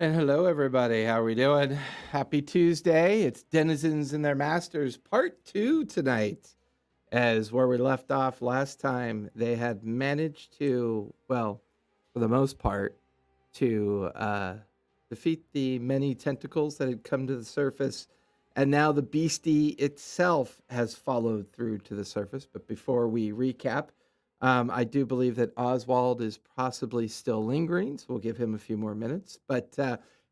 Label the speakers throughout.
Speaker 1: And hello, everybody. How are we doing? Happy Tuesday. It's Denizens and Their Masters Part 2 tonight. As where we left off last time, they had managed to, well, for the most part, to defeat the many tentacles that had come to the surface. And now the beastie itself has followed through to the surface. But before we recap, I do believe that Oswald is possibly still lingering, so we'll give him a few more minutes. But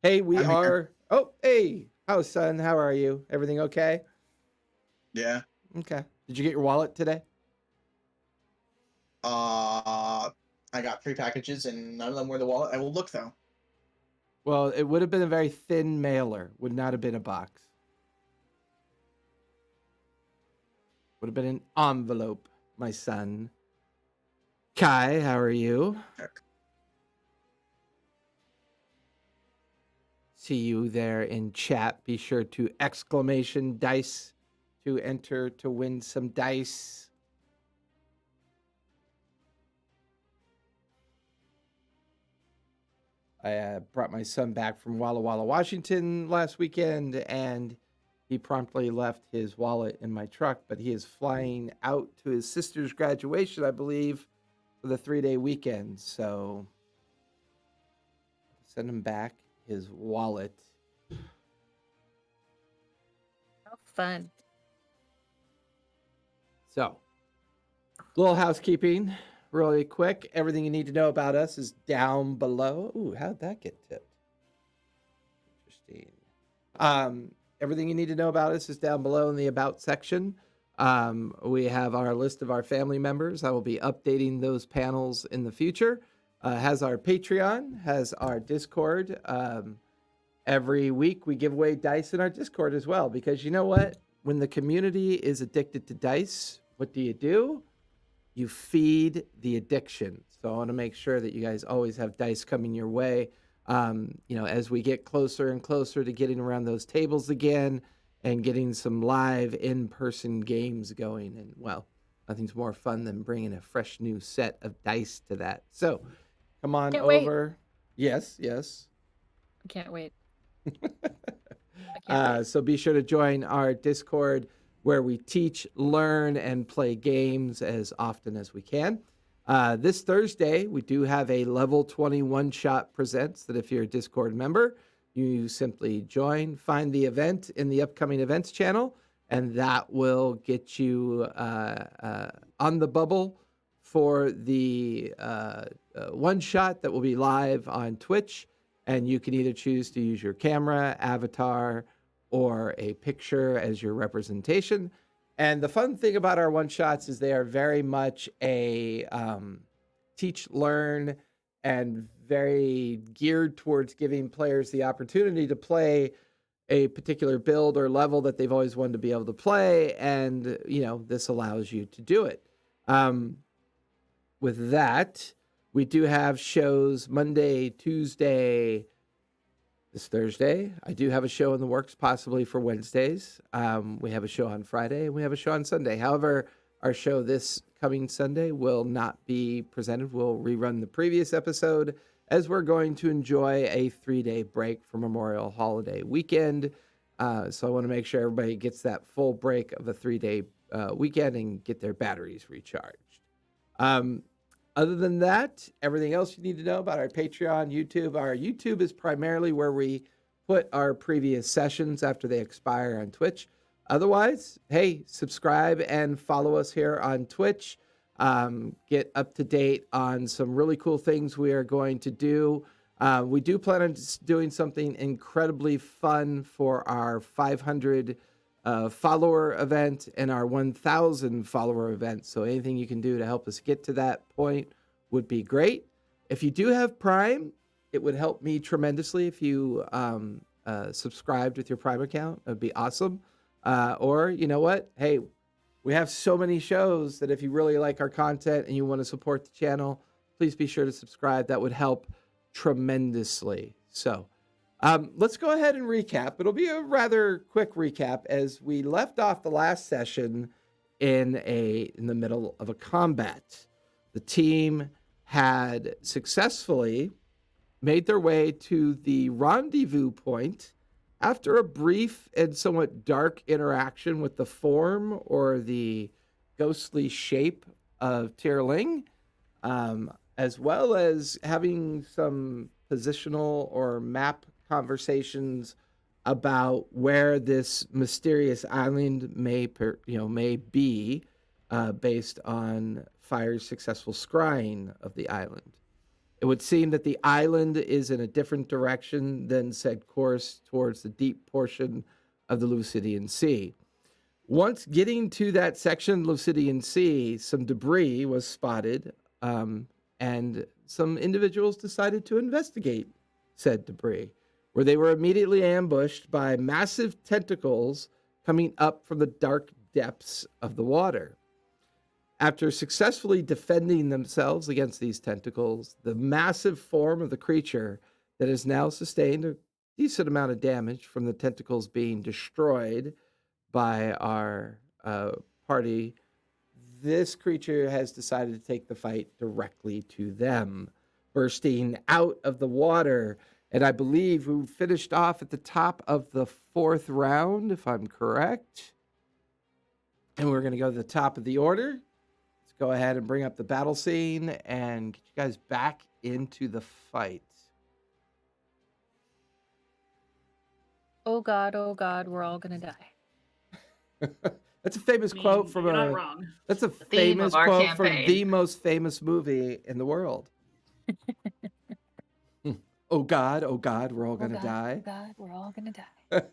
Speaker 1: hey, we
Speaker 2: I'm here.
Speaker 1: are. Oh, hey, how's son? How are you? Everything okay?
Speaker 2: Yeah.
Speaker 1: Okay. Did you get your wallet today?
Speaker 2: I got 3 packages and none of them were the wallet. I will look though.
Speaker 1: Well, it would have been a very thin mailer. Would not have been a box. Would have been an envelope, my son. Kai, how are you?
Speaker 2: Check.
Speaker 1: See you there in chat. Be sure to exclamation dice to enter to win some dice. I brought my son back from Walla Walla, Washington last weekend, and he promptly left his wallet in my truck. But he is flying out to his sister's graduation, I believe, for the 3-day weekend. So send him back his wallet.
Speaker 3: How fun.
Speaker 1: So, little housekeeping really quick. Everything you need to know about us is down below. Ooh, how'd that get tipped? Interesting. Everything you need to know about us is down below in the About section. We have our list of our family members. I will be updating those panels in the future. Has our Patreon, has our Discord. Every week we give away dice in our Discord as well, because you know what? When the community is addicted to dice, what do? You feed the addiction. So I want to make sure that you guys always have dice coming your way. As we get closer and closer to getting around those tables again and getting some live in-person games going. And well, nothing's more fun than bringing a fresh new set of dice to that. So come on
Speaker 3: Can't
Speaker 1: over.
Speaker 3: wait.
Speaker 1: Yes.
Speaker 3: I can't wait. I can't wait.
Speaker 1: So be sure to join our Discord where we teach, learn, and play games as often as we can. This Thursday, we do have a level 21 shot presents that if you're a Discord member, you simply join, find the event in the upcoming events channel, and that will get you on the bubble for the one shot that will be live on Twitch. And you can either choose to use your camera, avatar, or a picture as your representation. And the fun thing about our one shots is they are very much a teach, learn, and very geared towards giving players the opportunity to play a particular build or level that they've always wanted to be able to play. And, this allows you to do it. With that, we do have shows Monday, Tuesday, this Thursday. I do have a show in the works, possibly for Wednesdays. We have a show on Friday, and we have a show on Sunday. However, our show this coming Sunday will not be presented. We'll rerun the previous episode as we're going to enjoy a 3-day break for Memorial Holiday weekend. So I want to make sure everybody gets that full break of a 3-day weekend and get their batteries recharged. Other than that, everything else you need to know about our Patreon, YouTube. Our YouTube is primarily where we put our previous sessions after they expire on Twitch. Otherwise, hey, subscribe and follow us here on Twitch. Get up to date on some really cool things we are going to do. We do plan on doing something incredibly fun for our 500 follower event and our 1,000 follower event. So anything you can do to help us get to that point would be great. If you do have Prime, it would help me tremendously if you subscribed with your Prime account. It would be awesome. Or you know what? Hey, we have so many shows that if you really like our content and you want to support the channel, please be sure to subscribe. That would help tremendously. So let's go ahead and recap. It'll be a rather quick recap as we left off the last session in the middle of a combat. The team had successfully made their way to the rendezvous point after a brief and somewhat dark interaction with the form or the ghostly shape of Tierling, as well as having some positional or map conversations about where this mysterious island may be, based on Fire's successful scrying of the island. It would seem that the island is in a different direction than said course towards the deep portion of the Lucidian Sea. Once getting to that section of Lucidian Sea, some debris was spotted, and some individuals decided to investigate said debris, where they were immediately ambushed by massive tentacles coming up from the dark depths of the water. After successfully defending themselves against these tentacles, the massive form of the creature that has now sustained a decent amount of damage from the tentacles being destroyed by our party, this creature has decided to take the fight directly to them, bursting out of the water. And I believe we finished off at the top of the 4th round, if I'm correct. And we're going to go to the top of the order. Go ahead and bring up the battle scene and get you guys back into the fight.
Speaker 3: Oh God, we're all gonna die.
Speaker 1: That's a famous quote from
Speaker 4: you're not wrong.
Speaker 1: That's a
Speaker 5: theme of
Speaker 1: famous
Speaker 5: our
Speaker 1: quote from
Speaker 5: campaign.
Speaker 1: the most famous movie in the world. Oh God, we're all gonna die.
Speaker 3: God, we're all gonna die.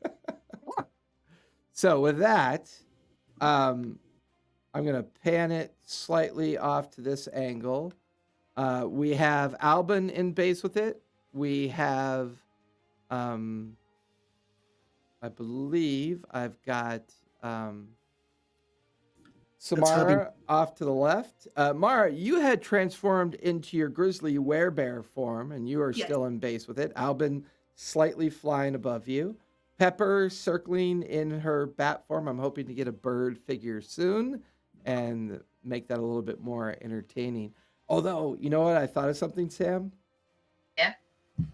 Speaker 1: So with that, I'm going to pan it slightly off to this angle. We have Albin in base with it. We have, I believe I've got Samara off to the left. Mara, you had transformed into your grizzly werebear form, and you are still in base with it. Albin slightly flying above you. Pepper circling in her bat form. I'm hoping to get a bird figure soon and make that a little bit more entertaining. Although, you know what? I thought of something, Sam.
Speaker 5: Yeah.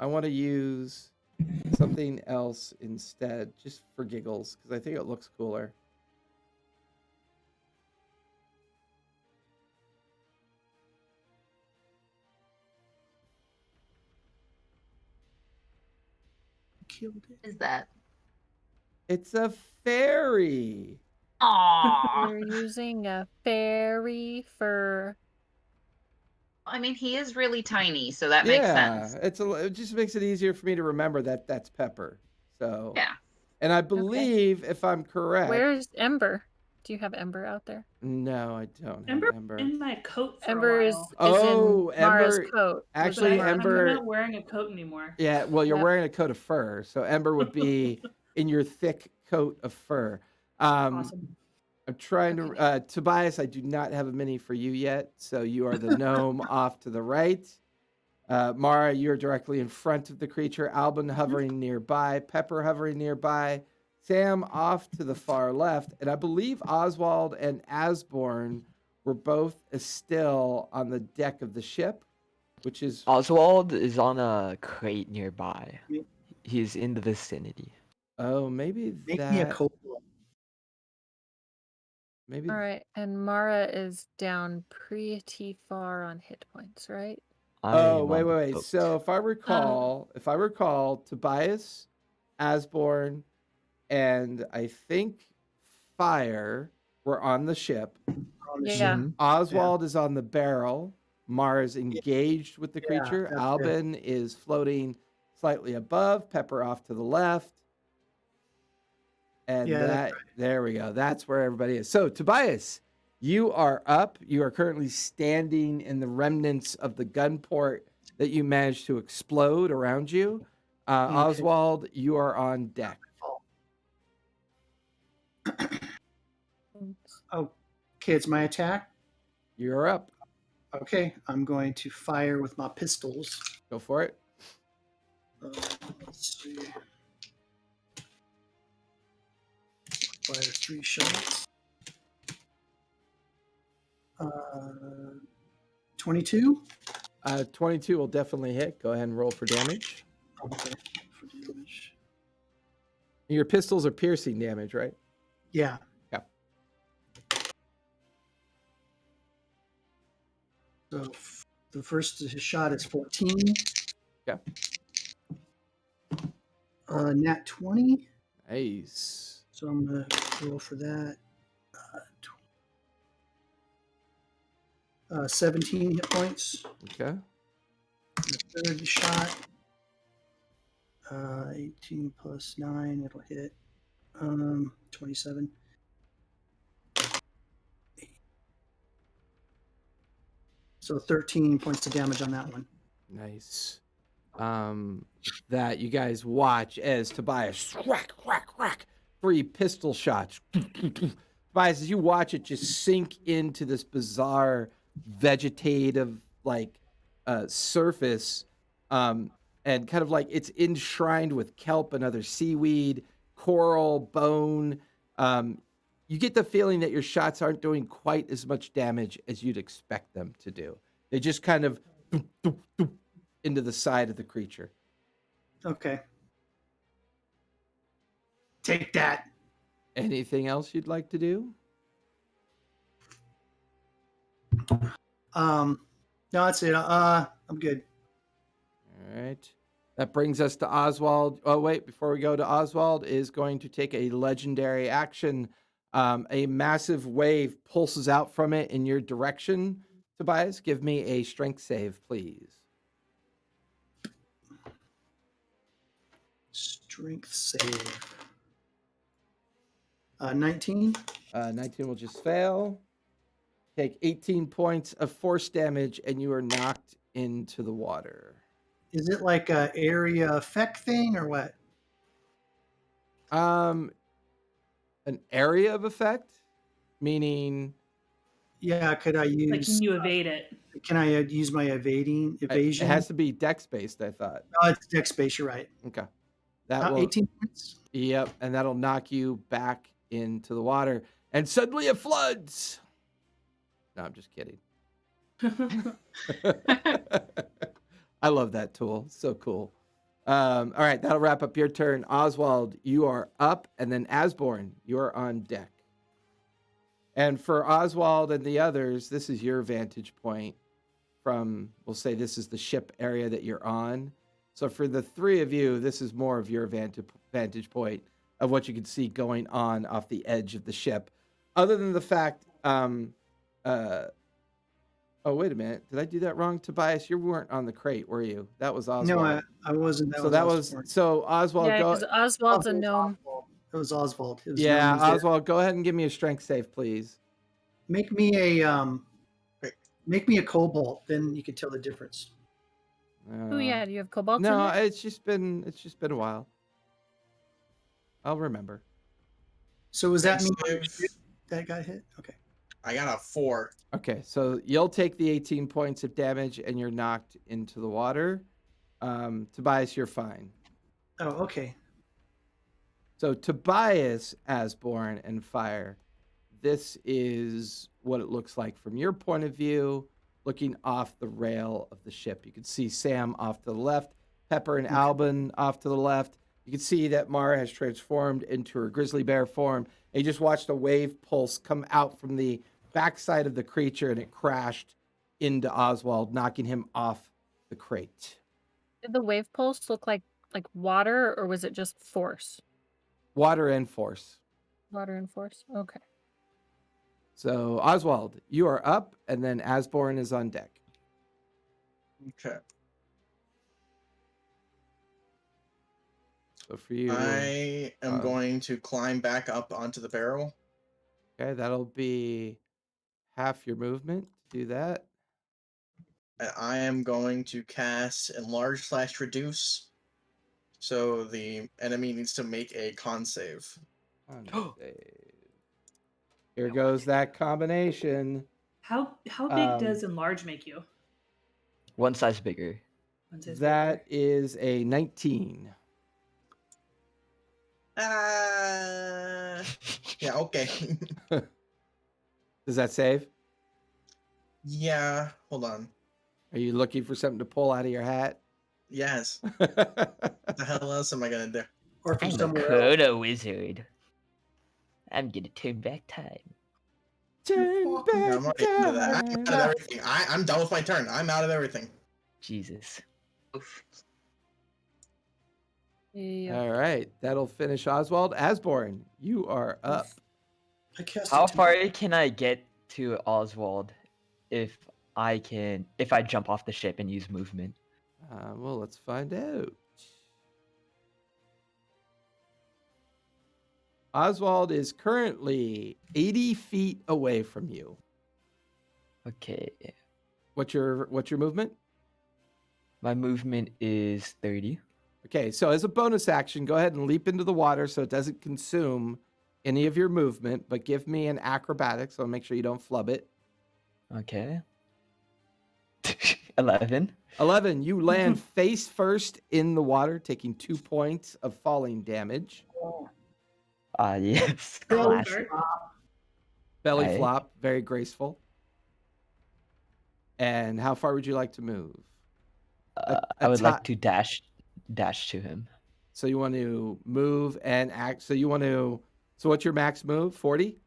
Speaker 1: I want to use something else instead, just for giggles, because I think it looks cooler.
Speaker 4: Killed it.
Speaker 5: Is that?
Speaker 1: It's a fairy.
Speaker 5: Aww.
Speaker 3: We're using a fairy for.
Speaker 5: I mean, he is really tiny, so that makes sense.
Speaker 1: It just makes it easier for me to remember that that's Pepper. So
Speaker 5: Yeah.
Speaker 1: And I believe, if I'm correct,
Speaker 3: Where's Ember? Do you have Ember out there?
Speaker 1: No, I don't have
Speaker 4: Ember
Speaker 1: Ember.
Speaker 4: in my coat for
Speaker 3: Ember
Speaker 4: a
Speaker 3: is
Speaker 4: while.
Speaker 3: in Mara's
Speaker 1: Ember.
Speaker 3: coat.
Speaker 1: Actually,
Speaker 4: But
Speaker 1: Ember.
Speaker 4: I'm not wearing a coat anymore.
Speaker 1: Yeah, well, you're
Speaker 3: Yep.
Speaker 1: wearing a coat of fur, so Ember would be in your thick coat of fur.
Speaker 4: Awesome.
Speaker 1: I'm trying to Tobias, I do not have a mini for you yet, so you are the gnome off to the right. Mara, you're directly in front of the creature. Albin hovering nearby. Pepper hovering nearby. Sam off to the far left. And I believe Oswald and Asborn were both still on the deck of the ship, which is...
Speaker 6: Oswald is on a crate nearby.
Speaker 7: Yeah.
Speaker 6: He's in the vicinity.
Speaker 1: Oh, maybe
Speaker 7: Make
Speaker 1: that...
Speaker 7: me a cold one.
Speaker 1: Maybe...
Speaker 3: All right, and Mara is down pretty far on hit points, right?
Speaker 1: Oh, wait. So if I recall, Tobias, Asborn, and I think Fire were on the ship.
Speaker 7: On the
Speaker 3: Yeah.
Speaker 7: ship.
Speaker 1: Oswald is on the barrel. Mara's engaged with the
Speaker 7: Yeah,
Speaker 1: creature.
Speaker 7: that's
Speaker 1: Albin is floating slightly above. Pepper off to the left. And
Speaker 7: Yeah, that's
Speaker 1: there we go. That's where everybody is. So, Tobias, you are up. You are currently standing in the remnants of the gun port that you managed to explode around you.
Speaker 7: Okay.
Speaker 1: Oswald, you are on deck.
Speaker 7: Okay, it's my attack.
Speaker 1: You're up.
Speaker 7: Okay, I'm going to fire with my pistols.
Speaker 1: Go for it.
Speaker 7: Let's see. Fire 3 shots. 22.
Speaker 1: 22 will definitely hit. Go ahead and roll for damage.
Speaker 7: Okay. For damage.
Speaker 1: Your pistols are piercing damage, right?
Speaker 7: Yeah.
Speaker 1: Yeah.
Speaker 7: So the first shot is 14.
Speaker 1: Yeah.
Speaker 7: Nat 20.
Speaker 1: Nice.
Speaker 7: So I'm going to roll for that. 17 hit points.
Speaker 1: Okay.
Speaker 7: The third shot. 18 plus 9. It'll hit 27. So 13 points of damage on that one.
Speaker 1: Nice. That you guys watch as Tobias whack, whack, whack, 3 pistol shots. Tobias, as you watch it just sink into this bizarre vegetative surface, and kind of like it's enshrined with kelp and other seaweed, coral, bone. You get the feeling that your shots aren't doing quite as much damage as you'd expect them to do. They just kind of into the side of the creature.
Speaker 7: Okay. Take that.
Speaker 1: Anything else you'd like to do?
Speaker 7: No, that's it. I'm good.
Speaker 1: All right. That brings us to Oswald. Oh, wait, before we go to Oswald, is going to take a legendary action. A massive wave pulses out from it in your direction. Tobias, give me a strength save, please.
Speaker 7: Strength save. 19.
Speaker 1: 19 will just fail. Take 18 points of force damage, and you are knocked into the water.
Speaker 7: Is it like a area effect thing or what?
Speaker 1: An area of effect, meaning
Speaker 7: Yeah, could I
Speaker 4: Like,
Speaker 7: use?
Speaker 4: can you evade it?
Speaker 7: Can I use my evasion?
Speaker 1: it has to be dex based. I thought.
Speaker 7: Oh, it's dex base. You're right.
Speaker 1: Okay, that will
Speaker 7: 18 points.
Speaker 1: Yep, and that'll knock you back into the water, and suddenly it floods. No, I'm just kidding. I love that tool. So cool. All right, that'll wrap up your turn. Oswald, you are up, and then Asborn, you are on deck. And for Oswald and the others, this is your vantage point from, we'll say this is the ship area that you're on. So for the 3 of you, this is more of your vantage point of what you can see going on off the edge of the ship. Other than the fact, oh, wait a minute. Did I do that wrong? Tobias, you weren't on the crate, were you? That was Oswald.
Speaker 7: No, I wasn't.
Speaker 1: So Oswald,
Speaker 3: Yeah,
Speaker 1: go.
Speaker 3: because Oswald's a gnome.
Speaker 7: It was Oswald. It was
Speaker 1: Yeah,
Speaker 7: known as there.
Speaker 1: Oswald, go ahead and give me a strength save, please.
Speaker 7: Make me a cobalt, then you can tell the difference.
Speaker 3: Oh yeah, do you have cobalt?
Speaker 1: No,
Speaker 3: in there?
Speaker 1: it's just been a while. I'll remember.
Speaker 7: So was that me
Speaker 2: Save.
Speaker 7: that got hit? Okay.
Speaker 2: I got a 4.
Speaker 1: Okay, so you'll take the 18 points of damage and you're knocked into the water. Tobias, you're fine.
Speaker 7: Oh, okay.
Speaker 1: So Tobias, Asborn, and Fire, this is what it looks like from your point of view, looking off the rail of the ship. You can see Sam off to the left, Pepper and Albin off to the left. You can see that Mara has transformed into her grizzly bear form. And you just watched a wave pulse come out from the backside of the creature, and it crashed into Oswald, knocking him off the crate.
Speaker 3: Did the wave pulse look like water, or was it just force?
Speaker 1: Water and force.
Speaker 3: Water and force. Okay.
Speaker 1: So Oswald, you are up, and then Asborn is on deck.
Speaker 2: Okay.
Speaker 1: So for you,
Speaker 2: I am going to climb back up onto the barrel.
Speaker 1: okay, that'll be half your movement to do that.
Speaker 2: And I am going to cast Enlarge/Reduce. So the enemy needs to make a con save.
Speaker 1: Con save. Here goes that combination.
Speaker 4: How big does enlarge make you?
Speaker 6: One size bigger.
Speaker 4: One says
Speaker 1: That
Speaker 4: bigger.
Speaker 1: is a 19.
Speaker 2: Yeah, okay.
Speaker 1: Does that save?
Speaker 2: Yeah, hold on.
Speaker 1: Are you looking for something to pull out of your hat?
Speaker 2: Yes. What the hell else am I gonna do?
Speaker 7: Or from
Speaker 6: I'm a
Speaker 7: somewhere else.
Speaker 6: Kodo wizard. I'm gonna turn back time.
Speaker 1: Turn
Speaker 7: Fuck.
Speaker 1: back
Speaker 2: Yeah, I'm already into that. I'm
Speaker 1: time.
Speaker 2: out of everything. I'm done with my turn. I'm out of everything.
Speaker 6: Jesus.
Speaker 5: Oof.
Speaker 3: Yeah.
Speaker 1: All right, that'll finish Oswald. Asborn, you are up.
Speaker 7: I cast
Speaker 6: How
Speaker 7: it to-
Speaker 6: far can I get to Oswald if I jump off the ship and use movement?
Speaker 1: Well, let's find out. Oswald is currently 80 feet away from you.
Speaker 6: Okay.
Speaker 1: What's your movement?
Speaker 6: My movement is 30.
Speaker 1: Okay, so as a bonus action, go ahead and leap into the water so it doesn't consume any of your movement, but give me an acrobatics, so make sure you don't flub it.
Speaker 6: Okay. 11.
Speaker 1: 11, you land face first in the water, taking 2 points of falling damage.
Speaker 6: Yes.
Speaker 4: Belly
Speaker 6: Classic.
Speaker 1: Belly
Speaker 6: Aye.
Speaker 1: flop, very graceful. And how far would you like to move?
Speaker 6: I would like to dash to him.
Speaker 1: So you want to move and act. So what's your max move? 40?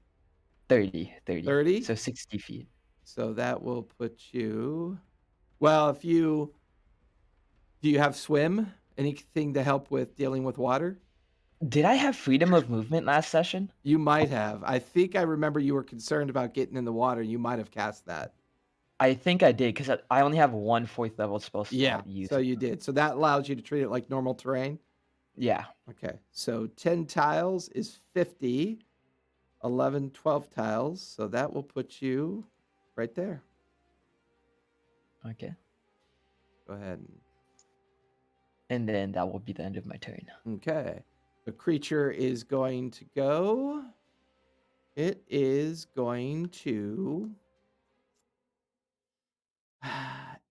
Speaker 6: 30.
Speaker 1: 30?
Speaker 6: So 60 feet.
Speaker 1: So that will put you, well, do you have swim? Anything to help with dealing with water?
Speaker 6: Did I have freedom of movement last session?
Speaker 1: You might have. I think I remember you were concerned about getting in the water. You might have cast that.
Speaker 6: I think I did because I only have one 4th level spell slot.
Speaker 1: Yeah,
Speaker 6: used.
Speaker 1: so you did. So that allows you to treat it like normal terrain.
Speaker 6: Yeah.
Speaker 1: Okay, so 10 tiles is 50, 11, 12 tiles. So that will put you right there.
Speaker 6: Okay.
Speaker 1: Go ahead.
Speaker 6: And then that will be the end of my turn.
Speaker 1: Okay. The creature is going to go. It is going to.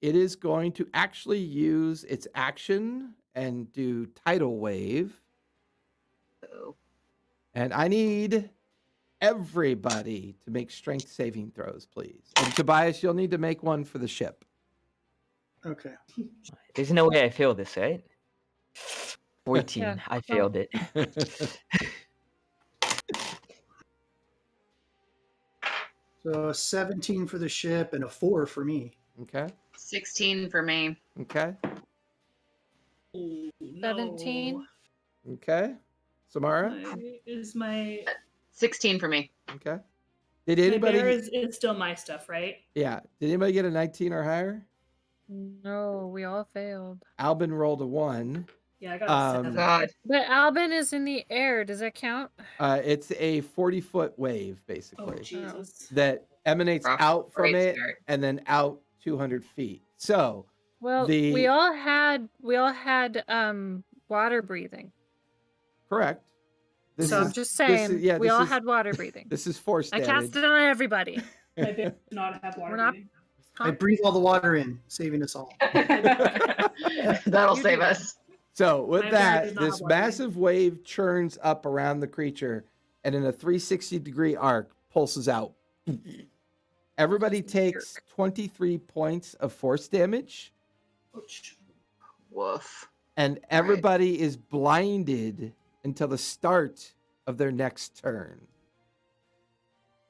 Speaker 1: It is going to actually use its action and do tidal wave.
Speaker 5: Oh.
Speaker 1: And I need everybody to make strength saving throws, please. And Tobias, you'll need to make one for the ship.
Speaker 7: Okay.
Speaker 6: There's no way I failed this, right? 14.
Speaker 3: Yeah.
Speaker 6: I failed it.
Speaker 7: So a 17 for the ship and a 4 for me.
Speaker 1: Okay.
Speaker 5: 16 for me.
Speaker 1: Okay.
Speaker 4: Oh,
Speaker 3: 17.
Speaker 1: Okay. Samara.
Speaker 4: My
Speaker 5: 16 for me.
Speaker 1: Okay. Did
Speaker 4: my
Speaker 1: anybody?
Speaker 4: bear is still my stuff, right?
Speaker 1: Yeah. Did anybody get a 19 or higher?
Speaker 3: No, we all failed.
Speaker 1: Albin rolled a 1.
Speaker 4: Yeah, I got a 7.
Speaker 5: God.
Speaker 3: But Albin is in the air. Does that count?
Speaker 1: It's a 40-foot wave,
Speaker 4: Oh,
Speaker 1: basically,
Speaker 4: Jesus.
Speaker 1: that emanates
Speaker 5: Rough.
Speaker 1: out from
Speaker 5: Great
Speaker 1: it
Speaker 5: start.
Speaker 1: and then out 200 feet. So
Speaker 3: Well, we all had water breathing.
Speaker 1: correct.
Speaker 4: So
Speaker 3: I'm just saying, we all had water breathing.
Speaker 1: This is force
Speaker 3: I
Speaker 1: damage.
Speaker 3: cast it on everybody.
Speaker 4: My bear does not have water.
Speaker 3: We're not-
Speaker 4: breathing.
Speaker 7: I breathe all the water in, saving us all.
Speaker 5: That'll
Speaker 3: You
Speaker 5: save
Speaker 3: do.
Speaker 5: us.
Speaker 1: So with
Speaker 4: My bear
Speaker 1: that,
Speaker 4: does not
Speaker 1: this
Speaker 4: have water.
Speaker 1: massive wave churns up around the creature and in a 360-degree arc pulses out. Everybody
Speaker 3: Just a
Speaker 1: takes
Speaker 3: jerk.
Speaker 1: 23 points of force damage,
Speaker 4: Ouch.
Speaker 5: Woof.
Speaker 1: and everybody is blinded until the start of their next turn.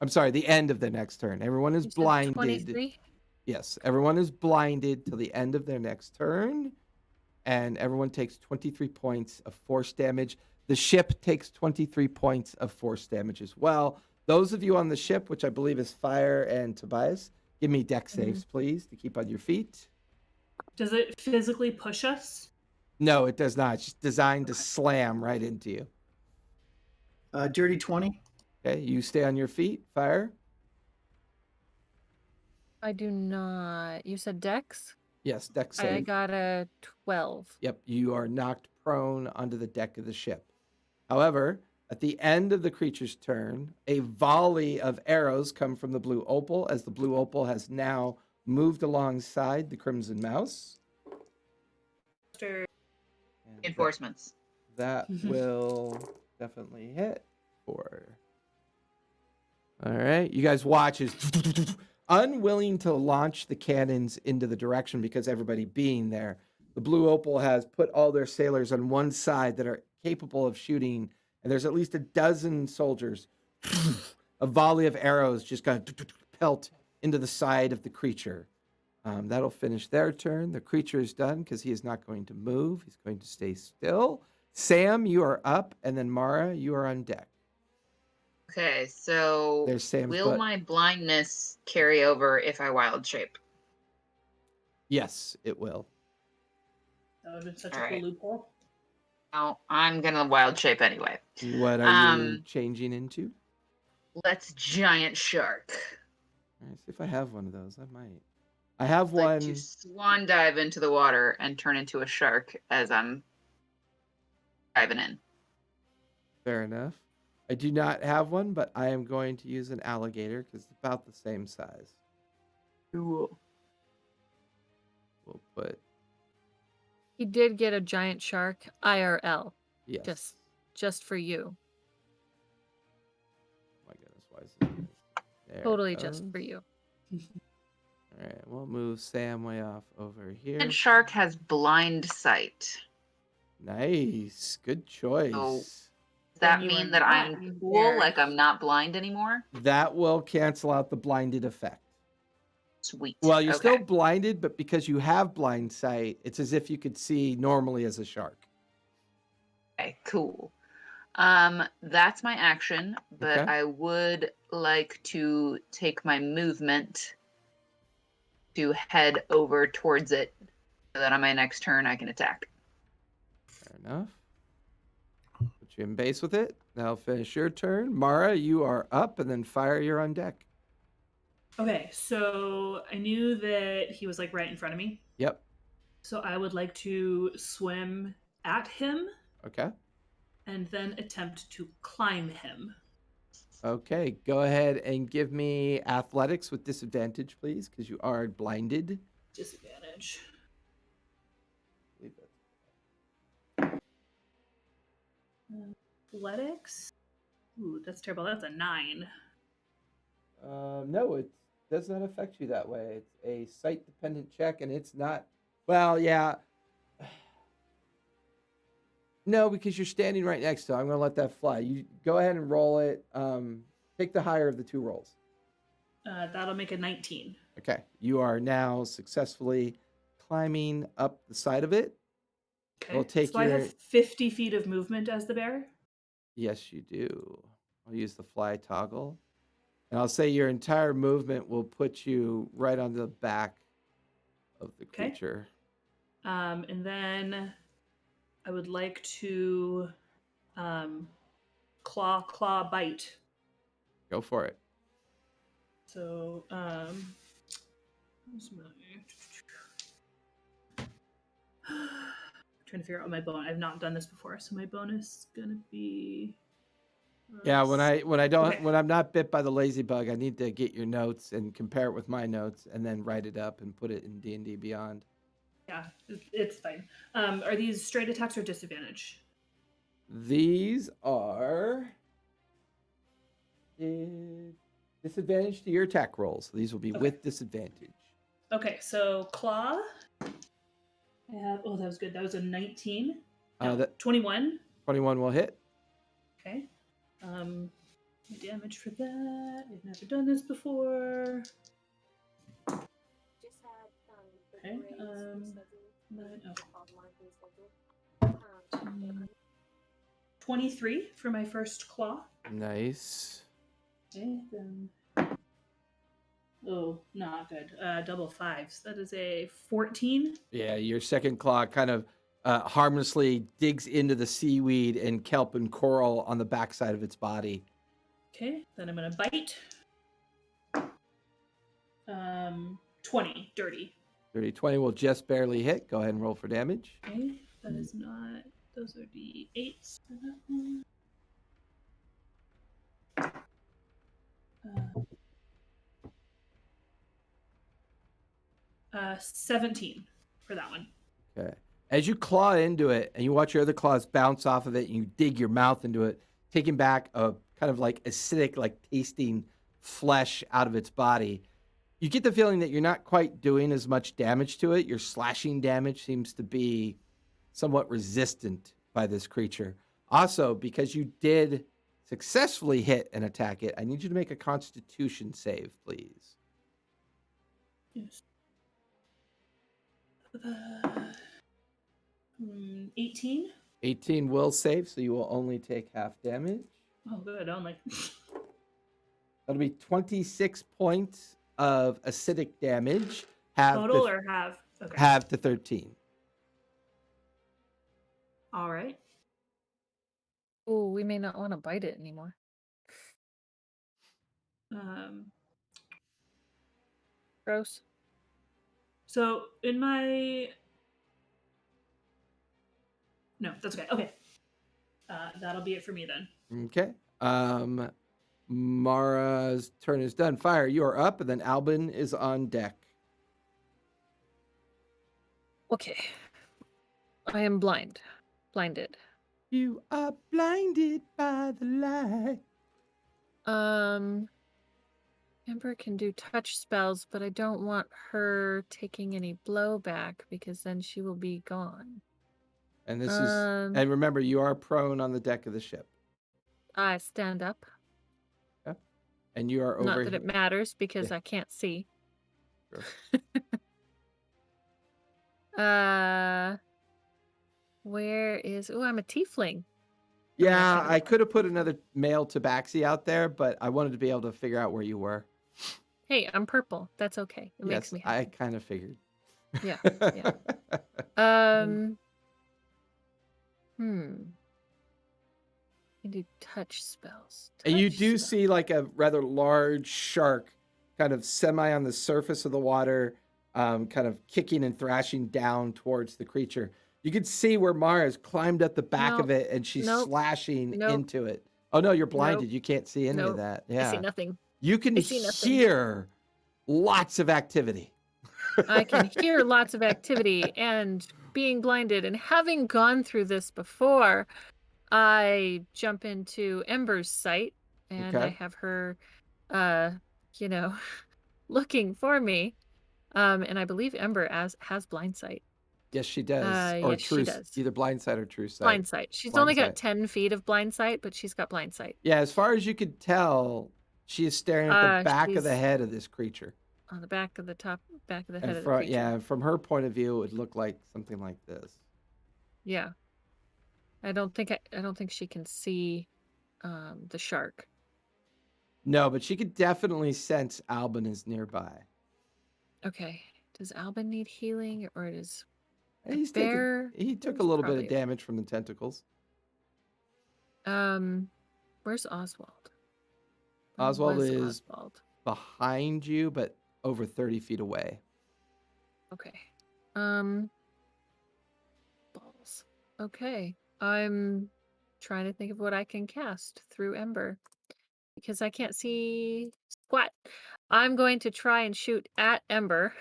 Speaker 1: I'm sorry, the end of their next turn. Everyone is
Speaker 3: You said
Speaker 1: blinded.
Speaker 3: 23?
Speaker 1: Yes, everyone is blinded till the end of their next turn, and everyone takes 23 points of force damage. The ship takes 23 points of force damage as well. Those of you on the ship, which I believe is Fire and Tobias, give me deck saves, please, to keep on your feet.
Speaker 4: Does it physically push us?
Speaker 1: No, it does not. It's just designed to slam right into you.
Speaker 7: Dirty 20.
Speaker 1: Okay, you stay on your feet, Fire.
Speaker 3: I do not. You said Dex?
Speaker 1: Yes, deck
Speaker 3: I
Speaker 1: save.
Speaker 3: got a 12.
Speaker 1: Yep, you are knocked prone onto the deck of the ship. However, at the end of the creature's turn, a volley of arrows come from the blue opal, as the blue opal has now moved alongside the crimson mouse.
Speaker 4: After
Speaker 1: And
Speaker 5: Reinforcements.
Speaker 1: that will definitely hit for. All right, you guys watch as unwilling to launch the cannons into the direction because everybody being there, the Blue Opal has put all their sailors on one side that are capable of shooting, and there's at least a dozen soldiers. A volley of arrows just kind of pelt into the side of the creature. That'll finish their turn. The creature is done because he is not going to move. He's going to stay still. Sam, you are up, and then Mara, you are on deck.
Speaker 5: Okay, so
Speaker 1: There's Sam's
Speaker 5: will
Speaker 1: butt.
Speaker 5: my blindness carry over if I wild shape?
Speaker 1: Yes, it will.
Speaker 4: That would have been such a
Speaker 5: Alright.
Speaker 4: cool loophole.
Speaker 5: No, I'm gonna wild shape anyway.
Speaker 1: What are you changing into?
Speaker 5: Let's giant shark.
Speaker 1: All right, see if I have one of those. I might. I have
Speaker 5: Like
Speaker 1: one.
Speaker 5: to swan dive into the water and turn into a shark as I'm diving in.
Speaker 1: Fair enough. I do not have one, but I am going to use an alligator because it's about the same size.
Speaker 5: Cool.
Speaker 1: We'll put
Speaker 3: He did get a giant shark IRL,
Speaker 1: yes.
Speaker 3: just for you.
Speaker 1: Oh my goodness, why is it? There it
Speaker 3: Totally just
Speaker 1: goes.
Speaker 3: for you.
Speaker 1: All right, we'll move Sam way off over here.
Speaker 5: And shark has blind sight.
Speaker 1: Nice, good choice.
Speaker 5: Does that
Speaker 4: Then you
Speaker 5: mean
Speaker 4: are
Speaker 5: that
Speaker 4: not
Speaker 5: I'm cool?
Speaker 4: there.
Speaker 5: Like I'm not blind anymore?
Speaker 1: That will cancel out the blinded effect.
Speaker 5: Sweet.
Speaker 1: Well, you're
Speaker 5: Okay.
Speaker 1: still blinded, but because you have blind sight, it's as if you could see normally as a shark.
Speaker 5: Okay, cool. That's my action, but
Speaker 1: Okay.
Speaker 5: I would like to take my movement to head over towards it so that on my next turn I can attack.
Speaker 1: Fair enough. Put you in base with it. That'll finish your turn. Mara, you are up, and then Fire, you're on deck.
Speaker 4: Okay, so I knew that he was like right in front of me.
Speaker 1: Yep.
Speaker 4: So I would like to swim at him
Speaker 1: Okay.
Speaker 4: and then attempt to climb him.
Speaker 1: Okay. Go ahead and give me athletics with disadvantage, please, because you are blinded.
Speaker 4: Disadvantage.
Speaker 1: Leave it.
Speaker 4: Athletics. Ooh, that's terrible. That's a 9.
Speaker 1: No, it does not affect you that way. It's a site-dependent check, and it's not. Well, yeah. No, because you're standing right next to it. I'm going to let that fly. You go ahead and roll it. Take the higher of the two rolls.
Speaker 4: That'll make a 19.
Speaker 1: Okay. You are now successfully climbing up the side of it.
Speaker 4: Okay.
Speaker 1: It'll take
Speaker 4: so I
Speaker 1: your-
Speaker 4: have 50 feet of movement as the bear.
Speaker 1: Yes, you do. I'll use the fly toggle. And I'll say your entire movement will put you right on the back of the
Speaker 4: Okay.
Speaker 1: creature.
Speaker 4: And then I would like to claw bite.
Speaker 1: Go for it.
Speaker 4: So where's my trying to figure out my bonus. I've not done this before, so my bonus is gonna be
Speaker 1: Yeah, when
Speaker 4: Okay.
Speaker 1: I'm not bit by the lazy bug, I need to get your notes and compare it with my notes and then write it up and put it in D&D Beyond.
Speaker 4: yeah, it's fine. Are these straight attacks or disadvantage?
Speaker 1: These are disadvantage to your attack rolls. These will be
Speaker 4: Okay.
Speaker 1: with disadvantage.
Speaker 4: Okay, so claw. I have that was good. That was a 19. No,
Speaker 1: That
Speaker 4: 21.
Speaker 1: 21 will hit.
Speaker 4: Okay. My damage for that. I've never done this before. Okay. 23 for my first claw.
Speaker 1: Nice.
Speaker 4: Okay, then. Oh, not good. Double fives. That is a 14.
Speaker 1: Yeah, your second claw kind of harmlessly digs into the seaweed and kelp and coral on the backside of its body.
Speaker 4: Okay, then I'm gonna bite. 20, dirty.
Speaker 1: 30-20 will just barely hit. Go ahead and roll for damage.
Speaker 4: Okay, that is not. Those are the 8s for that one. 17 for that one.
Speaker 1: Okay. As you claw into it and you watch your other claws bounce off of it and you dig your mouth into it, taking back a kind of like acidic, like tasting flesh out of its body, you get the feeling that you're not quite doing as much damage to it. Your slashing damage seems to be somewhat resistant by this creature. Also, because you did successfully hit and attack it, I need you to make a Constitution save, please.
Speaker 4: Yes. 18.
Speaker 1: 18 will save, so you will only take half damage.
Speaker 4: Oh, good. Only.
Speaker 1: That'll be 26 points of acidic damage. Half
Speaker 4: Total
Speaker 1: to,
Speaker 4: or half? Okay.
Speaker 1: half to 13.
Speaker 4: All right.
Speaker 3: Oh, we may not want to bite it anymore. Gross.
Speaker 4: So in my no, that's okay. Okay, that'll be it for me then.
Speaker 1: Okay. Mara's turn is done. Fire, you are up, and then Albin is on deck.
Speaker 3: Okay. I am blinded.
Speaker 1: You are blinded by the light.
Speaker 3: Ember can do touch spells, but I don't want her taking any blowback because then she will be gone.
Speaker 1: And this is, and remember, you are prone on the deck of the ship.
Speaker 3: I stand up.
Speaker 1: Okay. And you are over.
Speaker 3: Not that it matters because I can't see.
Speaker 1: Sure.
Speaker 3: Where is? Oh, I'm a tiefling.
Speaker 1: Yeah, I could have put another male tabaxi out there, but I wanted to be able to figure out where you were.
Speaker 3: Hey, I'm purple. That's okay. It makes me happy.
Speaker 1: I kind of figured.
Speaker 3: Yeah. You do touch spells.
Speaker 1: And you do see like a rather large shark kind of semi on the surface of the water, kind of kicking and thrashing down towards the creature. You can see where Mara's climbed up the back of it and she's slashing into it. Oh, no, you're blinded. You can't see any of that. Yeah.
Speaker 3: I see nothing.
Speaker 1: You can hear lots of activity.
Speaker 3: I can hear lots of activity, and being blinded and having gone through this before, I jump into Ember's sight and I have her, looking for me. And I believe Ember has blind sight.
Speaker 1: Yes, she does. Or
Speaker 3: yes,
Speaker 1: true,
Speaker 3: she does.
Speaker 1: Either blind sight or true sight.
Speaker 3: Blind sight. She's only got 10 feet of blind sight, but she's got blind sight.
Speaker 1: Yeah, as far as you could tell, she is staring at the back of the head of this creature.
Speaker 3: On the back of the head of the creature.
Speaker 1: Yeah, from her point of view, it would look like something like this.
Speaker 3: Yeah. I don't think she can see the shark.
Speaker 1: No, but she could definitely sense Albin is nearby.
Speaker 3: Okay. Does Albin need healing, or does
Speaker 1: he took a little bit of damage from the tentacles.
Speaker 3: Where's Oswald?
Speaker 1: Oswald is behind you, but over 30 feet away.
Speaker 3: Okay. Balls. Okay. I'm trying to think of what I can cast through Ember because I can't see squat. I'm going to try and shoot at Ember.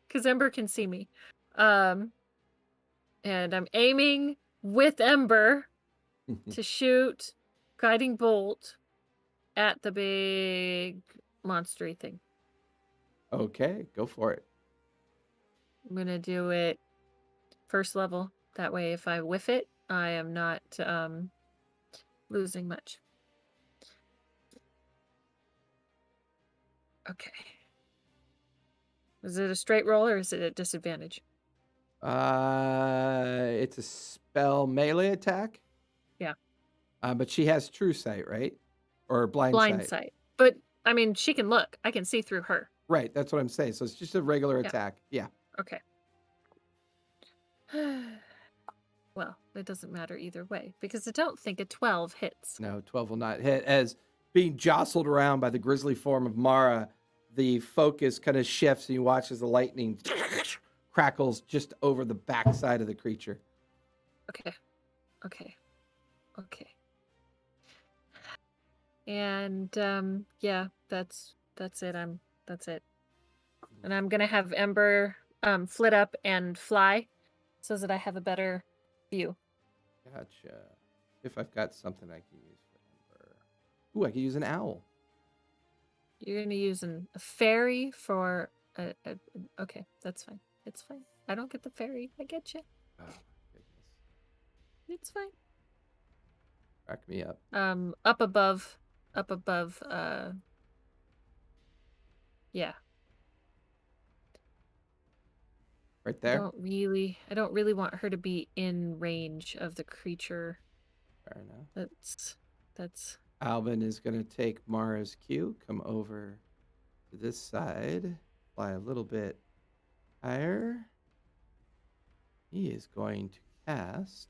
Speaker 3: Because Ember can see me. And I'm aiming with Ember to shoot guiding bolt at the big monstery thing.
Speaker 1: Okay, go for it.
Speaker 3: I'm going to do it first level. That way, if I whiff it, I am not losing much. Okay. Is it a straight roll or is it a disadvantage?
Speaker 1: It's a spell melee attack.
Speaker 3: Yeah.
Speaker 1: But she has true sight, right? Or blind sight.
Speaker 3: But, I mean, she can look. I can see through her.
Speaker 1: Right, that's what I'm saying. So it's just a regular attack. Yeah.
Speaker 3: Okay. Well, it doesn't matter either way, because I don't think a 12 hits.
Speaker 1: No, 12 will not hit. As being jostled around by the grisly form of Mara, the focus kind of shifts, and you watch as the lightning crackles just over the backside of the creature.
Speaker 3: Okay. And yeah, that's it. That's it. And I'm gonna have Ember flit up and fly, so that I have a better view.
Speaker 1: Gotcha. If I've got something I can use for Ember. Ooh, I could use an owl.
Speaker 3: You're gonna use a fairy for okay, that's fine. It's fine. I don't get the fairy. I get you.
Speaker 1: Oh, my goodness.
Speaker 3: It's fine.
Speaker 1: Crack me up.
Speaker 3: Up above, yeah.
Speaker 1: Right
Speaker 3: I
Speaker 1: there.
Speaker 3: don't really want her to be in range of the creature.
Speaker 1: Fair enough.
Speaker 3: That's
Speaker 1: Alvin is going to take Mara's cue, come over to this side, fly a little bit higher. He is going to cast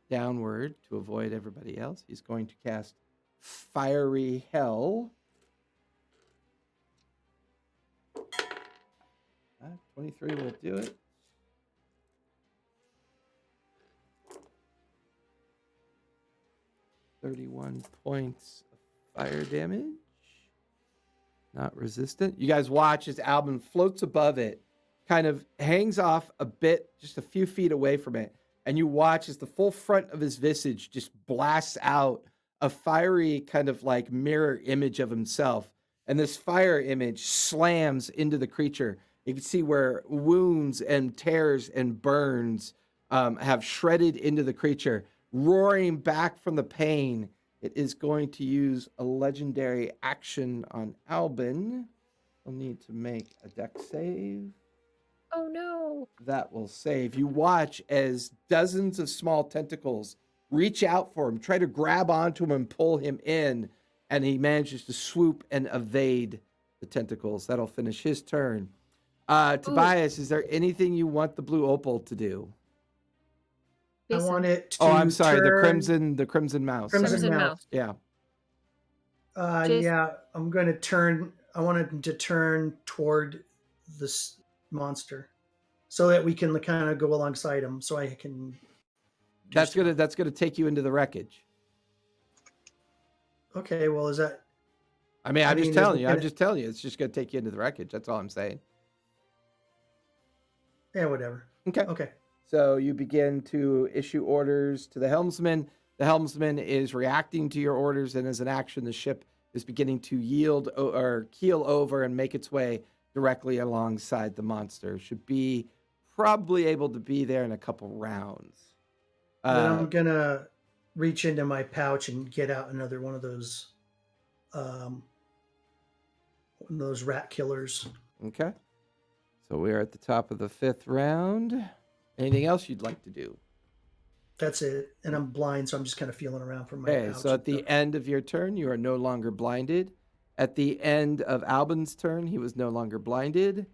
Speaker 1: downward to avoid everybody else. He's going to cast Fiery Hell. 23 will do it. 31 points of fire damage. Not resistant. You guys watch as Alvin floats above it, kind of hangs off a bit, just a few feet away from it. And you watch as the full front of his visage just blasts out a fiery kind of like mirror image of himself. And this fire image slams into the creature. You can see where wounds and tears and burns have shredded into the creature. Roaring back from the pain, it is going to use a legendary action on Albin. We'll need to make a dex save.
Speaker 3: oh no.
Speaker 1: That will save. You watch as dozens of small tentacles reach out for him, try to grab onto him and pull him in, and he manages to swoop and evade the tentacles. That'll finish his turn. Tobias, is there anything you want the blue opal to do?
Speaker 7: I
Speaker 3: Jason.
Speaker 7: want it to
Speaker 1: Oh, I'm sorry, the
Speaker 7: turn-
Speaker 1: crimson mouse.
Speaker 7: Crimson
Speaker 3: Mouse.
Speaker 1: Yeah.
Speaker 3: Jason.
Speaker 7: Yeah, I'm going to turn. I want it to turn toward this monster so that we can kind of go alongside him so I can.
Speaker 1: That's gonna take you into the wreckage.
Speaker 7: Okay, well, is that.
Speaker 1: I mean, I'm
Speaker 7: is
Speaker 1: just
Speaker 7: it
Speaker 1: telling you.
Speaker 7: gonna-
Speaker 1: It's just gonna take you into the wreckage. That's all I'm saying.
Speaker 7: Yeah, whatever.
Speaker 1: Okay.
Speaker 7: Okay.
Speaker 1: So you begin to issue orders to the helmsman. The helmsman is reacting to your orders, and as an action, the ship is beginning to yield or keel over and make its way directly alongside the monster. Should be probably able to be there in a couple rounds.
Speaker 7: Then I'm gonna reach into my pouch and get out another one of those rat killers.
Speaker 1: Okay. So we are at the top of the 5th round. Anything else you'd like to do?
Speaker 7: That's it. And I'm blind, so I'm just kind of feeling around for my
Speaker 1: Okay,
Speaker 7: pouch.
Speaker 1: so at
Speaker 7: and
Speaker 1: the
Speaker 7: stuff.
Speaker 1: end of your turn, you are no longer blinded. At the end of Albin's turn, he was no longer blinded.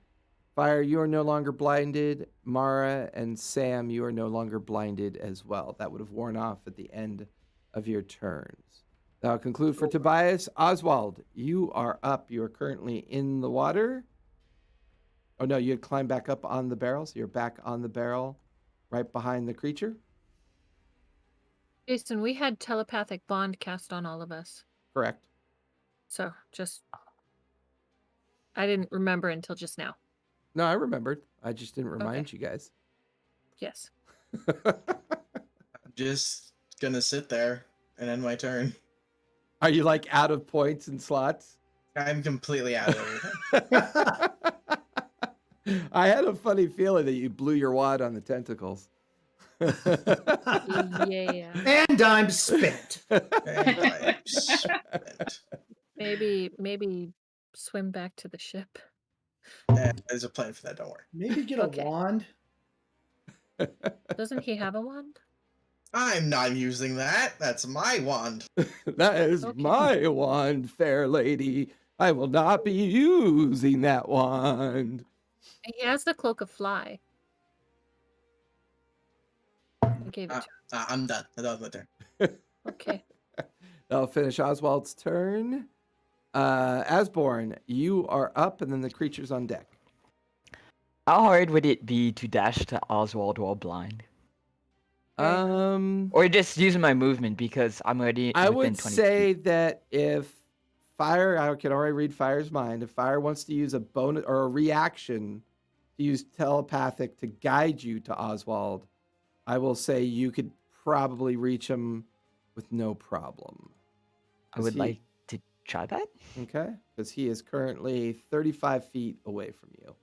Speaker 1: Fire, you are no longer blinded. Mara and Sam, you are no longer blinded as well. That would have worn off at the end of your turns. That'll conclude for Tobias. Oswald, you are up. You are currently in the water. Oh, no, you had climbed back up on the barrel, so you're back on the barrel right behind the creature.
Speaker 3: Jason, we had telepathic bond cast on all of us.
Speaker 1: Correct.
Speaker 3: So I didn't remember until just now.
Speaker 1: No, I remembered. I just didn't remind
Speaker 3: Okay.
Speaker 1: you guys.
Speaker 3: Yes.
Speaker 2: I'm just gonna sit there and end my turn.
Speaker 1: Are you like out of points and slots?
Speaker 2: I'm completely out of everything.
Speaker 1: I had a funny feeling that you blew your wad on the tentacles.
Speaker 3: Yeah.
Speaker 7: And I'm spent.
Speaker 2: And I spent.
Speaker 3: Maybe swim back to the ship.
Speaker 2: There's a plan for that, don't worry.
Speaker 7: Maybe get
Speaker 3: Okay.
Speaker 7: a wand.
Speaker 3: Doesn't he have a wand?
Speaker 2: I'm not using that. That's my wand.
Speaker 1: That is
Speaker 3: Okay.
Speaker 1: my wand, fair lady. I will not be using that wand.
Speaker 3: He has the cloak of fly. I gave it to him.
Speaker 2: I'm done. That was my turn.
Speaker 3: Okay.
Speaker 1: That'll finish Oswald's turn. Asborn, you are up, and then the creature's on deck.
Speaker 6: How hard would it be to dash to Oswald while blind? Or just using my movement because I'm already
Speaker 1: I
Speaker 6: within
Speaker 1: would
Speaker 6: 20
Speaker 1: say
Speaker 6: feet.
Speaker 1: that if Fire, I can already read Fire's mind. If Fire wants to use a bonus or a reaction to use telepathic to guide you to Oswald, I will say you could probably reach him with no problem.
Speaker 6: I would like to try that.
Speaker 1: Okay, because he is currently 35 feet away from you.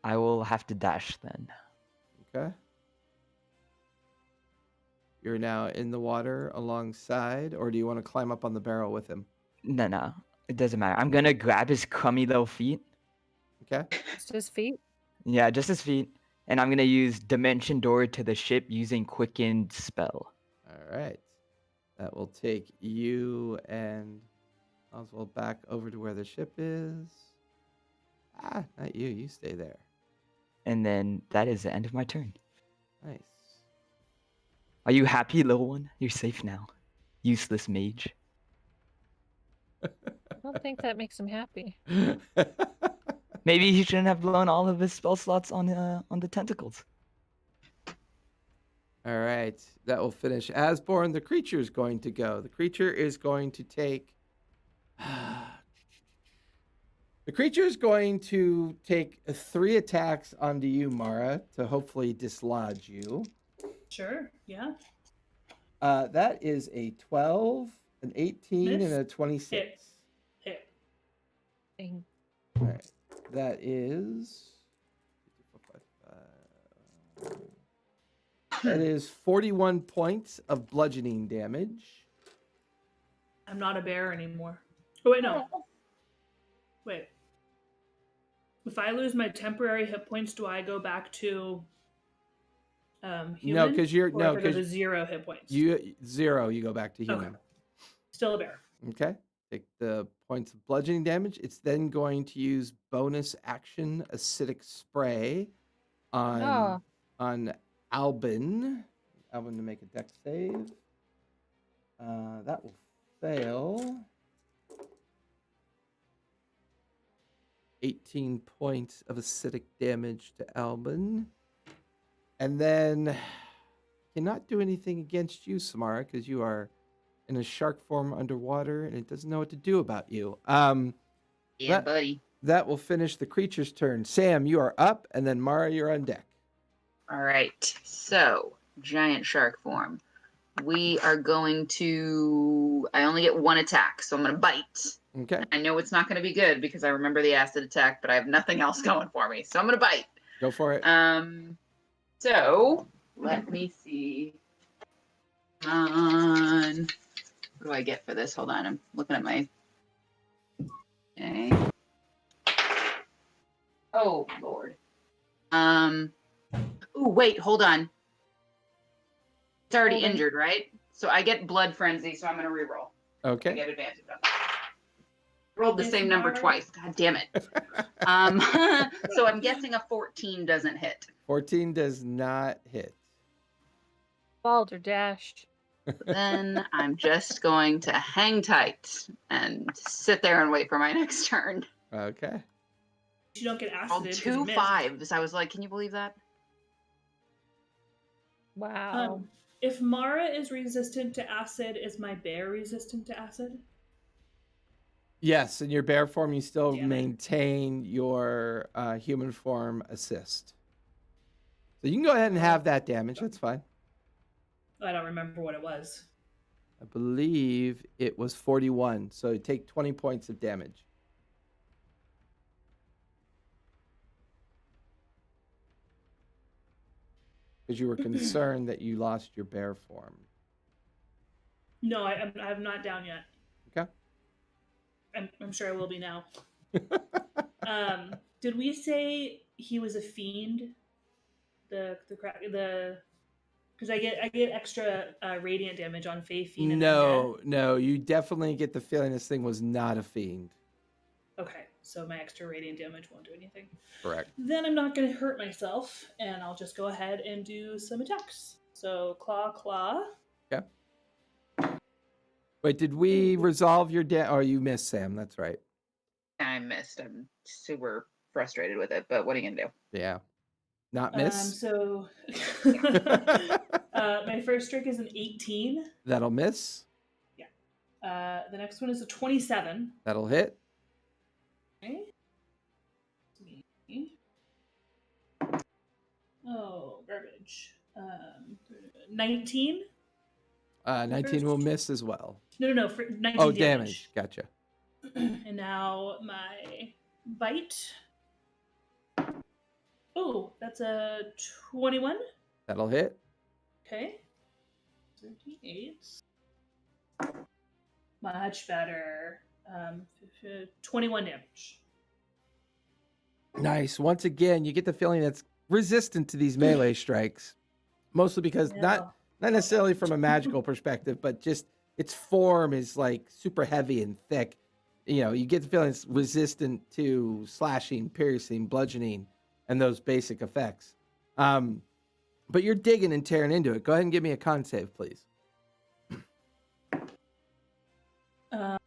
Speaker 6: I will have to dash then.
Speaker 1: Okay. You're now in the water alongside, or do you want to climb up on the barrel with him?
Speaker 6: No, it doesn't matter. I'm gonna grab his crummy little feet.
Speaker 1: Okay.
Speaker 3: Just his feet.
Speaker 6: Yeah, just his feet. And I'm gonna use Dimension Door to the ship using Quickened spell.
Speaker 1: All right. That will take you and Oswald back over to where the ship is. Ah, not you. You stay there.
Speaker 6: And then that is the end of my turn.
Speaker 1: Nice.
Speaker 6: Are you happy, little one? You're safe now. Useless mage.
Speaker 3: I don't think that makes him happy.
Speaker 6: Maybe he shouldn't have blown all of his spell slots on the tentacles.
Speaker 1: All right. That will finish Asborn. The creature is going to go. The creature is going to take... The creature is going to take 3 attacks onto you, Mara, to hopefully dislodge you.
Speaker 4: Sure. Yeah.
Speaker 1: That is a 12, an 18,
Speaker 4: Miss.
Speaker 1: and a 26.
Speaker 4: Hit.
Speaker 3: Dang.
Speaker 1: All right. That is... That is 41 points of bludgeoning damage.
Speaker 4: I'm not a bear anymore. Oh wait, no. Wait. If I lose my temporary hit points, do I go back to human?
Speaker 1: No, because you're...
Speaker 4: Or
Speaker 1: No,
Speaker 4: if I go to
Speaker 1: because
Speaker 4: 0 hit points?
Speaker 1: you 0, you go back to human.
Speaker 4: Okay. Still a bear.
Speaker 1: Okay. Take the points of bludgeoning damage. It's then going to use bonus action acidic spray on Albin. Albin to make a dex save. That will fail. 18 points of acidic damage to Albin. And then cannot do anything against you, Samara, because you are in a shark form underwater and it doesn't know what to do about you.
Speaker 5: Yeah, buddy.
Speaker 1: That will finish the creature's turn. Sam, you are up, and then Mara, you're on deck.
Speaker 5: All right. So, giant shark form. We are going to. I only get 1 attack, so I'm going to bite.
Speaker 1: Okay,
Speaker 5: I know it's not going to be good because I remember the acid attack, but I have nothing else going for me, so I'm going to bite.
Speaker 1: go for it.
Speaker 5: So let me see. What do I get for this? Hold on, I'm looking at my. Okay. Oh Lord. Oh wait, hold on. It's already
Speaker 3: Hold on.
Speaker 5: injured, right? So I get blood frenzy, so I'm gonna reroll. I
Speaker 1: Okay.
Speaker 5: get advantage on that. Rolled the
Speaker 4: If
Speaker 5: same number
Speaker 4: Mara-
Speaker 5: twice. God damn it. So I'm guessing a 14 doesn't hit.
Speaker 1: 14 does not hit.
Speaker 3: Balderdash.
Speaker 5: Then I'm just going to hang tight and sit there and wait for my next turn.
Speaker 1: Okay.
Speaker 4: You don't get
Speaker 5: Rolled
Speaker 4: acided. 'cause
Speaker 5: 2
Speaker 4: you missed.
Speaker 5: 5s. I was like, can you believe that?
Speaker 3: Wow.
Speaker 4: If Mara is resistant to acid, is my bear resistant to acid?
Speaker 1: Yes, in your bear form, you still
Speaker 4: Damn it.
Speaker 1: maintain your human form assist. So you can go ahead and have that damage. That's fine.
Speaker 4: I don't remember what it was.
Speaker 1: I believe it was 41. So you take 20 points of damage. Because you were concerned that you lost your bear form.
Speaker 4: No, I'm not down yet.
Speaker 1: Okay.
Speaker 4: I'm sure I will be now. Did we say he was a fiend? Because I get extra radiant damage on Fey Fiend. and Undead.
Speaker 1: No, you definitely get the feeling this thing was not a fiend.
Speaker 4: Okay, so my extra radiant damage won't do anything.
Speaker 1: Correct.
Speaker 4: Then I'm not going to hurt myself, and I'll just go ahead and do some attacks. So claw.
Speaker 1: Okay. Wait, did we resolve your Oh, you missed, Sam. That's right.
Speaker 5: I missed. I'm super frustrated with it, but what are you gonna do?
Speaker 1: Yeah. Not miss?
Speaker 4: So my first strike is an 18.
Speaker 1: That'll miss.
Speaker 4: The next one is a 27.
Speaker 1: That'll hit.
Speaker 4: Okay. Oh, garbage. 19.
Speaker 1: 19 will miss as well.
Speaker 4: No, for 19
Speaker 1: Oh,
Speaker 4: damage.
Speaker 1: Gotcha.
Speaker 4: And now my bite. Oh, that's a 21.
Speaker 1: That'll hit.
Speaker 4: Okay. 38. Much better. 21 damage.
Speaker 1: Nice. Once again, you get the feeling that's resistant to these melee strikes, mostly because not necessarily from a magical perspective, but just its form is like super heavy and thick. You know, you get the feeling it's resistant to slashing, piercing, bludgeoning, and those basic effects. But you're digging and tearing into it. Go ahead and give me a con save, please.
Speaker 4: Con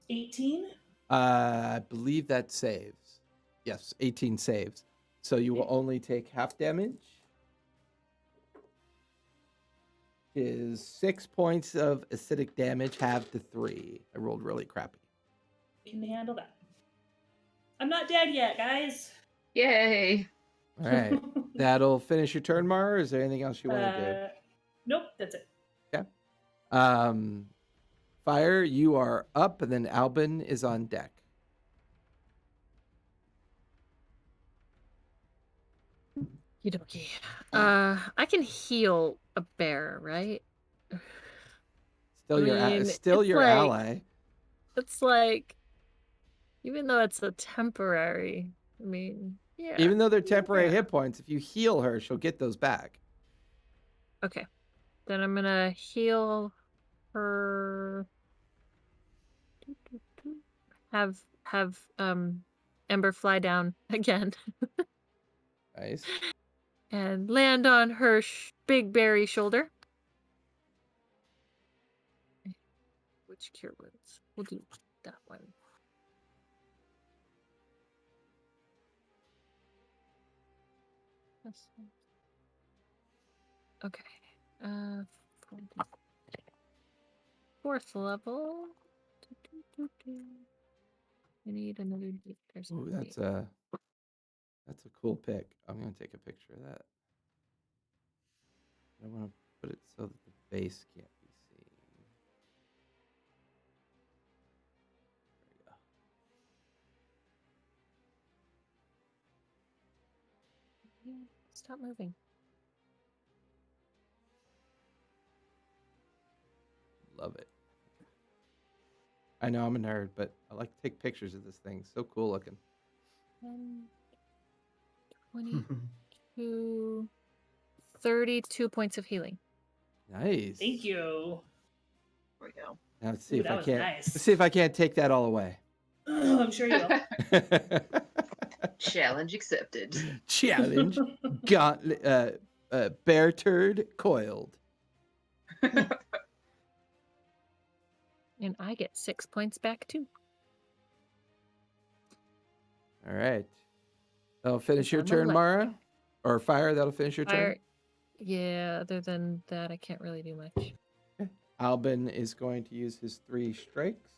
Speaker 4: 18.
Speaker 1: I believe that saves. Yes, 18 saves. So you will only take half damage. Is 6 points of acidic damage, half to 3. I rolled really crappy.
Speaker 4: Can handle that. I'm not dead yet, guys.
Speaker 5: Yay.
Speaker 1: All right. That'll finish your turn, Mara. Or is there anything else you want to
Speaker 4: Nope, that's it.
Speaker 1: do? Okay. Fire, you are up, and then Albin is on deck.
Speaker 3: Okie dokie. I can heal a bear, right?
Speaker 1: Still
Speaker 3: it's
Speaker 1: your
Speaker 3: like-
Speaker 1: ally.
Speaker 3: It's like, even though it's a temporary, I mean, yeah.
Speaker 1: Even though they're temporary
Speaker 3: yeah.
Speaker 1: hit points, if you heal her, she'll get those back.
Speaker 3: Okay. Then I'm gonna heal her. Have Ember fly down again
Speaker 1: Nice.
Speaker 3: and land on her big berry shoulder. Which cure wounds? We'll do that one. Okay. 4th level. I need another. There's
Speaker 1: Ooh,
Speaker 3: another
Speaker 1: that's a cool pick. I'm gonna take a picture of that. I want to put it so that the base can't be seen. There we go.
Speaker 3: Yeah, stop moving.
Speaker 1: Love it. I know I'm a nerd, but I like to take pictures of this thing. So cool looking.
Speaker 3: 10, 22, 32 points of healing.
Speaker 1: Nice.
Speaker 4: Thank you.
Speaker 5: There we go.
Speaker 1: Now let's see
Speaker 4: Ooh,
Speaker 1: if
Speaker 4: that
Speaker 1: I
Speaker 4: was
Speaker 1: can't.
Speaker 4: nice.
Speaker 1: Let's see if I can't take that all away.
Speaker 4: I'm sure you will.
Speaker 5: Challenge accepted.
Speaker 1: Challenge. Gauntlet. Bear turd coiled.
Speaker 3: And I get 6 points back too.
Speaker 1: All right. That'll finish your
Speaker 3: on my
Speaker 1: turn,
Speaker 3: left.
Speaker 1: Mara. Or Fire. That'll finish your
Speaker 3: Fire.
Speaker 1: turn.
Speaker 3: Yeah, other than that, I can't really do much.
Speaker 1: Albin is going to use his 3 strikes.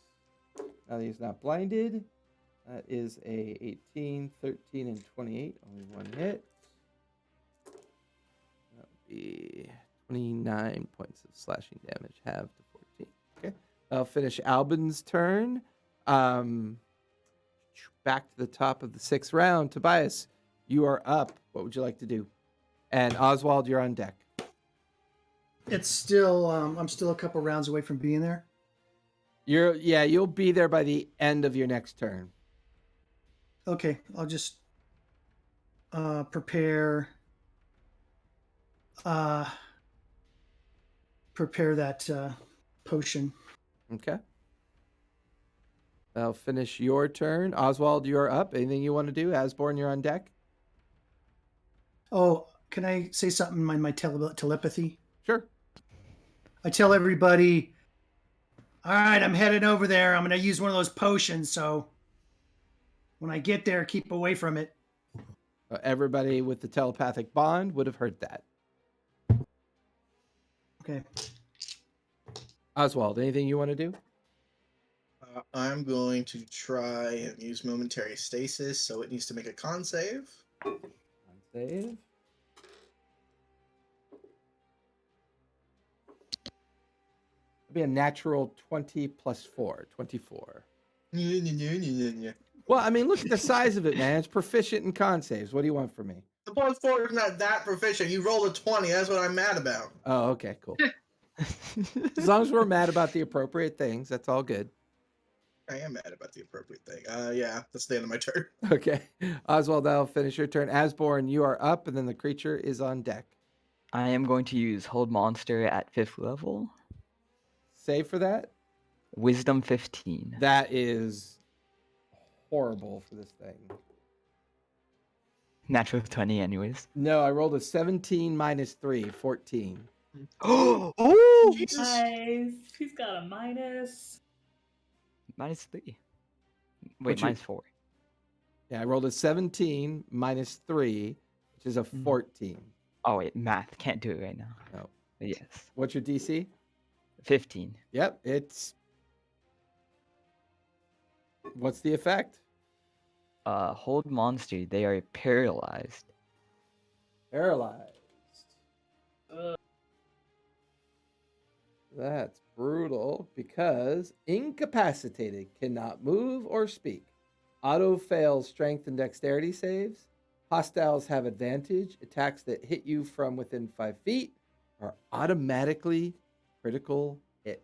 Speaker 1: Now that he's not blinded. That is a 18, 13, and 28. Only one hit. That would be 29 points of slashing damage, half to 14. Okay. I'll finish Albin's turn. Back to the top of the 6th round. Tobias, you are up. What would you like to do? And Oswald, you're on deck.
Speaker 7: It's still, I'm still a couple rounds away from being there.
Speaker 1: You'll be there by the end of your next turn.
Speaker 7: Okay, I'll just prepare that potion.
Speaker 1: Okay. That'll finish your turn. Oswald, you're up. Anything you want to do? Asborn, you're on deck.
Speaker 7: Oh, can I say something in my telepathy?
Speaker 1: Sure.
Speaker 7: I tell everybody, all right, I'm headed over there. I'm going to use one of those potions, so when I get there, keep away from it.
Speaker 1: Everybody with the telepathic bond would have heard that.
Speaker 7: Okay.
Speaker 1: Oswald, anything you want to do?
Speaker 2: I'm going to try and use momentary stasis, so it needs to make a con save.
Speaker 1: On save. be a natural 20 plus 4, 24.
Speaker 2: The
Speaker 1: Well, I mean, look at the size of it, man. It's proficient in con saves. What do you want from me?
Speaker 2: plus 4 is not that proficient. You rolled a 20. That's what I'm mad about.
Speaker 1: Oh, okay, cool. As long as we're mad about the appropriate things, that's all good.
Speaker 2: I am mad about the appropriate thing. Yeah, that's the end of my turn.
Speaker 1: Okay. Oswald, that'll finish your turn. Asborn, you are up, and then the creature is on deck.
Speaker 6: I am going to use Hold Monster at 5th level.
Speaker 1: Save for that?
Speaker 6: Wisdom 15.
Speaker 1: That is horrible for this thing.
Speaker 6: Natural 20 anyways.
Speaker 1: No, I rolled a 17 minus 3, 14.
Speaker 6: Oh!
Speaker 2: Jesus.
Speaker 4: Nice. He's got a minus.
Speaker 6: Minus 3. Wait,
Speaker 1: What's your-
Speaker 6: minus 4.
Speaker 1: Yeah, I rolled a 17 minus 3, which is a 14.
Speaker 6: Oh, wait, math. Can't do it right now.
Speaker 1: No.
Speaker 6: But yes.
Speaker 1: What's your DC?
Speaker 6: 15.
Speaker 1: Yep, it's... What's the effect?
Speaker 6: Hold Monster. They are paralyzed.
Speaker 1: Paralyzed.
Speaker 4: Ugh.
Speaker 1: That's brutal because incapacitated, cannot move or speak. Auto fails strength and dexterity saves. Hostiles have advantage. Attacks that hit you from within 5 feet are automatically critical hits.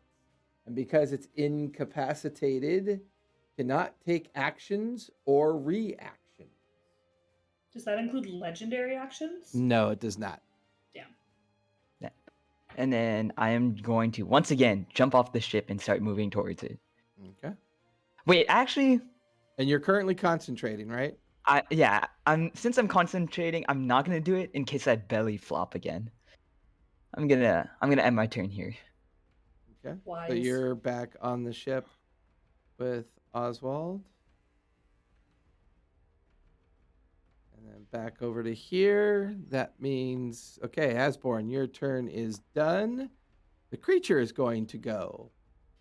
Speaker 1: And because it's incapacitated, cannot take actions or reactions.
Speaker 4: Does that include legendary actions?
Speaker 1: No, it does not.
Speaker 4: Damn.
Speaker 6: And then I am going to, once again, jump off the ship and start moving towards it.
Speaker 1: Okay.
Speaker 6: Wait, actually,
Speaker 1: And you're currently concentrating, right?
Speaker 6: since I'm concentrating, I'm not gonna do it in case I belly flop again. I'm gonna end my turn here.
Speaker 1: Okay. So
Speaker 4: Wise.
Speaker 1: you're back on the ship with Oswald. And then back over to here. That means, okay, Asborn, your turn is done. The creature is going to go.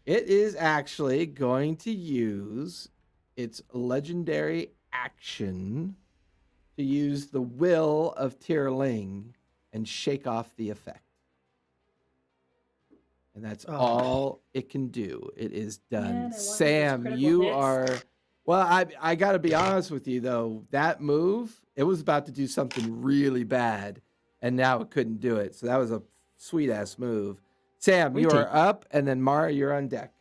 Speaker 1: It is actually going to use its legendary action to use the will of Tierling and shake off the effect. And that's
Speaker 7: Oh.
Speaker 1: all it can do. It is done.
Speaker 4: Man, I wanted those
Speaker 1: Sam,
Speaker 4: critical
Speaker 1: you
Speaker 4: hits.
Speaker 1: are... Well, I got to be honest with you, though. That move, it was about to do something really bad, and now it couldn't do it. So that was a sweet-ass move. Sam,
Speaker 6: We
Speaker 1: you are
Speaker 6: take-
Speaker 1: up, and then Mara, you're on deck.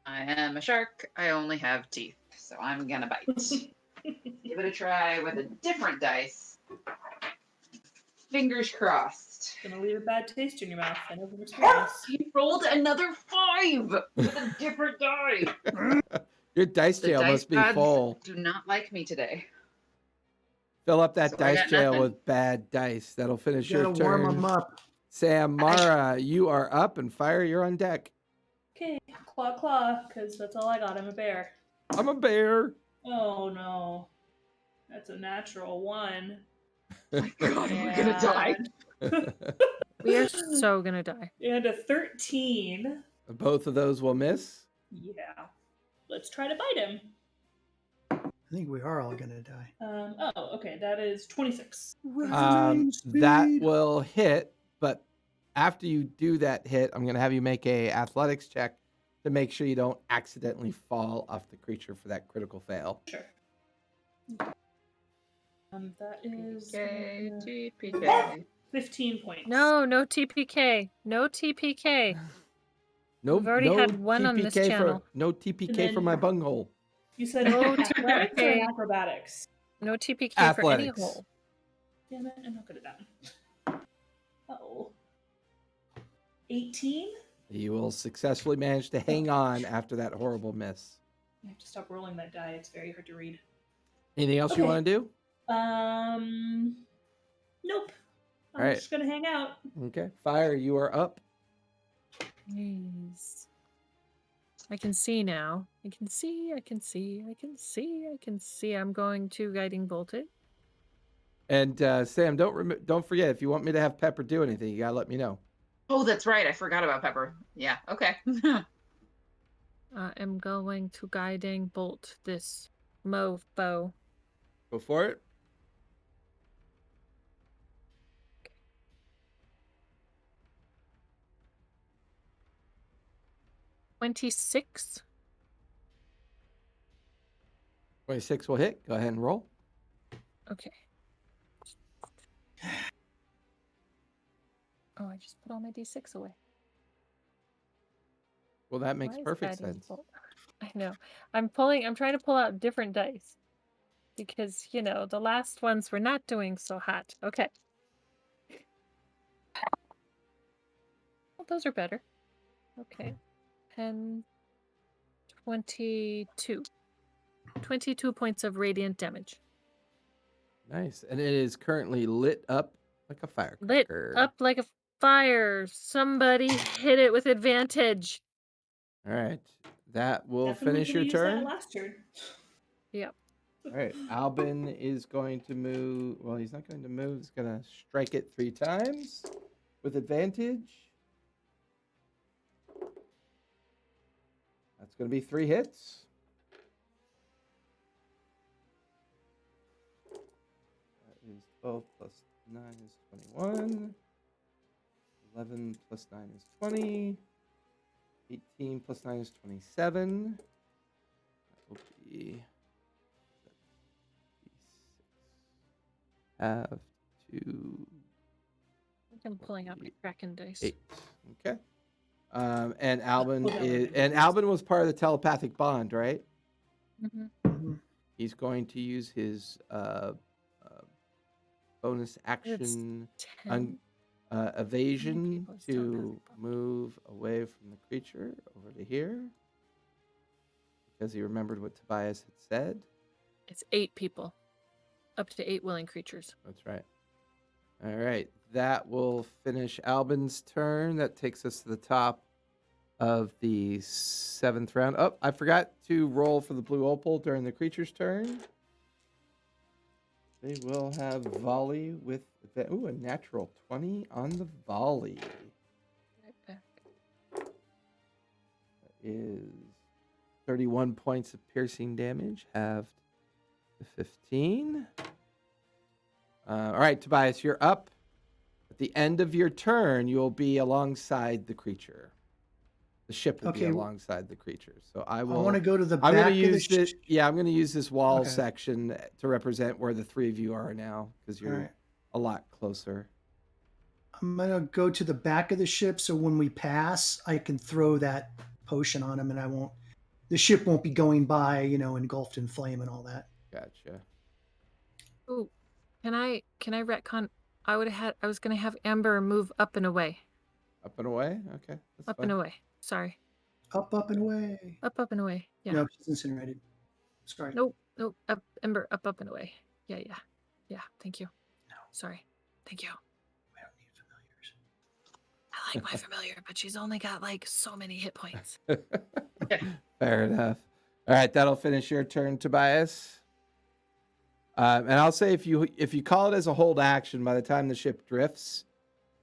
Speaker 5: I am a shark. I only have teeth, so I'm gonna bite. Give it a try with a different dice. Fingers crossed.
Speaker 4: Gonna leave a bad taste in your mouth. I know from experience.
Speaker 5: He rolled another 5 with a different die.
Speaker 1: Your dice
Speaker 5: The
Speaker 1: jail
Speaker 5: dice
Speaker 1: must be
Speaker 5: gods
Speaker 1: full.
Speaker 5: do not like me today.
Speaker 1: Fill up that
Speaker 5: So I
Speaker 1: dice
Speaker 5: got
Speaker 1: jail
Speaker 5: nothing.
Speaker 1: with bad dice. That'll finish
Speaker 7: You
Speaker 1: your
Speaker 7: gotta warm
Speaker 1: turn.
Speaker 7: them up.
Speaker 1: Sam, Mara, you are up, and Fire, you're on deck.
Speaker 4: Okay, claw, because that's all I got. I'm a bear.
Speaker 1: I'm a bear.
Speaker 4: Oh no. That's a natural 1.
Speaker 5: God, we're gonna die.
Speaker 3: We are so gonna die.
Speaker 4: And a 13.
Speaker 1: Both of those will miss.
Speaker 4: Yeah. Let's try to bite him.
Speaker 7: I think we are all gonna die.
Speaker 4: Oh, okay. That is 26.
Speaker 1: That will hit, but after you do that hit, I'm going to have you make a athletics check to make sure you don't accidentally fall off the creature for that critical fail.
Speaker 4: Sure. That is
Speaker 5: TPK.
Speaker 4: 15 points.
Speaker 3: No TPK. No TPK.
Speaker 1: No,
Speaker 3: We've already
Speaker 1: no
Speaker 3: had one on this
Speaker 1: TPK
Speaker 3: channel.
Speaker 1: No TPK
Speaker 4: And then-
Speaker 1: for my bunghole.
Speaker 4: You said
Speaker 3: No
Speaker 4: athletics or
Speaker 3: TPK.
Speaker 4: acrobatics?
Speaker 3: No TPK for any
Speaker 1: Athletics.
Speaker 3: hole.
Speaker 4: Damn it, I'm not good at that. Uh-oh. 18?
Speaker 1: You will successfully manage to hang on after that horrible miss.
Speaker 4: I have to stop rolling that die. It's very hard to read.
Speaker 1: Anything else you
Speaker 4: Okay.
Speaker 1: want to do?
Speaker 4: Nope. I'm
Speaker 1: Alright.
Speaker 4: just gonna hang out.
Speaker 1: Okay. Fire, you are up.
Speaker 3: Jeez. I can see now. I can see. I'm going to guiding bolt it.
Speaker 1: And Sam, don't forget, if you want me to have Pepper do anything, you got to let me know.
Speaker 5: Oh, that's right. I forgot about Pepper. Yeah, okay.
Speaker 3: I am going to guiding bolt this mofo.
Speaker 1: Go for it.
Speaker 3: 26.
Speaker 1: 26 will hit. Go ahead and roll.
Speaker 3: Okay. Oh, I just put all my d6 away.
Speaker 1: Well, that makes
Speaker 3: Why is
Speaker 1: perfect
Speaker 3: adding
Speaker 1: sense.
Speaker 3: I know. I'm trying to pull out different dice because, the last ones were not doing so hot. Okay. Well, those are better. Okay. 10, 22. 22 points of radiant damage.
Speaker 1: Nice. And it is currently lit up like a
Speaker 3: Lit
Speaker 1: firecracker.
Speaker 3: up like a fire. Somebody hit it with advantage.
Speaker 1: All right. That will
Speaker 4: Definitely
Speaker 1: finish your
Speaker 4: could've used that
Speaker 1: turn.
Speaker 4: last turn.
Speaker 3: Yep.
Speaker 1: All right. Albin is going to move. Well, he's not going to move. He's going to strike it 3 times with advantage. That's going to be 3 hits. That is 12 plus 9 is 21. 11 plus 9 is 20. 18 plus 9 is 27. That will be have to
Speaker 3: I'm pulling out my Kraken dice.
Speaker 1: 8. Okay. And Albin
Speaker 4: Pull that one
Speaker 1: is,
Speaker 4: in,
Speaker 1: and
Speaker 4: please.
Speaker 1: Albin was part of the telepathic bond, right?
Speaker 3: Mhm.
Speaker 7: Mhm.
Speaker 1: He's going to use his bonus action
Speaker 3: 10.
Speaker 1: evasion
Speaker 3: people is
Speaker 1: to
Speaker 3: telepathic bond?
Speaker 1: move away from the creature over to here because he remembered what Tobias had said.
Speaker 3: It's 8 people. Up to 8 willing creatures.
Speaker 1: That's right. All right. That will finish Albin's turn. That takes us to the top of the 7th round. Oh, I forgot to roll for the blue opal during the creature's turn. They will have volley with a natural 20 on the volley.
Speaker 3: Right back.
Speaker 1: That is 31 points of piercing damage, halved to 15. All right, Tobias, you're up. At the end of your turn, you'll be alongside the creature. The ship will be
Speaker 7: Okay.
Speaker 1: alongside the creature. So I
Speaker 7: I
Speaker 1: will.
Speaker 7: want to go to the
Speaker 1: I'm
Speaker 7: back
Speaker 1: going to
Speaker 7: of the
Speaker 1: use this. Yeah, I'm going to use this wall
Speaker 7: Okay.
Speaker 1: section to represent where the 3 of you are now because you're
Speaker 7: Alright.
Speaker 1: a lot closer.
Speaker 7: I'm gonna go to the back of the ship so when we pass, I can throw that potion on him, and the ship won't be going by, engulfed in flame and all that.
Speaker 1: Gotcha.
Speaker 3: Ooh, can I retcon? I was gonna have Amber move up and away.
Speaker 1: Up and away. Okay, that's
Speaker 3: Up
Speaker 1: fine.
Speaker 3: and away. Sorry.
Speaker 7: Up and away.
Speaker 3: Up and away. Yeah.
Speaker 7: No, she's incinerated. Sorry.
Speaker 3: Nope. Up, Ember, up and away. Yeah. Thank you.
Speaker 7: No.
Speaker 3: Sorry. Thank you.
Speaker 7: We don't need familiars.
Speaker 3: I like my familiar, but she's only got like so many hit points.
Speaker 1: Fair enough. All right, that'll finish your turn, Tobias. And I'll say if you call it as a hold action, by the time the ship drifts,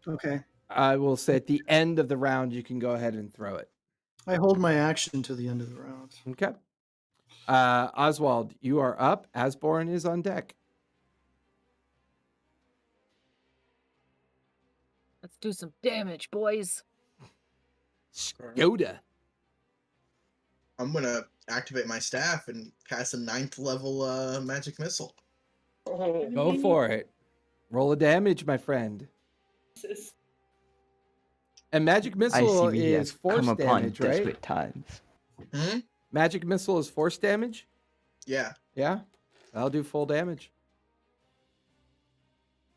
Speaker 7: Okay.
Speaker 1: I will say at the end of the round you can go ahead and throw it.
Speaker 7: I hold my action to the end of the round.
Speaker 1: Okay. Oswald, you are up. Asborn is on deck.
Speaker 3: Let's do some damage, boys.
Speaker 1: Skoda.
Speaker 2: I'm gonna activate my staff and cast a 9th level magic missile.
Speaker 1: Go for it. Roll a damage, my friend. And magic
Speaker 6: I
Speaker 1: missile
Speaker 6: see we
Speaker 1: is
Speaker 6: have
Speaker 1: force
Speaker 6: come upon
Speaker 1: damage, right?
Speaker 6: desperate times.
Speaker 2: Hmm?
Speaker 1: Magic missile is force damage?
Speaker 2: Yeah,
Speaker 1: Yeah. That'll do full damage.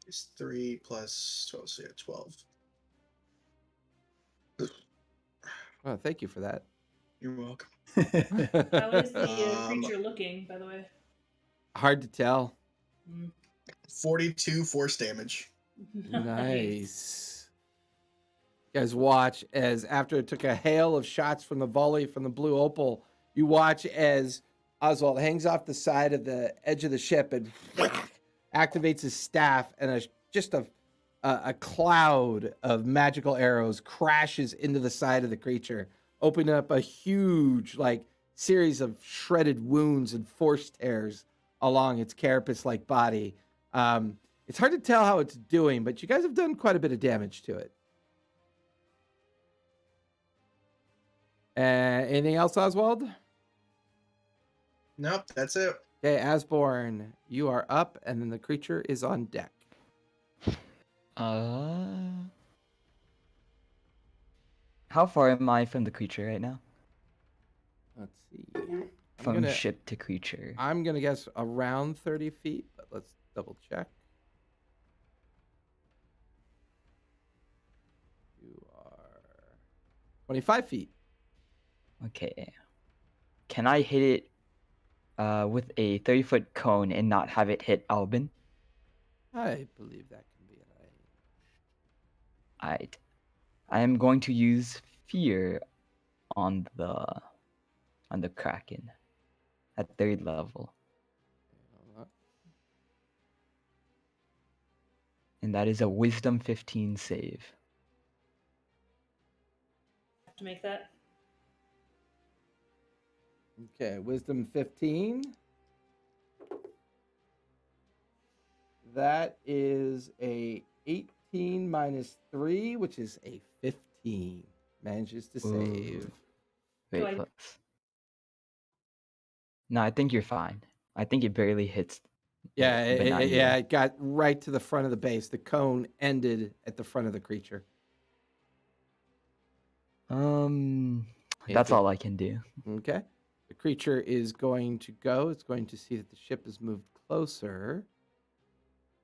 Speaker 2: it's 3 plus 12, so yeah, 12.
Speaker 1: Oh, thank you for that.
Speaker 2: You're welcome.
Speaker 4: How is the
Speaker 2: Um,
Speaker 4: creature looking, by the way?
Speaker 1: Hard to tell.
Speaker 2: 42 force damage.
Speaker 1: Nice. You guys watch as after it took a hail of shots from the volley from the blue opal, you watch as Oswald hangs off the side of the edge of the ship and activates his staff, and just a cloud of magical arrows crashes into the side of the creature, opening up a huge series of shredded wounds and force tears along its carapace-like body. It's hard to tell how it's doing, but you guys have done quite a bit of damage to it. Anything else, Oswald?
Speaker 2: Nope, that's it.
Speaker 1: Okay, Asborn, you are up, and then the creature is on deck.
Speaker 6: How far am I from the creature right now?
Speaker 1: Let's see.
Speaker 6: From ship to creature.
Speaker 1: I'm gonna guess around 30 feet, but let's double check. You are 25 feet.
Speaker 6: Okay. Can I hit it with a 30-foot cone and not have it hit Albin?
Speaker 1: I believe that can be
Speaker 6: Alright. I am going to use fear on the Kraken at 3rd level. And that is a Wisdom 15 save.
Speaker 4: Have to make that.
Speaker 1: Okay, Wisdom 15. That is a 18 minus 3, which is a 15. Manages to save.
Speaker 6: Very
Speaker 4: Do I-
Speaker 6: close. No, I think you're fine. I think it barely hits.
Speaker 1: Yeah,
Speaker 6: Benigni.
Speaker 1: it got right to the front of the base. The cone ended at the front of the creature.
Speaker 6: That's
Speaker 1: Anything-
Speaker 6: all I can do.
Speaker 1: Okay. The creature is going to go. It's going to see that the ship has moved closer.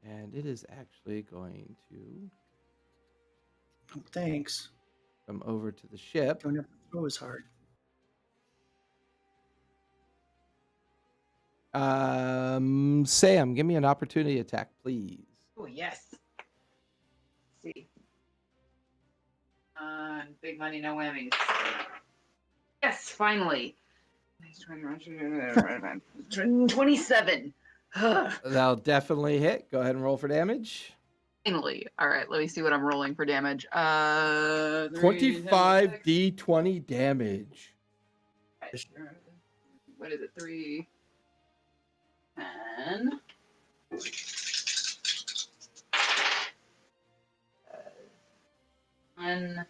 Speaker 1: And it is actually going to
Speaker 7: Oh, thanks.
Speaker 1: come over to the ship.
Speaker 7: Don't have to throw as hard.
Speaker 1: Sam, give me an opportunity attack, please.
Speaker 5: Oh, yes. Let's see. Big money, no whammies. Yes, finally. 27.
Speaker 1: That'll definitely hit. Go ahead and roll for damage.
Speaker 5: Finally. All right, let me see what I'm rolling for damage.
Speaker 1: 25 d20 damage.
Speaker 5: What is it? 3, 10. 1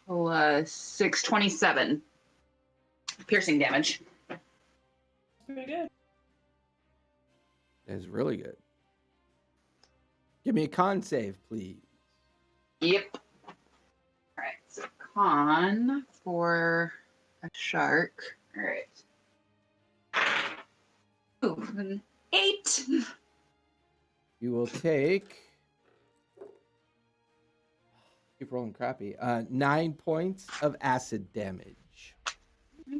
Speaker 5: plus 6, 27. Piercing damage.
Speaker 4: Pretty good.
Speaker 1: That is really good. Give me a con save, please.
Speaker 5: Yep. All right, so con for a shark. All right. Ooh, an 8.
Speaker 1: You will take. Keep rolling crappy. 9 points of acid damage.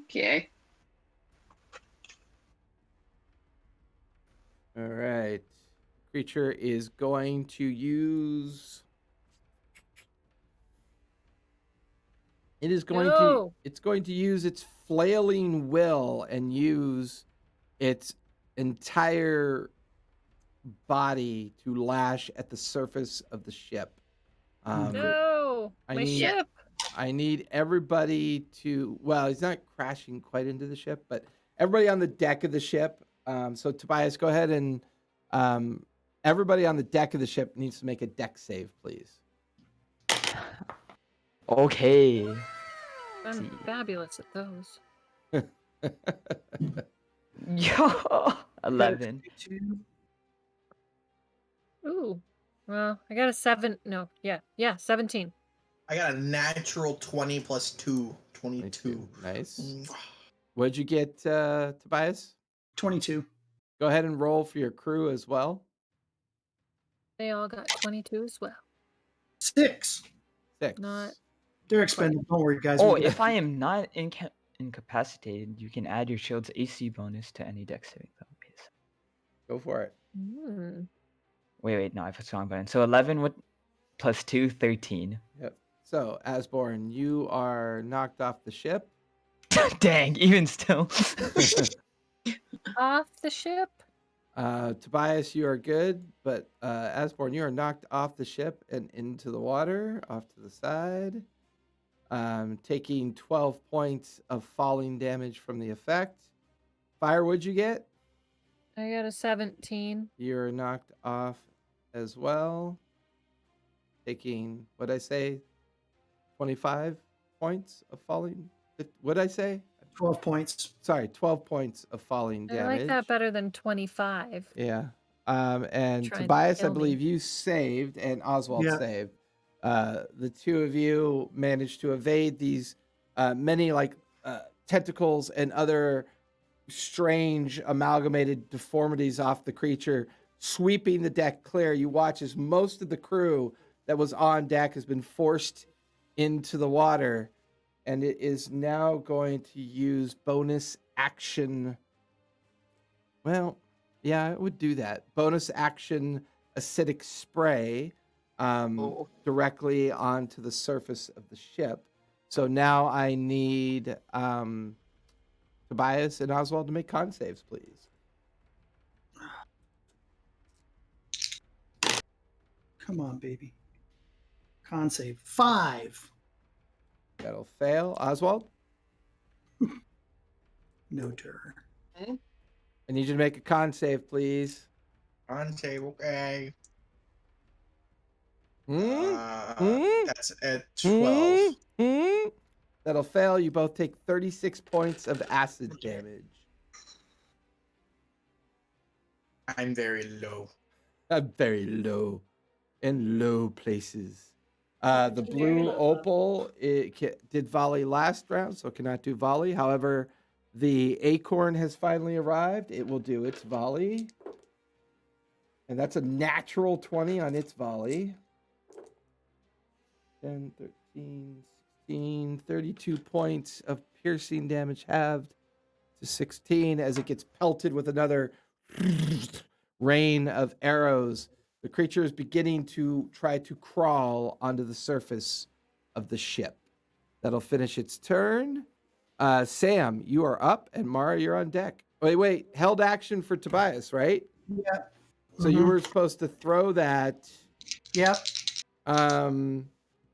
Speaker 5: Okay.
Speaker 1: All right. Creature is going to use. It is going to.
Speaker 3: No.
Speaker 1: It's going to use its flailing will and use its entire body to lash at the surface of the ship.
Speaker 3: No,
Speaker 1: I
Speaker 3: my
Speaker 1: need-
Speaker 3: ship.
Speaker 1: I need everybody to. Well, he's not crashing quite into the ship, but everybody on the deck of the ship. So Tobias, go ahead and everybody on the deck of the ship needs to make a deck save, please.
Speaker 6: Okay.
Speaker 3: I'm fabulous at those.
Speaker 6: Yo, 11.
Speaker 3: Ooh. Well, I got a 7. No, yeah, 17.
Speaker 2: I got a natural 20 plus 2. 22.
Speaker 1: Nice.
Speaker 2: Mm.
Speaker 1: What'd you get, Tobias?
Speaker 7: 22.
Speaker 1: Go ahead and roll for your crew as well.
Speaker 3: They all got 22 as well.
Speaker 7: 6.
Speaker 1: 6.
Speaker 3: Not-
Speaker 7: They're expendable. Don't worry, guys.
Speaker 6: Oh,
Speaker 7: We got-
Speaker 6: if I am not incapacitated, you can add your shield's AC bonus to any dex saving throw.
Speaker 1: Go for it.
Speaker 6: Wait, no, I put the wrong button. So 11 with plus 2, 13.
Speaker 1: Yep. So, Asborn, you are knocked off the ship.
Speaker 6: Dang, even still.
Speaker 3: Off the ship?
Speaker 1: Tobias, you are good, but Asborn, you are knocked off the ship and into the water, off to the side, taking 12 points of falling damage from the effect. Fire, what'd you get?
Speaker 3: I got a 17.
Speaker 1: You're knocked off as well, taking, what'd I say, 25 points of falling What'd I say?
Speaker 7: 12 points.
Speaker 1: Sorry, 12 points of falling
Speaker 3: I
Speaker 1: damage.
Speaker 3: like that better than 25.
Speaker 1: Yeah. And
Speaker 3: Trying to
Speaker 1: Tobias, I
Speaker 3: kill me.
Speaker 1: believe you saved, and Oswald
Speaker 7: Yeah.
Speaker 1: saved. The two of you managed to evade these many tentacles and other strange amalgamated deformities off the creature, sweeping the deck clear. You watch as most of the crew that was on deck has been forced into the water, and it is now going to use bonus action. Well, yeah, it would do that. Bonus action acidic spray directly onto the surface of the ship. So now I need Tobias and Oswald to make con saves, please.
Speaker 7: Come on, baby. Con save 5.
Speaker 1: That'll fail. Oswald,
Speaker 7: No tur.
Speaker 1: I need you to make a con save, please.
Speaker 2: On save, okay.
Speaker 1: Hmm?
Speaker 2: That's at 12.
Speaker 1: That'll fail. You both take 36 points of acid damage.
Speaker 2: I'm very low.
Speaker 1: I'm very low, in low places. The
Speaker 4: Very
Speaker 1: blue
Speaker 4: low.
Speaker 1: opal did volley last round, so it cannot do volley. However, the acorn has finally arrived. It will do its volley. And that's a natural 20 on its volley. 10, 13, 16, 32 points of piercing damage halved to 16 as it gets pelted with another rain of arrows. The creature is beginning to try to crawl onto the surface of the ship. That'll finish its turn. Sam, you are up, and Mara, you're on deck. Wait. Held action for Tobias, right?
Speaker 7: Yeah.
Speaker 1: So you were supposed to throw that
Speaker 7: Yep.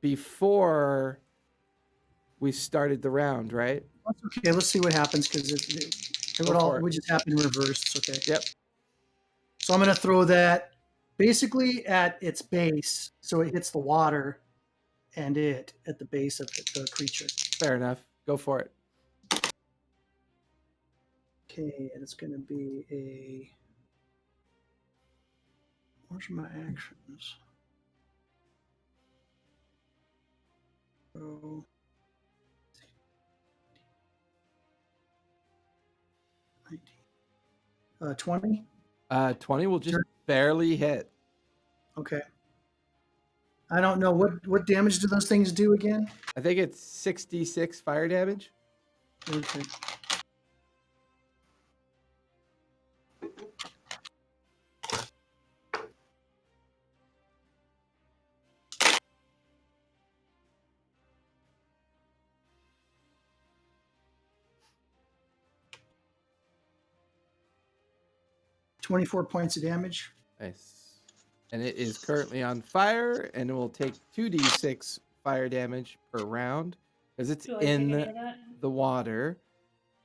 Speaker 1: before we started the round, right?
Speaker 7: That's okay. Let's see what happens because it would just happen reversed. Okay.
Speaker 1: Yep.
Speaker 7: So I'm going to throw that basically at its base, so it hits the water, and it at the base of the creature.
Speaker 1: Fair enough. Go for it.
Speaker 7: Okay, and it's going to be a. Where's my actions? So. 19. 20.
Speaker 1: 20 will just
Speaker 7: Sure.
Speaker 1: barely hit.
Speaker 7: Okay. I don't know what damage do those things do again.
Speaker 1: I think it's 66 fire damage.
Speaker 7: Okay. $24 points of damage.
Speaker 1: Nice. And it is currently on fire, and it will take 2d6 fire damage per round because it's
Speaker 4: Do I take any
Speaker 1: in
Speaker 4: of that?
Speaker 1: the water.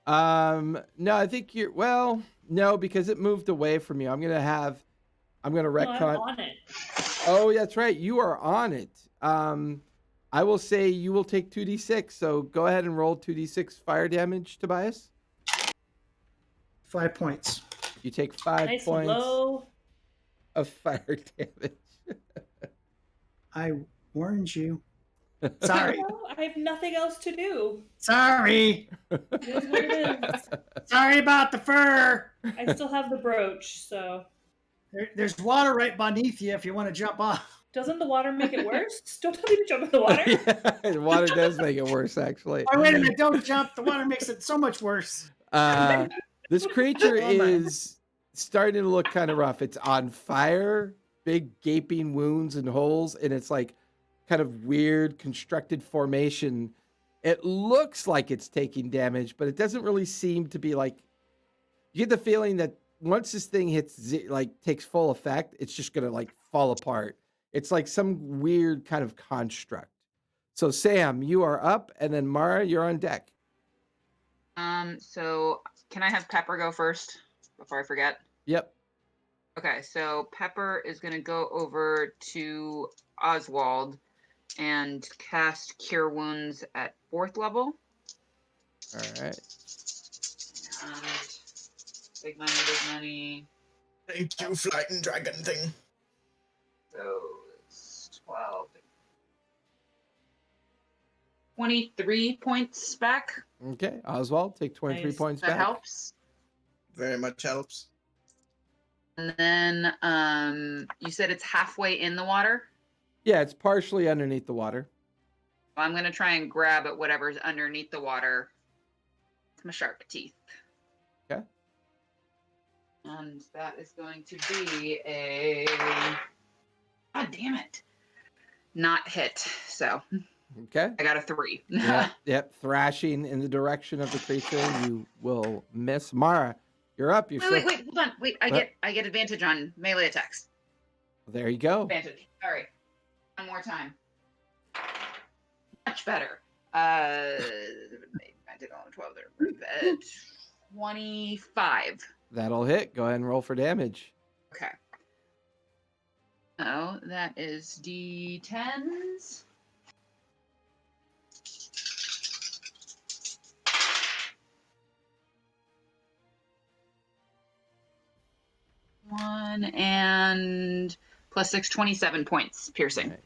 Speaker 1: No, I think no, because it moved away from you. I'm gonna
Speaker 4: No, I'm
Speaker 1: retcon.
Speaker 4: on it.
Speaker 1: Oh, that's right. You are on it. I will say you will take 2d6. So go ahead and roll 2d6 fire damage, Tobias.
Speaker 7: 5 points.
Speaker 1: You take 5
Speaker 4: Nice and
Speaker 1: points
Speaker 4: low.
Speaker 1: of fire damage.
Speaker 7: I warned you. Sorry.
Speaker 4: No, I have nothing else to do.
Speaker 7: Sorry.
Speaker 4: It is what it is.
Speaker 7: Sorry about the fur.
Speaker 4: I still have the brooch, so
Speaker 7: There's water right beneath you if you want to jump off.
Speaker 4: doesn't the water make it worse? Don't tell me to jump in the water.
Speaker 1: Yeah, the water does make it worse, actually.
Speaker 7: Oh, wait a minute. Don't jump. The water makes it so much worse.
Speaker 1: This creature
Speaker 7: Oh, my.
Speaker 1: is starting to look kind of rough. It's on fire, big gaping wounds and holes, and it's like kind of weird constructed formation. It looks like it's taking damage, but it doesn't really seem to be like. You get the feeling that once this thing takes full effect, it's just gonna like fall apart. It's like some weird kind of construct. So Sam, you are up, and then Mara, you're on deck.
Speaker 5: So can I have Pepper go first before I forget?
Speaker 1: Yep.
Speaker 5: Okay, so Pepper is gonna go over to Oswald and cast Cure Wounds at 4th level.
Speaker 1: All right.
Speaker 5: And big money.
Speaker 2: Thank you, flying dragon thing.
Speaker 5: So it's 12. 23 points back.
Speaker 1: Okay. Oswald, take 23
Speaker 4: Nice.
Speaker 1: points
Speaker 5: That
Speaker 1: back.
Speaker 5: helps.
Speaker 2: Very much helps.
Speaker 5: And then you said it's halfway in the water.
Speaker 1: Yeah, it's partially underneath the water.
Speaker 5: I'm gonna try and grab at whatever's underneath the water with my shark teeth.
Speaker 1: Okay.
Speaker 5: And that is going to be a God damn it. Not hit. So
Speaker 1: Okay.
Speaker 5: I got a 3.
Speaker 1: Yep. Thrashing in the direction of the creature, you will miss. Mara, you're up. You're
Speaker 5: Wait,
Speaker 1: still...
Speaker 5: hold on. Wait, I
Speaker 1: What?
Speaker 5: get advantage on melee attacks.
Speaker 1: There you go.
Speaker 5: Advantage. Sorry. One more time. Much better. I did on 12 there. 25.
Speaker 1: That'll hit. Go ahead and roll for damage.
Speaker 5: Okay. Oh, that is D10s. One and plus 6, 27 points piercing.
Speaker 1: Right.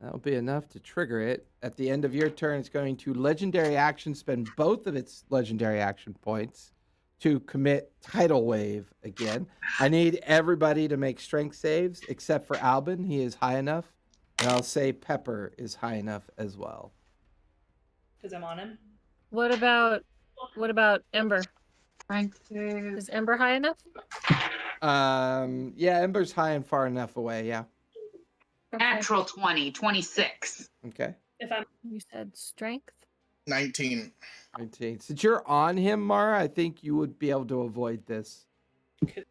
Speaker 1: That'll be enough to trigger it. At the end of your turn, it's going to legendary action, spend both of its legendary action points to commit Tidal Wave again. I need everybody to make strength saves except for Albin. He is high enough. And I'll say Pepper is high enough as well.
Speaker 4: Because I'm on him.
Speaker 3: What about Ember?
Speaker 5: Strength save.
Speaker 3: Is Ember high enough?
Speaker 1: Yeah, Ember's high and far enough away. Yeah.
Speaker 3: Okay.
Speaker 5: Natural 20, 26.
Speaker 1: Okay.
Speaker 4: If I'm
Speaker 3: You said strength.
Speaker 2: 19.
Speaker 1: 19. Since you're on him, Mara, I think you would be able to avoid this.
Speaker 4: Okay.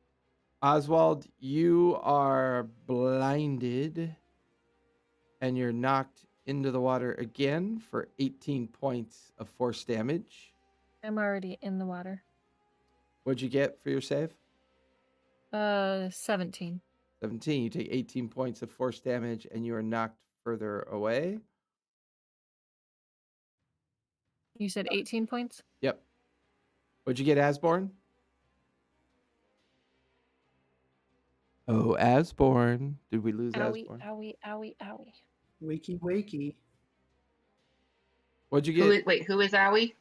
Speaker 1: Oswald, you are blinded and you're knocked into the water again for 18 points of force damage.
Speaker 3: I'm already in the water.
Speaker 1: What'd you get for your save?
Speaker 3: 17.
Speaker 1: 17. You take 18 points of force damage and you are knocked further away.
Speaker 3: You said 18 points?
Speaker 1: Yep. What'd you get, Asborn? Oh, Asborn. Did we lose
Speaker 3: Owie,
Speaker 1: Asborn?
Speaker 3: owie, owie, owie.
Speaker 7: Wakey, wakey.
Speaker 1: What'd you get?
Speaker 5: Who is Owie?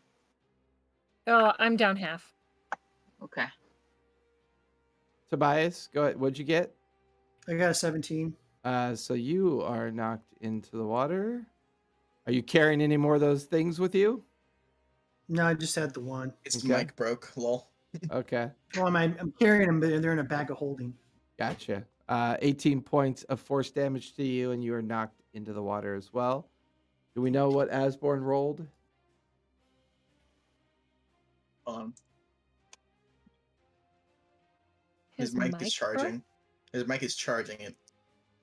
Speaker 3: Oh, I'm down half.
Speaker 5: Okay.
Speaker 1: Tobias, go ahead. What'd you get?
Speaker 7: I got a 17.
Speaker 1: So you are knocked into the water. Are you carrying any more of those things with you?
Speaker 7: No, I just had the one.
Speaker 2: Its
Speaker 1: Okay.
Speaker 2: mic broke. Lol.
Speaker 1: Okay,
Speaker 7: Well, I'm carrying them, but they're in a bag of holding.
Speaker 1: gotcha. 18 points of force damage to you, and you are knocked into the water as well. Do we know what Asborn rolled?
Speaker 2: His mic is
Speaker 3: broke?
Speaker 2: charging. His mic is charging it.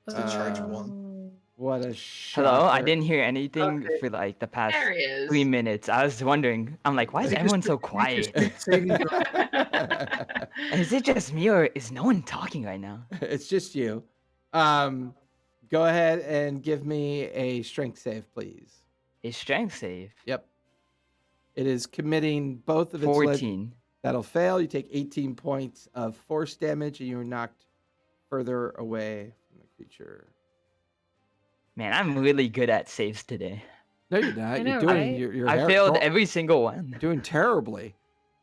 Speaker 2: It's a
Speaker 1: Uh,
Speaker 2: charge one.
Speaker 3: Oh.
Speaker 1: What a shocker.
Speaker 6: Hello, I didn't hear anything
Speaker 5: Okay.
Speaker 6: for like the past
Speaker 5: There he is.
Speaker 6: 3 minutes. I was wondering, I'm like, why is
Speaker 7: Make a
Speaker 6: everyone so
Speaker 7: strength-
Speaker 6: quiet?
Speaker 7: make a saving throw.
Speaker 6: Is it just me or is no one talking right now?
Speaker 1: It's just you. Go ahead and give me a strength save, please.
Speaker 6: A strength save.
Speaker 1: Yep. It is committing both of its
Speaker 6: 14.
Speaker 1: that'll fail. You take 18 points of force damage, and you're knocked further away from the creature.
Speaker 6: Man, I'm really good at saves today.
Speaker 1: No, you're not.
Speaker 3: I
Speaker 1: You're
Speaker 3: know,
Speaker 1: doing.
Speaker 3: right?
Speaker 1: You're
Speaker 6: I failed every single one.
Speaker 1: doing terribly.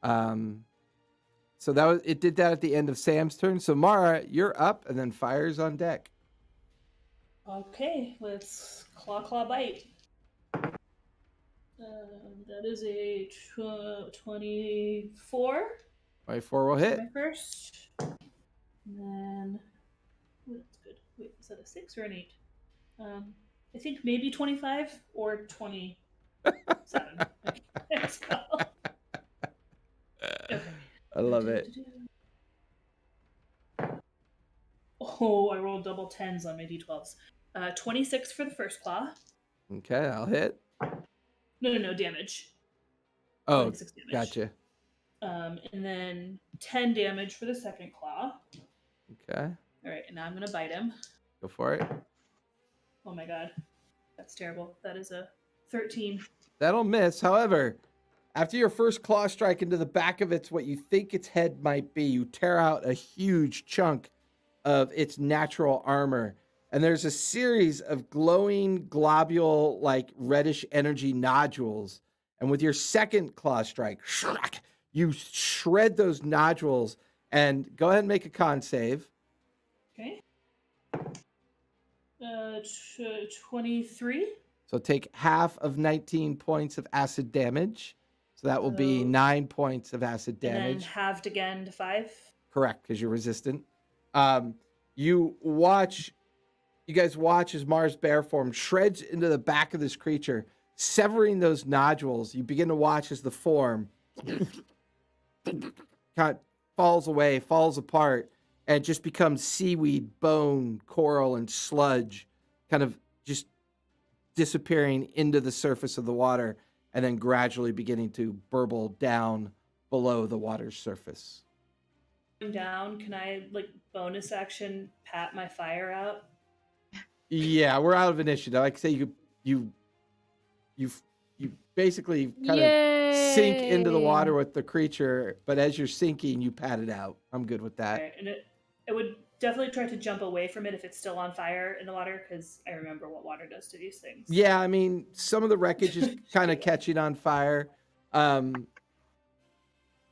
Speaker 1: So that was it. Did that at the end of Sam's turn. So Mara, you're up, and then fire's on deck.
Speaker 4: okay. Let's claw bite. That is a 24.
Speaker 1: 24 will hit.
Speaker 4: My first. And then. Oh, that's good. Wait, is that a 6 or an 8? I think maybe 25 or 27. Okay.
Speaker 1: I love it.
Speaker 4: Oh, I rolled double 10s on my d12s. 26 for the first claw.
Speaker 1: Okay, I'll hit.
Speaker 4: No, damage.
Speaker 1: Oh,
Speaker 4: 26 damage.
Speaker 1: gotcha.
Speaker 4: And then 10 damage for the second claw.
Speaker 1: Okay,
Speaker 4: All right, and now I'm gonna bite him.
Speaker 1: go for it.
Speaker 4: Oh my god, that's terrible. That is a 13.
Speaker 1: That'll miss. However, After your first claw strike into the back of its what you think its head might be, you tear out a huge chunk of its natural armor. And there's a series of glowing globule like reddish energy nodules. And with your second claw strike, you shred those nodules and go ahead and make a con save.
Speaker 4: Okay. 23.
Speaker 1: So take half of 19 points of acid damage. So that will be
Speaker 4: Oh.
Speaker 1: 9 points of acid
Speaker 4: And then
Speaker 1: damage.
Speaker 4: halved again to 5.
Speaker 1: Correct, because you're resistant. You guys watch as Mars bear form shreds into the back of this creature, severing those nodules. You begin to watch as the form kind of falls away, falls apart, and just becomes seaweed, bone, coral, and sludge, kind of just disappearing into the surface of the water and then gradually beginning to burble down below the water's surface.
Speaker 4: Down, can I like bonus action pat my fire out?
Speaker 1: Yeah, we're out of initiative. Like I say, you basically kind of sink into the water with the creature, but as you're sinking, you pat it out. I'm good with that.
Speaker 4: Okay, and it would definitely try to jump away from it if it's still on fire in the water, because I remember what water does to these things.
Speaker 1: Yeah, I mean, some of the wreckage is kind of catching on fire.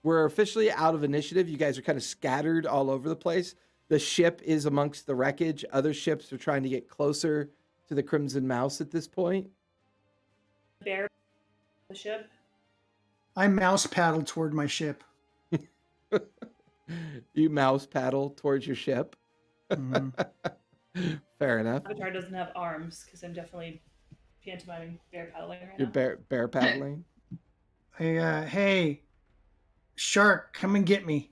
Speaker 1: We're officially out of initiative. You guys are kind of scattered all over the place. The ship is amongst the wreckage. Other ships are trying to get closer to the Crimson Mouse at this point.
Speaker 4: Bear the ship.
Speaker 7: I mouse paddle toward my ship.
Speaker 1: You mouse paddle towards your ship.
Speaker 7: Mhm.
Speaker 1: Fair enough.
Speaker 4: Avatar doesn't have arms, because I'm definitely pantomiming bear paddling right
Speaker 1: You're
Speaker 4: now.
Speaker 1: bear paddling.
Speaker 7: Hey, shark, come and get me.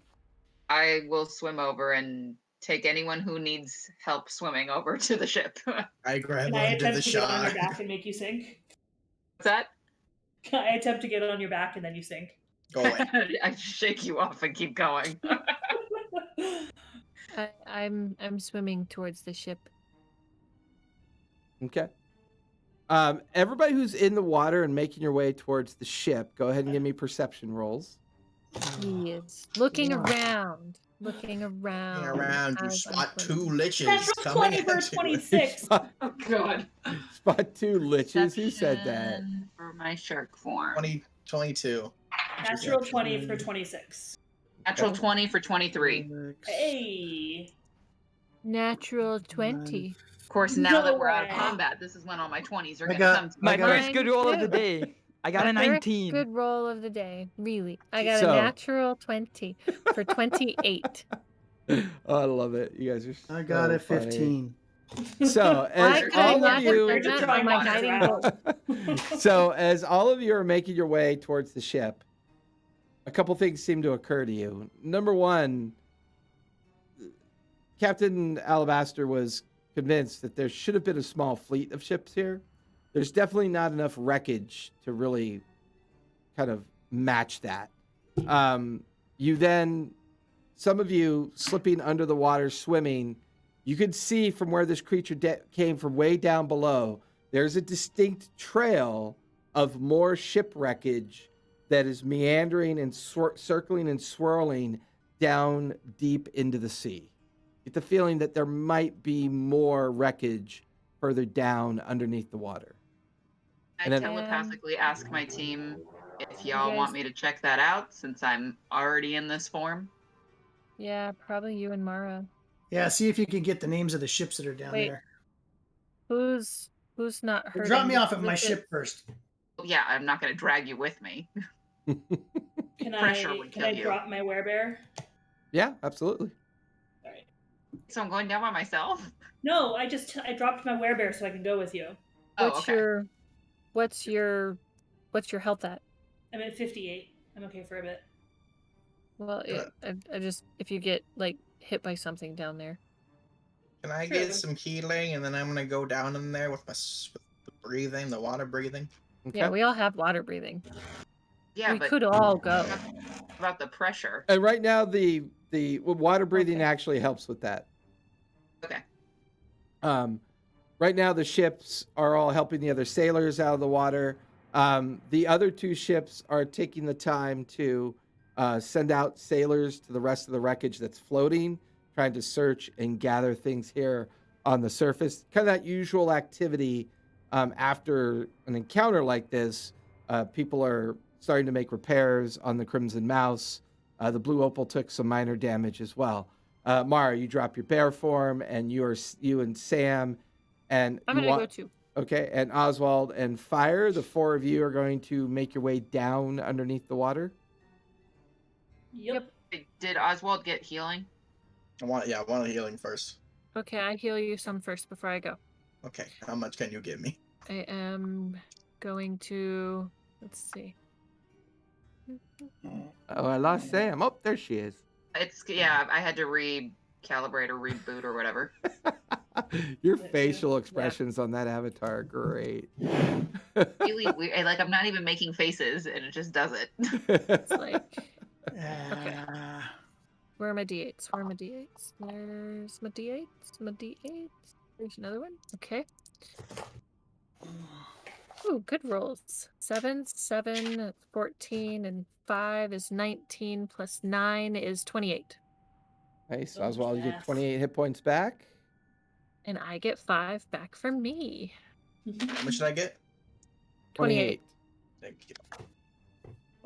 Speaker 5: I will swim over and take anyone who needs help swimming over to the ship.
Speaker 2: I grab
Speaker 4: Can I
Speaker 2: onto the
Speaker 4: attempt to get on your
Speaker 2: shark.
Speaker 4: back and make you sink?
Speaker 5: What's that?
Speaker 4: Can I attempt to get on your back and then you sink?
Speaker 2: Go away.
Speaker 5: I shake you off and keep going.
Speaker 3: I'm swimming towards the ship.
Speaker 1: Okay. Everybody who's in the water and making your way towards the ship, go ahead and give me perception rolls.
Speaker 3: He is looking
Speaker 7: Wow.
Speaker 3: around. Looking around.
Speaker 2: Around, you
Speaker 3: as I'm
Speaker 2: spot two
Speaker 3: swimming.
Speaker 2: liches
Speaker 4: Natural
Speaker 2: coming
Speaker 4: 20 for
Speaker 2: at you.
Speaker 4: 26.
Speaker 1: Spot,
Speaker 5: Oh god.
Speaker 1: spot two liches. Who said that?
Speaker 5: Perception for my shark form.
Speaker 2: 22.
Speaker 4: Natural 20 for 26.
Speaker 5: Natural 20 for 23.
Speaker 4: Hey.
Speaker 3: Natural 20.
Speaker 5: Of course, now that
Speaker 4: No
Speaker 5: we're out of
Speaker 4: way.
Speaker 5: combat, this is when all my 20s are
Speaker 7: I
Speaker 5: going to
Speaker 7: got-
Speaker 5: come to
Speaker 6: My
Speaker 7: I got-
Speaker 6: first good roll of the
Speaker 3: Mine
Speaker 6: day. I got a
Speaker 3: My first
Speaker 6: 19.
Speaker 3: Good roll of the day. Really. I got
Speaker 1: So-
Speaker 3: a natural 20 for 28.
Speaker 1: Oh, I love it. You guys are so
Speaker 7: I got a
Speaker 1: funny.
Speaker 7: 15.
Speaker 1: So
Speaker 3: Why
Speaker 1: as
Speaker 3: could I
Speaker 1: all
Speaker 3: not
Speaker 1: of
Speaker 3: have
Speaker 1: you,
Speaker 3: done that for my guiding bolt?
Speaker 1: so as all of you are making your way towards the ship, a couple things seem to occur to you. Number one, Captain Alabaster was convinced that there should have been a small fleet of ships here. There's definitely not enough wreckage to really kind of match that. You then, some of you slipping under the water, swimming, you could see from where this creature came from way down below, there's a distinct trail of more ship wreckage that is meandering and circling and swirling down deep into the sea. Get the feeling that there might be more wreckage further down underneath the water.
Speaker 5: I
Speaker 1: And then-
Speaker 5: telepathically ask my team if y'all
Speaker 3: guys-
Speaker 5: want me to check that out since I'm already in this form.
Speaker 3: Yeah, probably you and Mara.
Speaker 7: Yeah, see if you can get the names of the ships that are down
Speaker 3: Wait,
Speaker 7: there.
Speaker 3: Who's not
Speaker 7: Or
Speaker 3: hurting?
Speaker 7: drop me off at
Speaker 3: Look
Speaker 7: my ship first.
Speaker 5: Well, yeah, I'm not going to drag you with me.
Speaker 4: Can
Speaker 5: Pressure
Speaker 4: I
Speaker 5: would
Speaker 4: can
Speaker 5: kill
Speaker 4: I
Speaker 5: you.
Speaker 4: drop my werebear?
Speaker 1: Yeah, absolutely.
Speaker 4: All right.
Speaker 5: So I'm going down by myself?
Speaker 4: No, I dropped my werebear so I can go with you.
Speaker 5: Oh,
Speaker 3: What's
Speaker 5: okay.
Speaker 3: what's your health at?
Speaker 4: I'm at 58. I'm okay for a bit.
Speaker 3: Well, I just if you get like hit by something down there.
Speaker 2: Can I
Speaker 4: True.
Speaker 2: get some healing and then I'm gonna go down in there with with the breathing, the water breathing?
Speaker 1: Okay.
Speaker 3: Yeah, we all have water breathing.
Speaker 5: Yeah,
Speaker 3: we
Speaker 5: but
Speaker 3: could all go.
Speaker 5: about the pressure.
Speaker 1: And right now, the water breathing
Speaker 3: Okay.
Speaker 1: actually helps with that.
Speaker 5: Okay.
Speaker 1: Right now, the ships are all helping the other sailors out of the water. The other two ships are taking the time to send out sailors to the rest of the wreckage that's floating, trying to search and gather things here on the surface. Kind of that usual activity after an encounter like this. People are starting to make repairs on the Crimson Mouse. The Blue Opal took some minor damage as well. Mara, you drop your bear form, and you and Sam, and
Speaker 3: I'm
Speaker 1: you
Speaker 3: gonna
Speaker 1: want,
Speaker 3: go too.
Speaker 1: okay, and Oswald and Fire. The four of you are going to make your way down underneath the water.
Speaker 4: Yep.
Speaker 5: Did Oswald get healing?
Speaker 2: I want a healing first.
Speaker 3: Okay, I heal you some first before I go.
Speaker 2: Okay, how much can you give me?
Speaker 3: I am going to. Let's see.
Speaker 1: Oh, I lost Sam. Oh, there she is.
Speaker 5: I had to recalibrate or reboot or whatever.
Speaker 1: Your
Speaker 4: Yeah.
Speaker 1: facial expressions on that avatar are great.
Speaker 5: Really weird. Like I'm not even making faces, and it just does it.
Speaker 3: It's like,
Speaker 7: Uh,
Speaker 3: where are my d8s? Where are my d8s? There's my d8s. My d8s. There's another one. Okay. Ooh, good rolls. 7, 7, 14, and 5 is 19, plus 9 is 28.
Speaker 1: Nice.
Speaker 4: Oh,
Speaker 1: Oswald, you get
Speaker 4: yes.
Speaker 1: 28 hit points back.
Speaker 3: And I get 5 back from me.
Speaker 2: How much did I get?
Speaker 3: 28.
Speaker 2: Thank you.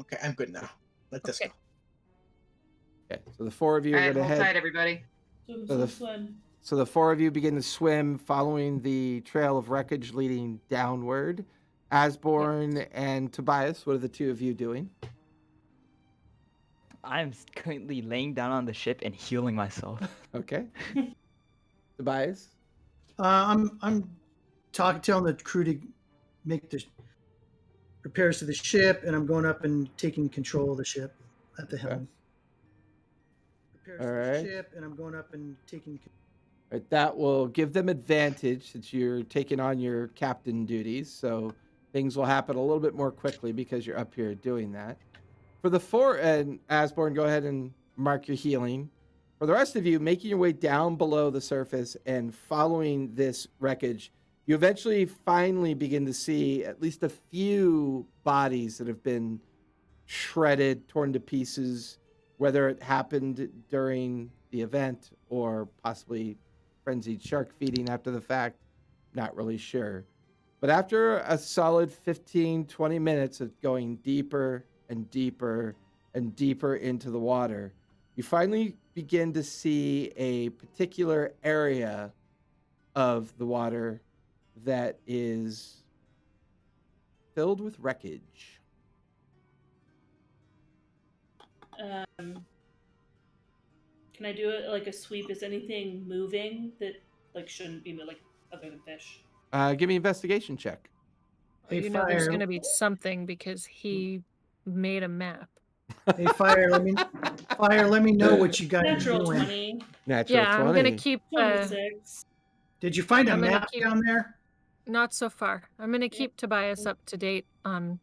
Speaker 2: Okay, I'm good now. Let us
Speaker 3: Okay.
Speaker 2: go.
Speaker 1: Okay, so the four of you
Speaker 5: All
Speaker 1: are
Speaker 5: right,
Speaker 1: going to
Speaker 5: hold
Speaker 1: head.
Speaker 5: tight, everybody.
Speaker 4: Swim,
Speaker 1: So the
Speaker 4: swim, swim.
Speaker 1: So the four of you begin to swim, following the trail of wreckage leading downward. Asborn and Tobias, what are the two of you doing?
Speaker 6: I'm currently laying down on the ship and healing myself.
Speaker 1: Okay. Tobias?
Speaker 7: I'm telling the crew to make the repairs to the ship, and I'm going up and taking control of the ship at the helm. Repairs to
Speaker 1: Alright.
Speaker 7: the ship, and I'm going up and taking.
Speaker 1: Right, that will give them advantage since you're taking on your captain duties. So things will happen a little bit more quickly because you're up here doing that. For the four, and Asborn, go ahead and mark your healing. For the rest of you, making your way down below the surface and following this wreckage, you eventually finally begin to see at least a few bodies that have been shredded, torn to pieces, whether it happened during the event or possibly frenzied shark feeding after the fact. Not really sure. But after a solid 15, 20 minutes of going deeper and deeper and deeper into the water, you finally begin to see a particular area of the water that is filled with wreckage.
Speaker 4: Can I do it like a sweep? Is anything moving that like shouldn't be like other than fish?
Speaker 1: Give me an investigation check.
Speaker 7: Hey,
Speaker 3: You know there's
Speaker 7: Fire.
Speaker 3: going to be something because he made a map.
Speaker 7: Hey, Fire. Let me know what you guys are
Speaker 4: Natural
Speaker 7: doing.
Speaker 4: 20,
Speaker 1: Natural
Speaker 3: Yeah,
Speaker 1: 20.
Speaker 3: I'm going to keep
Speaker 4: 26.
Speaker 7: Did you find a
Speaker 3: I'm gonna
Speaker 7: map
Speaker 3: keep-
Speaker 7: down there?
Speaker 3: not so far. I'm going to keep Tobias up to date on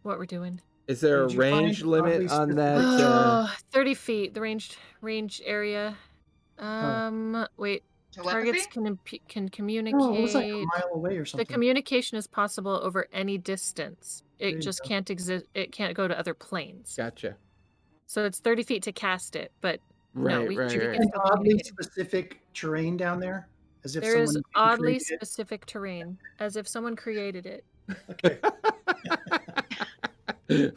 Speaker 3: what we're doing.
Speaker 1: Is there a
Speaker 7: Did you
Speaker 1: range
Speaker 7: find
Speaker 1: limit
Speaker 7: oddly
Speaker 1: on
Speaker 7: specific-
Speaker 1: that?
Speaker 3: 30 feet, the range area. Wait, targets
Speaker 5: Telepathy?
Speaker 3: can communicate.
Speaker 7: No, it was like a mile away or
Speaker 3: The
Speaker 7: something.
Speaker 3: communication is possible over any distance.
Speaker 7: There
Speaker 3: It
Speaker 7: you
Speaker 3: just
Speaker 7: go.
Speaker 3: can't exist. It can't go to other planes.
Speaker 1: Gotcha.
Speaker 3: So it's 30 feet to cast it, but no,
Speaker 1: Right,
Speaker 3: we
Speaker 1: right,
Speaker 3: can
Speaker 1: right.
Speaker 7: And
Speaker 3: still
Speaker 7: oddly
Speaker 3: communicate.
Speaker 7: specific terrain down there, as if
Speaker 3: There is
Speaker 7: someone
Speaker 3: oddly
Speaker 7: created it?
Speaker 3: specific terrain, as if someone created it.
Speaker 7: Okay.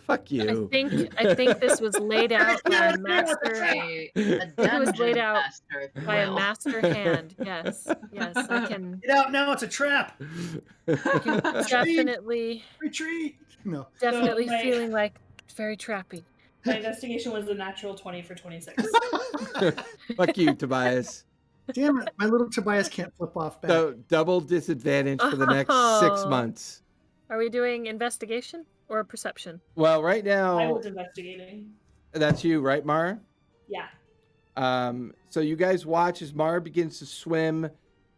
Speaker 1: Fuck you.
Speaker 3: I think this was laid out by a master.
Speaker 5: A
Speaker 3: It was laid
Speaker 5: dungeon
Speaker 3: out
Speaker 5: master, if you
Speaker 3: by a
Speaker 5: will.
Speaker 3: master hand. Yes, I can
Speaker 7: Get out now! It's a trap.
Speaker 3: definitely
Speaker 7: Retreat. No.
Speaker 3: definitely
Speaker 4: my-
Speaker 3: feeling like very trappy.
Speaker 4: My investigation was a natural 20 for 26.
Speaker 1: Fuck you, Tobias.
Speaker 7: Damn it! My little Tobias can't flip off back.
Speaker 1: So double disadvantage for the next 6
Speaker 3: Oh.
Speaker 1: months.
Speaker 3: Are we doing investigation or perception?
Speaker 1: Well, right
Speaker 4: I
Speaker 1: now,
Speaker 4: was investigating.
Speaker 1: that's you, right, Mara?
Speaker 4: Yeah.
Speaker 1: So you guys watch as Mara begins to swim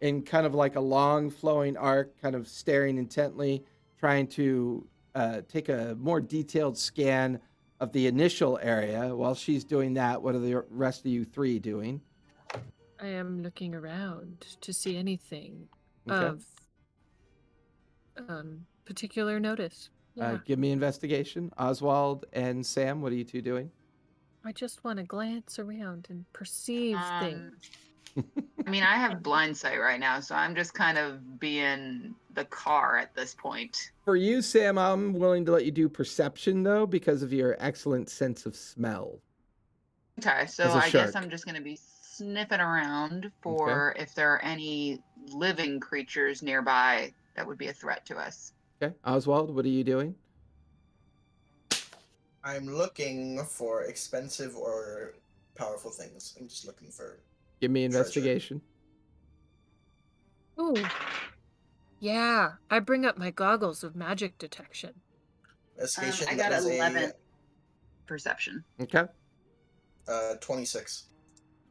Speaker 1: in kind of like a long flowing arc, kind of staring intently, trying to take a more detailed scan of the initial area. While she's doing that, what are the rest of you three doing?
Speaker 3: I am looking around to see anything
Speaker 1: Okay.
Speaker 3: particular notice. Yeah.
Speaker 1: Give me investigation. Oswald and Sam, what are you two doing?
Speaker 3: I just want to glance around and perceive things.
Speaker 5: I mean, I have blind sight right now, so I'm just kind of being the car at this point.
Speaker 1: For you, Sam, I'm willing to let you do perception, though, because of your excellent sense of smell.
Speaker 5: Okay, so
Speaker 1: As a
Speaker 5: I guess
Speaker 1: shark.
Speaker 5: I'm just going to be sniffing around for if there are any living creatures nearby that would be a threat to us.
Speaker 1: Okay. Oswald, what are you doing?
Speaker 2: I'm looking for expensive or powerful things. I'm just looking for.
Speaker 1: Give me
Speaker 2: Treasure.
Speaker 1: investigation.
Speaker 3: Ooh. Yeah, I bring up my goggles of magic detection.
Speaker 2: Investigation.
Speaker 5: I got
Speaker 2: that is
Speaker 5: 11 perception.
Speaker 1: Okay.
Speaker 2: 26.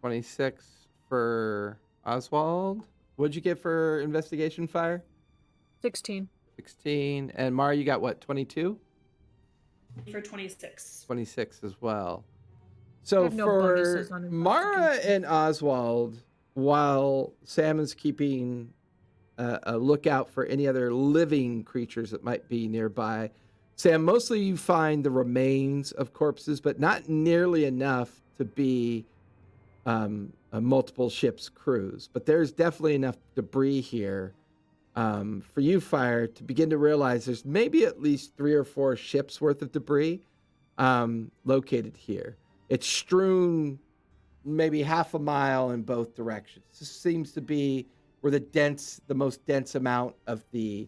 Speaker 1: 26 for Oswald. What'd you get for investigation, Fire?
Speaker 3: 16.
Speaker 1: 16. And Mara, you got what, 22?
Speaker 4: For 26.
Speaker 1: 26 as well.
Speaker 3: I
Speaker 1: So
Speaker 3: have no
Speaker 1: for
Speaker 3: bonuses on
Speaker 1: Mara
Speaker 3: investigation.
Speaker 1: and Oswald, while Sam is keeping a lookout for any other living creatures that might be nearby, Sam, mostly you find the remains of corpses, but not nearly enough to be a multiple ships cruise. But there's definitely enough debris here for you, Fire, to begin to realize there's maybe at least 3 or 4 ships worth of debris located here. It's strewn maybe half a mile in both directions. This seems to be where the most dense amount of the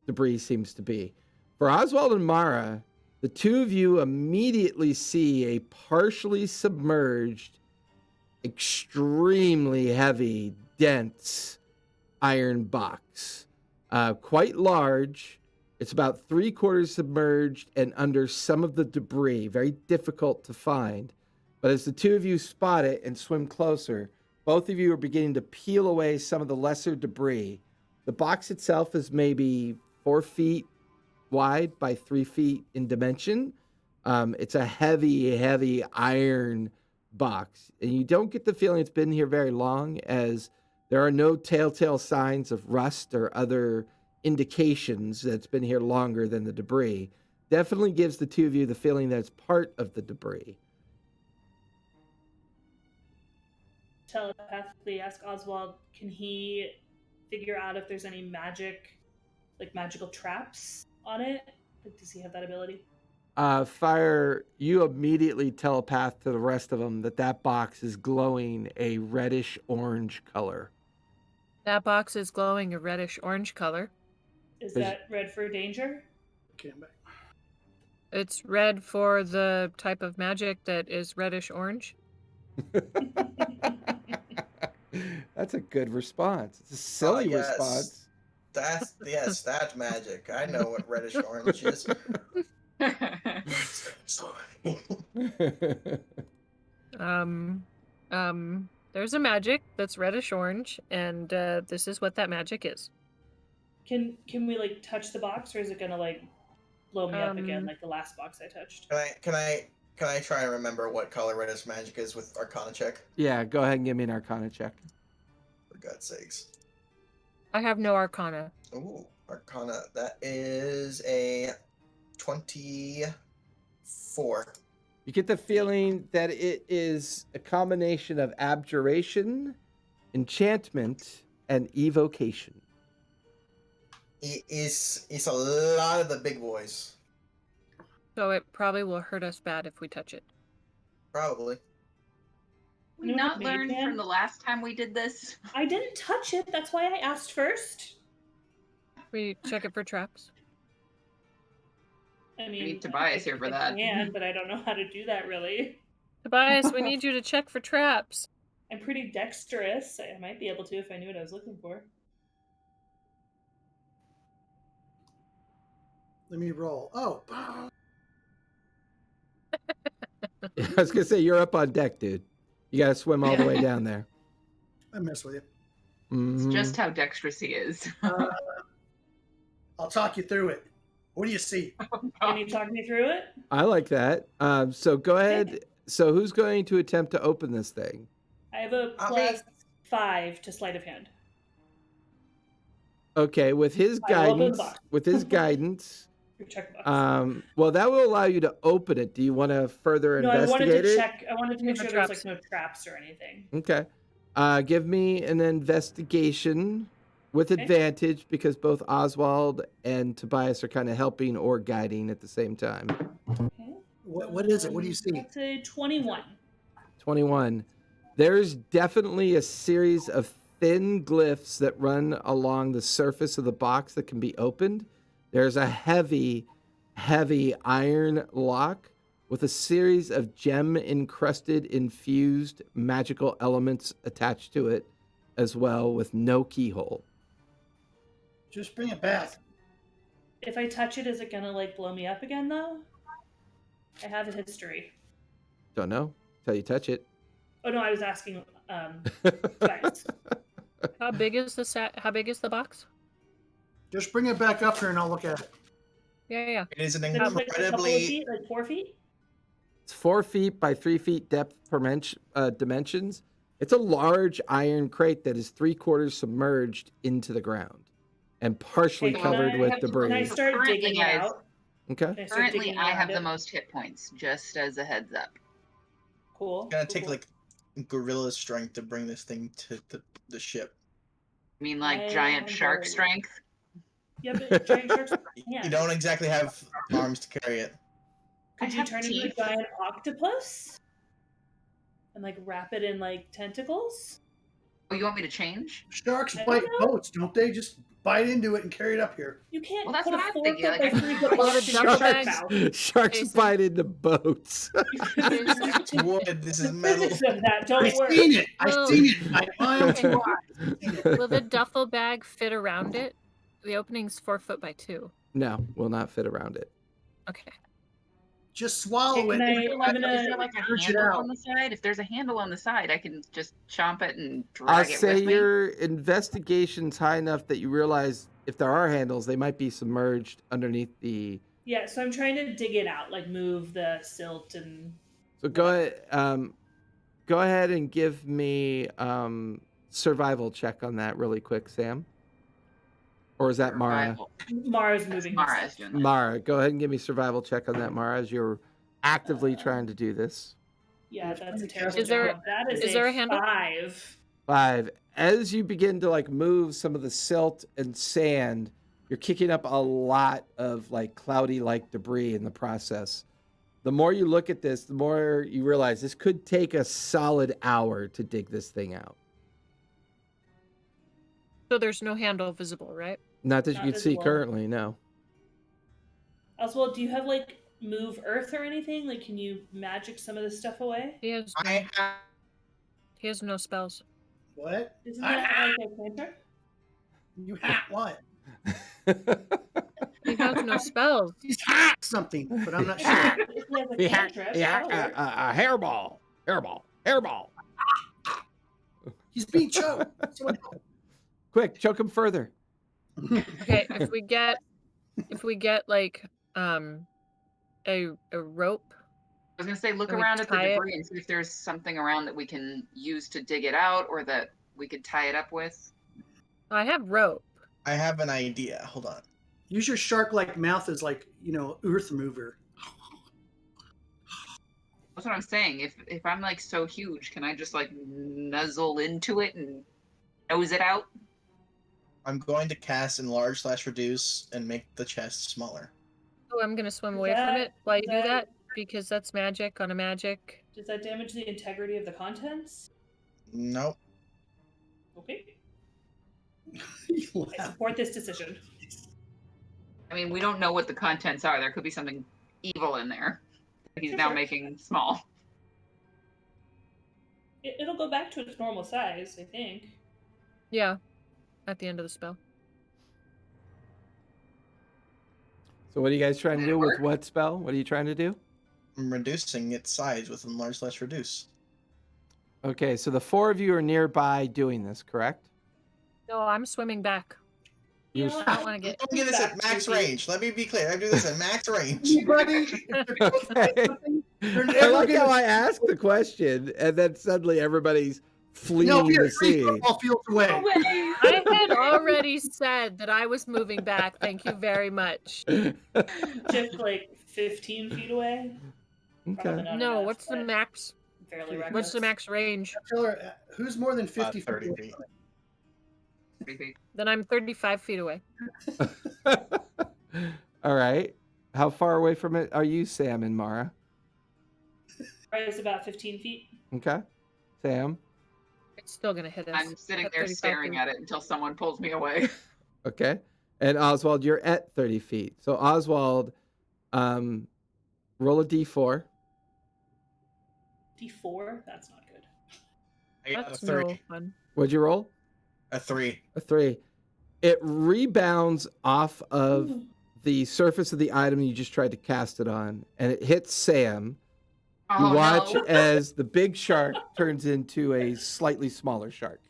Speaker 1: debris seems to be. For Oswald and Mara, the two of you immediately see a partially submerged, extremely heavy, dense iron box. Quite large. It's about 3/4 submerged and under some of the debris. Very difficult to find. But as the two of you spot it and swim closer, both of you are beginning to peel away some of the lesser debris. The box itself is maybe 4 feet wide by 3 feet in dimension. It's a heavy, heavy iron box. And you don't get the feeling it's been here very long, as there are no telltale signs of rust or other indications that it's been here longer than the debris. Definitely gives the two of you the feeling that it's part of the debris.
Speaker 4: Telepathically ask Oswald, can he figure out if there's any magical traps on it? Like, does he have that ability?
Speaker 1: Fire, you immediately telepath to the rest of them that box is glowing a reddish orange color.
Speaker 3: That box is glowing a reddish orange color.
Speaker 4: Is that red for danger?
Speaker 7: Okay, I'm back.
Speaker 3: It's red for the type of magic that is reddish orange.
Speaker 1: That's a good response. It's a silly
Speaker 2: yes.
Speaker 1: response.
Speaker 2: That's magic. I know what reddish orange is.
Speaker 3: There's a magic that's reddish orange, and this is what that magic is.
Speaker 4: Can we like touch the box, or is it gonna like blow me up again like the last box I touched?
Speaker 2: Can I try and remember what color reddish magic is with Arcana check?
Speaker 1: Yeah, go ahead and give me an Arcana check.
Speaker 2: For God's sakes.
Speaker 3: I have no Arcana.
Speaker 2: Ooh, Arcana. That is a 24.
Speaker 1: You get the feeling that it is a combination of abjuration, enchantment, and evocation.
Speaker 2: It's a lot of the big boys.
Speaker 3: So it probably will hurt us bad if we touch it.
Speaker 2: Probably.
Speaker 5: We not learned from the last time we did this?
Speaker 4: I didn't touch it. That's why I asked first.
Speaker 3: We check it for traps.
Speaker 4: I mean,
Speaker 5: We need Tobias here for that.
Speaker 4: I can, but I don't know how to do that really.
Speaker 3: Tobias, we need you to check for traps.
Speaker 4: I'm pretty dexterous. I might be able to if I knew what I was looking for.
Speaker 7: Let me roll. Oh.
Speaker 1: I was gonna say, you're up on deck, dude. You gotta swim all the way down there.
Speaker 7: I mess with you.
Speaker 1: Mhm.
Speaker 5: It's just how dexterous he is.
Speaker 7: I'll talk you through it. What do you see?
Speaker 4: Can you talk me through it?
Speaker 1: I like that. So go ahead. So who's going to attempt to open this thing?
Speaker 4: I have a +5 to sleight of hand.
Speaker 1: Okay, with his
Speaker 4: I will open the
Speaker 1: guidance,
Speaker 4: box. Check the box.
Speaker 1: well, that will allow you to open it. Do you want to further
Speaker 4: No, I wanted
Speaker 1: investigate
Speaker 4: to
Speaker 1: it?
Speaker 4: check. I wanted to make
Speaker 3: No
Speaker 4: sure there was
Speaker 3: traps.
Speaker 4: like no traps or anything.
Speaker 1: Okay. Give me an investigation with
Speaker 4: Okay.
Speaker 1: advantage because both Oswald and Tobias are kind of helping or guiding at the same time.
Speaker 4: Okay.
Speaker 7: What is it? What do you see?
Speaker 4: That's a 21.
Speaker 1: 21. There's definitely a series of thin glyphs that run along the surface of the box that can be opened. There's a heavy, heavy iron lock with a series of gem-encrusted, infused magical elements attached to it as well, with no keyhole.
Speaker 7: Just bring it back.
Speaker 4: If I touch it, is it gonna like blow me up again though? I have a history.
Speaker 1: Don't know till you touch it.
Speaker 4: Oh no, I was asking. Twice.
Speaker 3: How big is the How big is the box?
Speaker 7: Just bring it back up here and I'll look at it.
Speaker 3: Yeah.
Speaker 2: It is an
Speaker 4: It's like a couple of
Speaker 2: incredibly
Speaker 4: feet, like 4 feet.
Speaker 1: It's 4 feet by 3 feet depth dimensions. It's a large iron crate that is 3/4 submerged into the ground and partially
Speaker 4: Okay,
Speaker 1: covered
Speaker 4: can
Speaker 1: with
Speaker 4: I
Speaker 1: debris.
Speaker 4: start
Speaker 5: Currently,
Speaker 4: digging it
Speaker 5: guys,
Speaker 4: out?
Speaker 1: Okay.
Speaker 4: Can I start
Speaker 5: Currently,
Speaker 4: digging
Speaker 5: I have
Speaker 4: around
Speaker 5: the
Speaker 4: it?
Speaker 5: most hit points, just as a heads up.
Speaker 4: Cool.
Speaker 2: It's gonna
Speaker 4: cool,
Speaker 2: take
Speaker 4: cool.
Speaker 2: like gorilla strength to bring this thing to the ship.
Speaker 5: I mean, like
Speaker 4: I
Speaker 5: giant
Speaker 4: am
Speaker 5: shark
Speaker 4: very-
Speaker 5: strength.
Speaker 4: Yeah, but giant sharks. Yeah.
Speaker 2: You don't exactly have arms to carry it.
Speaker 4: Could
Speaker 5: I
Speaker 4: you
Speaker 5: have
Speaker 4: turn into a
Speaker 5: teeth.
Speaker 4: giant octopus? And like wrap it in like tentacles?
Speaker 5: Oh, you want me to change?
Speaker 7: Sharks
Speaker 4: I don't
Speaker 7: bite
Speaker 4: know.
Speaker 7: boats, don't they? Just bite into it and carry it up here.
Speaker 4: You can't
Speaker 5: Well, that's
Speaker 4: put a
Speaker 5: what I'm
Speaker 4: 4
Speaker 5: thinking,
Speaker 4: foot
Speaker 5: like,
Speaker 4: by
Speaker 5: I-
Speaker 4: 3 foot
Speaker 3: Well,
Speaker 4: box
Speaker 3: the
Speaker 4: in your
Speaker 3: duffel
Speaker 4: shark
Speaker 3: bag-
Speaker 4: mouth.
Speaker 1: Sharks
Speaker 3: Jason.
Speaker 1: bite into boats.
Speaker 2: It's wood. This is
Speaker 4: The
Speaker 2: metal.
Speaker 4: physics of that don't
Speaker 7: I've
Speaker 4: work.
Speaker 7: seen it. I've
Speaker 3: Well-
Speaker 7: seen it. My own two
Speaker 3: Okay.
Speaker 7: eyes. I've seen it.
Speaker 3: Will the duffel bag fit around it? The opening's 4 foot by 2.
Speaker 1: No, will not fit around it.
Speaker 3: Okay.
Speaker 7: Just swallow
Speaker 4: Okay,
Speaker 7: it.
Speaker 4: can I- I'm gonna-
Speaker 5: Is there like a
Speaker 7: Search it
Speaker 5: handle
Speaker 7: out.
Speaker 5: on the side? If there's a handle on the side, I can just chomp it and
Speaker 1: I'll
Speaker 5: drag it
Speaker 1: say
Speaker 5: with me.
Speaker 1: your investigation's high enough that you realize if there are handles, they might be submerged underneath the.
Speaker 4: Yeah, so I'm trying to dig it out, like move the silt and
Speaker 1: So go ahead. Go ahead and give me survival check on that really quick, Sam. Or is that Mara?
Speaker 5: Survival.
Speaker 4: Mara's
Speaker 5: That's
Speaker 4: moving.
Speaker 5: Mara
Speaker 4: herself.
Speaker 5: is doing that.
Speaker 1: Mara, go ahead and give me survival check on that, Mara, as you're actively trying to do this.
Speaker 4: Yeah, that's a
Speaker 7: Is
Speaker 4: terrible
Speaker 3: there-
Speaker 4: job. That is
Speaker 3: is there a handle?
Speaker 4: 5.
Speaker 1: 5. As you begin to like move some of the silt and sand, you're kicking up a lot of like cloudy like debris in the process. The more you look at this, the more you realize this could take a solid hour to dig this thing out.
Speaker 3: So there's no handle visible, right?
Speaker 1: Not that you
Speaker 4: Not
Speaker 1: can see
Speaker 4: visible.
Speaker 1: currently, no.
Speaker 4: Oswald, do you have like move earth or anything? Like, can you magic some of this stuff away?
Speaker 3: He has he has no spells.
Speaker 7: What?
Speaker 4: Isn't that like a cantrip?
Speaker 7: You hack what?
Speaker 3: He has no spells.
Speaker 7: He's hacked something, but I'm not sure.
Speaker 4: If he has a
Speaker 1: He hacked
Speaker 4: cantrip,
Speaker 1: a
Speaker 4: that'll work.
Speaker 1: hairball.
Speaker 7: He's being choked. Someone help.
Speaker 1: Quick, choke him further.
Speaker 3: Okay, if we get like a rope.
Speaker 5: I was gonna say, look
Speaker 3: Can we
Speaker 5: around at the
Speaker 3: tie it?
Speaker 5: debris and see if there's something around that we can use to dig it out, or that we could tie it up with.
Speaker 3: I have rope.
Speaker 2: I have an idea. Hold on.
Speaker 7: Use your shark-like mouth as like, earth mover.
Speaker 5: That's what I'm saying. If I'm like so huge, can I just like nuzzle into it and nose it out?
Speaker 2: I'm going to cast enlarge/reduce and make the chest smaller.
Speaker 3: Oh, I'm gonna swim
Speaker 4: Is
Speaker 3: away from
Speaker 4: that-
Speaker 3: it while you
Speaker 4: is
Speaker 3: do
Speaker 4: that-
Speaker 3: that because that's magic on a magic.
Speaker 4: Does that damage the integrity of the contents?
Speaker 2: Nope.
Speaker 4: Okay.
Speaker 7: You
Speaker 4: I support this decision.
Speaker 5: I mean, we don't know what the contents are. There could be something evil in there that he's now
Speaker 4: Sure.
Speaker 5: making small.
Speaker 4: It'll go back to its normal size, I think.
Speaker 3: Yeah, at the end of the spell.
Speaker 1: So what are you guys trying to
Speaker 5: Did it
Speaker 1: do with
Speaker 5: work?
Speaker 1: what spell? What are you trying to do?
Speaker 2: I'm reducing its size with enlarge/reduce.
Speaker 1: Okay, so the 4 of you are nearby doing this, correct?
Speaker 3: No, I'm swimming back.
Speaker 1: You're
Speaker 4: Yeah.
Speaker 3: I don't want to
Speaker 2: I'm
Speaker 3: get.
Speaker 2: doing this at max range. Let me be clear. I do this at max range.
Speaker 7: Anybody?
Speaker 1: Okay.
Speaker 7: They're
Speaker 1: I
Speaker 7: never
Speaker 1: like how
Speaker 7: gonna-
Speaker 1: I asked the question and then suddenly everybody's fleeing
Speaker 7: No,
Speaker 1: the
Speaker 7: here, 3
Speaker 1: sea.
Speaker 7: football fields away.
Speaker 3: I had already said that I was moving back. Thank you very much.
Speaker 4: Just like 15 feet away. Probably
Speaker 1: Okay.
Speaker 4: not
Speaker 3: No,
Speaker 4: enough,
Speaker 3: what's the
Speaker 4: but
Speaker 3: max?
Speaker 4: fairly
Speaker 7: What's
Speaker 3: What's the
Speaker 4: reckless.
Speaker 3: max range?
Speaker 7: Taylor, who's more than 50 feet
Speaker 2: 30
Speaker 7: away
Speaker 2: feet.
Speaker 7: from it?
Speaker 3: Then I'm 35 feet away.
Speaker 1: All right. How far away from it are you, Sam and Mara?
Speaker 4: Right, it's about 15 feet.
Speaker 1: Okay. Sam.
Speaker 3: It's still gonna hit us.
Speaker 5: I'm sitting
Speaker 3: at
Speaker 5: there
Speaker 3: 35
Speaker 5: staring
Speaker 3: feet.
Speaker 5: at it until someone pulls me away.
Speaker 1: Okay. And Oswald, you're at 30 feet. So Oswald, roll a d4.
Speaker 4: D4? That's not good.
Speaker 2: I got
Speaker 3: That's
Speaker 2: a 3.
Speaker 3: no fun.
Speaker 1: What'd you roll?
Speaker 2: A 3.
Speaker 1: A 3. It rebounds off of
Speaker 4: Ooh.
Speaker 1: the surface of the item you just tried to cast it on, and it hits Sam. You
Speaker 5: Oh
Speaker 1: watch
Speaker 5: no.
Speaker 1: as the big shark turns into a slightly smaller shark.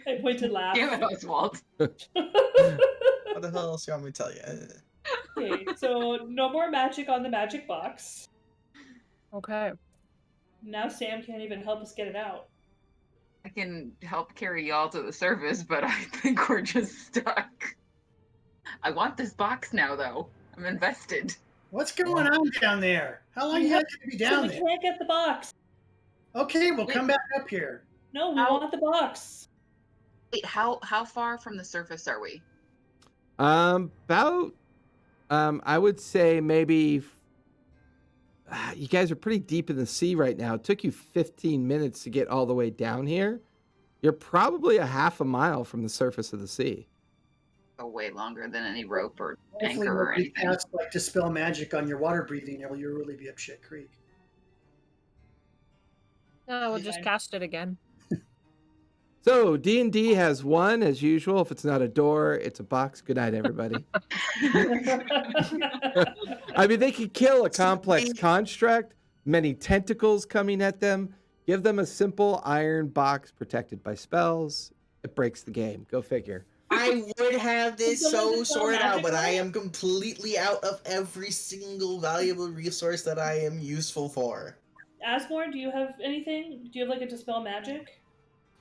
Speaker 4: I pointed laugh.
Speaker 5: Damn it, Oswald.
Speaker 2: What the hell else you want me to tell you?
Speaker 4: Okay, so no more magic on the magic box.
Speaker 3: Okay.
Speaker 4: Now Sam can't even help us get it out.
Speaker 5: I can help carry y'all to the surface, but I think we're just stuck. I want this box now, though. I'm invested.
Speaker 7: What's going on down there? How long
Speaker 4: We
Speaker 7: you
Speaker 4: have-
Speaker 7: guys gonna be
Speaker 4: So
Speaker 7: down
Speaker 4: we
Speaker 7: there?
Speaker 4: can't get the box.
Speaker 7: Okay, we'll come back up here.
Speaker 4: No, we
Speaker 5: How-
Speaker 4: want the box.
Speaker 5: Wait, how far from the surface are we?
Speaker 1: About, I would say maybe. You guys are pretty deep in the sea right now. It took you 15 minutes to get all the way down here. You're probably a half a mile from the surface of the sea.
Speaker 5: Oh, way longer than any rope or
Speaker 7: Hopefully,
Speaker 5: anchor or
Speaker 7: nobody
Speaker 5: anything.
Speaker 7: casts like dispel magic on your water breathing, or you'll really be up shit creek.
Speaker 3: No, we'll
Speaker 4: Be
Speaker 3: just
Speaker 4: fine.
Speaker 3: cast it again.
Speaker 1: So D&D has one as usual. If it's not a door, it's a box. Good night, everybody. I mean, they could kill a complex construct, many tentacles coming at them. Give them a simple iron box protected by spells. It breaks the game. Go figure.
Speaker 2: I would have this
Speaker 4: Can someone
Speaker 2: so
Speaker 4: dispel
Speaker 2: sorted out,
Speaker 4: magic
Speaker 2: but
Speaker 4: on
Speaker 2: I
Speaker 4: it?
Speaker 2: am completely out of every single valuable resource that I am useful for.
Speaker 4: Asmore, do you have anything? Do you have like a dispel magic?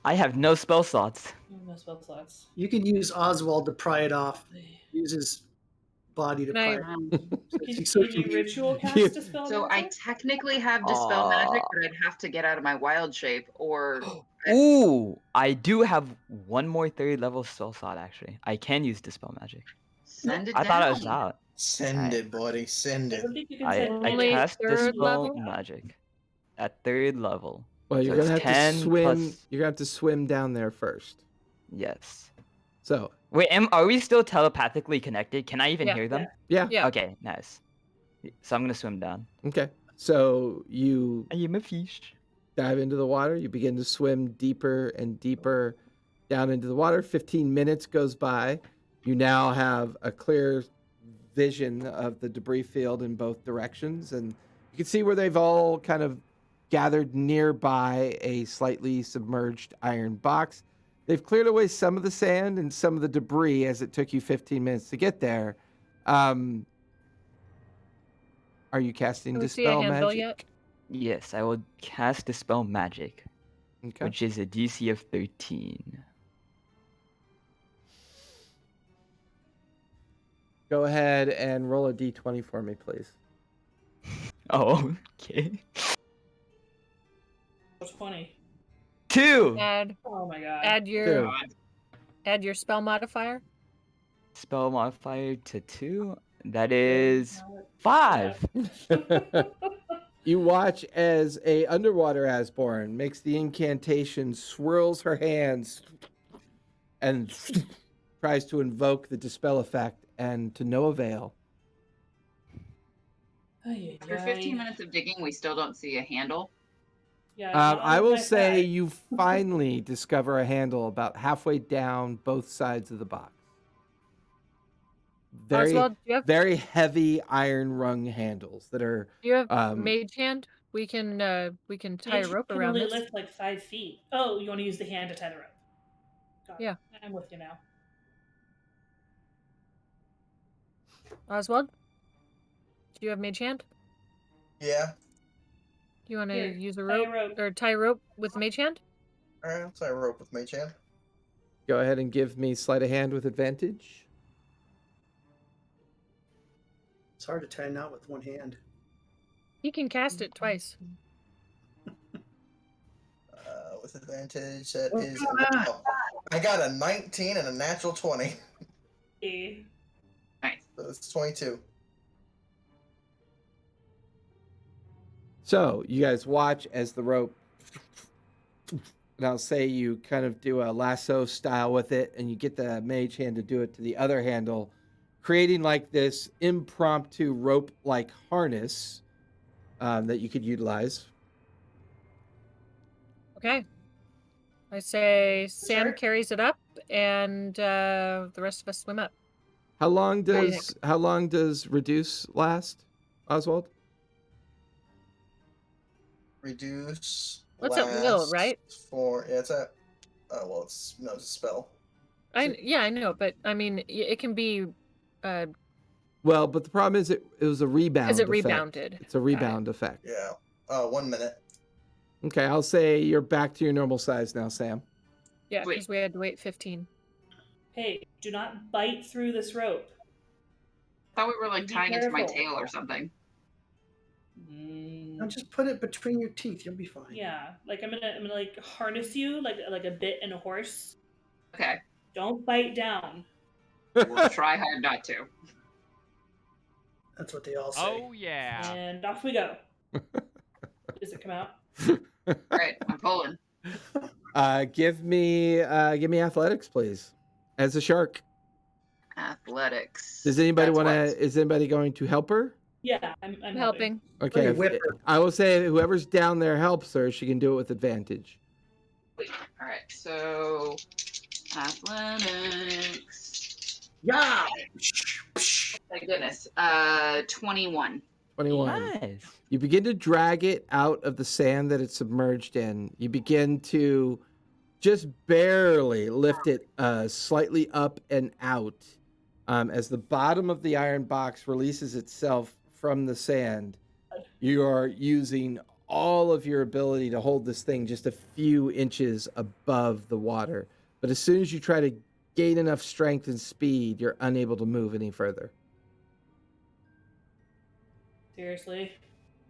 Speaker 6: I have no spell slots.
Speaker 4: No spell slots.
Speaker 7: You can use Oswald to pry it off. Use his body to
Speaker 3: Can I-
Speaker 7: pry it.
Speaker 4: Can,
Speaker 7: So
Speaker 4: can you
Speaker 7: can-
Speaker 4: ritual cast
Speaker 1: Yeah.
Speaker 4: dispel
Speaker 5: So I
Speaker 4: magic?
Speaker 5: technically have dispel magic, but I'd have to get out of my wild shape, or
Speaker 6: Ooh, I do have one more 3rd level spell slot actually. I can use dispel magic.
Speaker 5: send it
Speaker 6: I
Speaker 5: down.
Speaker 6: thought I was out.
Speaker 2: Send
Speaker 6: Alright.
Speaker 2: it, buddy. Send
Speaker 4: I
Speaker 2: it.
Speaker 4: don't think you can
Speaker 6: I
Speaker 4: send
Speaker 3: Only
Speaker 6: cast
Speaker 3: third
Speaker 6: dispel
Speaker 3: level?
Speaker 6: magic at 3rd level.
Speaker 1: Well, you're
Speaker 6: So
Speaker 1: gonna
Speaker 6: it's
Speaker 1: have to
Speaker 6: 10
Speaker 1: swim.
Speaker 6: plus-
Speaker 1: You're gonna have to swim down there first.
Speaker 6: Yes.
Speaker 1: So
Speaker 6: Wait, are we still telepathically connected? Can I even
Speaker 3: Yeah.
Speaker 6: hear them?
Speaker 1: yeah.
Speaker 3: Yeah.
Speaker 6: Okay, nice. So I'm gonna swim down.
Speaker 1: Okay. So you
Speaker 6: I am a fish.
Speaker 1: dive into the water. You begin to swim deeper and deeper down into the water. 15 minutes goes by. You now have a clear vision of the debris field in both directions, and you can see where they've all kind of gathered nearby a slightly submerged iron box. They've cleared away some of the sand and some of the debris as it took you 15 minutes to get there. Are you casting
Speaker 3: Do we see a
Speaker 1: Dispel
Speaker 3: handle
Speaker 1: Magic?
Speaker 3: yet?
Speaker 6: Yes, I will cast dispel magic,
Speaker 1: Okay.
Speaker 6: which is a DC of 13.
Speaker 1: Go ahead and roll a d20 for me, please.
Speaker 6: Oh, okay.
Speaker 4: 20.
Speaker 6: 2
Speaker 3: Add
Speaker 4: Oh my god.
Speaker 3: add your
Speaker 1: Two.
Speaker 3: add your spell modifier.
Speaker 6: spell modifier to 2. That is 5.
Speaker 1: You watch as a underwater Asborn makes the incantation, swirls her hands, and tries to invoke the dispel effect, and to no avail.
Speaker 4: Ay,
Speaker 5: After
Speaker 4: ay,
Speaker 5: 15
Speaker 4: ay.
Speaker 5: minutes of digging, we still don't see a handle.
Speaker 4: Yeah, not
Speaker 1: I
Speaker 4: with
Speaker 1: will
Speaker 4: my
Speaker 1: say
Speaker 4: flag.
Speaker 1: you finally discover a handle about halfway down both sides of the box. Very,
Speaker 3: Oswald, do you have
Speaker 1: very heavy iron rung handles that are.
Speaker 3: mage hand? We can tie a
Speaker 4: Mage
Speaker 3: rope
Speaker 4: can
Speaker 3: around
Speaker 4: only
Speaker 3: this.
Speaker 4: lift like 5 feet. Oh, you want to use the hand to tie the rope. Got it.
Speaker 3: Yeah.
Speaker 4: I'm with you now.
Speaker 3: Oswald, do you have mage hand?
Speaker 2: Yeah.
Speaker 3: Do you want to
Speaker 4: Here,
Speaker 3: use a
Speaker 4: tie a
Speaker 3: rope
Speaker 4: rope.
Speaker 3: or tie a rope with mage hand?
Speaker 2: Alright, I'll tie a rope with my hand.
Speaker 1: Go ahead and give me sleight of hand with advantage.
Speaker 7: It's hard to tie a knot with one hand.
Speaker 3: He can cast it twice.
Speaker 2: With advantage, that
Speaker 7: Oh,
Speaker 2: is.
Speaker 7: come on.
Speaker 2: Oh, I got a 19 and a natural 20.
Speaker 4: A.
Speaker 2: So it's 22.
Speaker 1: So you guys watch as the rope, and I'll say you kind of do a lasso style with it, and you get the mage hand to do it to the other handle, creating like this impromptu rope-like harness that you could utilize.
Speaker 3: Okay. I say Sam
Speaker 4: Sure.
Speaker 3: carries it up, and the rest of us swim up.
Speaker 1: How long
Speaker 3: What do you
Speaker 1: does reduce last, Oswald?
Speaker 2: Reduce.
Speaker 3: What's at will,
Speaker 2: lasts
Speaker 3: right?
Speaker 2: For it's a. Well, it's a spell.
Speaker 3: I know, but I mean, it can be.
Speaker 1: Well, but the problem is it was a rebound.
Speaker 3: Is it
Speaker 1: effect.
Speaker 3: rebounded?
Speaker 1: It's a rebound effect.
Speaker 2: Yeah. 1 minute.
Speaker 1: Okay, I'll say you're back to your normal size now, Sam.
Speaker 3: Yeah,
Speaker 5: Wait.
Speaker 3: because we had to wait 15.
Speaker 4: Hey, do not bite through this rope.
Speaker 5: I thought we were like
Speaker 4: Be
Speaker 5: tying it to my
Speaker 4: careful.
Speaker 5: tail or something.
Speaker 7: Now just put it between your teeth. You'll be fine.
Speaker 4: Yeah, like I'm gonna like harness you like a bit in a horse.
Speaker 5: Okay.
Speaker 4: Don't bite down.
Speaker 5: We'll try hard not to.
Speaker 7: That's what they all say.
Speaker 8: Oh yeah.
Speaker 4: And off we go. Does it come out?
Speaker 5: All right, I'm pulling.
Speaker 1: Give me athletics, please. As a shark.
Speaker 5: Athletics.
Speaker 1: Does anybody
Speaker 5: That's
Speaker 1: want to?
Speaker 5: what-
Speaker 1: Is anybody going to help her?
Speaker 4: Yeah, I'm
Speaker 3: Helping.
Speaker 1: Okay,
Speaker 7: Hey, whip her.
Speaker 1: I will say whoever's down there helps her. She can do it with advantage.
Speaker 5: All right, so athletics.
Speaker 7: Yeah.
Speaker 5: Thank goodness. 21.
Speaker 1: 21.
Speaker 6: Nice.
Speaker 1: You begin to drag it out of the sand that it's submerged in. You begin to just barely lift it slightly up and out as the bottom of the iron box releases itself from the sand. You are using all of your ability to hold this thing just a few inches above the water. But as soon as you try to gain enough strength and speed, you're unable to move any further.
Speaker 4: Seriously.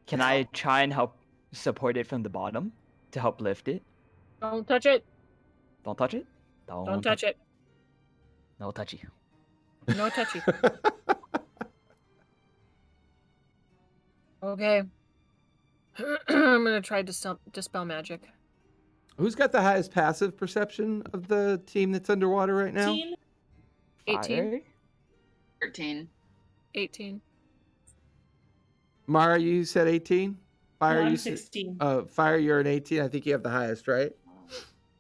Speaker 6: Can I try and help support it from the bottom to help lift it?
Speaker 3: Don't touch it.
Speaker 6: Don't touch it.
Speaker 3: Don't touch it.
Speaker 6: No touchy.
Speaker 3: No touchy. Okay. I'm gonna try to dispel magic.
Speaker 1: Who's got the highest passive perception of the team that's underwater right now?
Speaker 3: 18.
Speaker 6: Fire?
Speaker 5: 13.
Speaker 3: 18.
Speaker 1: Mara, you said 18? Fire,
Speaker 4: No, I'm
Speaker 1: you said,
Speaker 4: 16.
Speaker 1: Fire, you're an 18. I think you have the highest, right?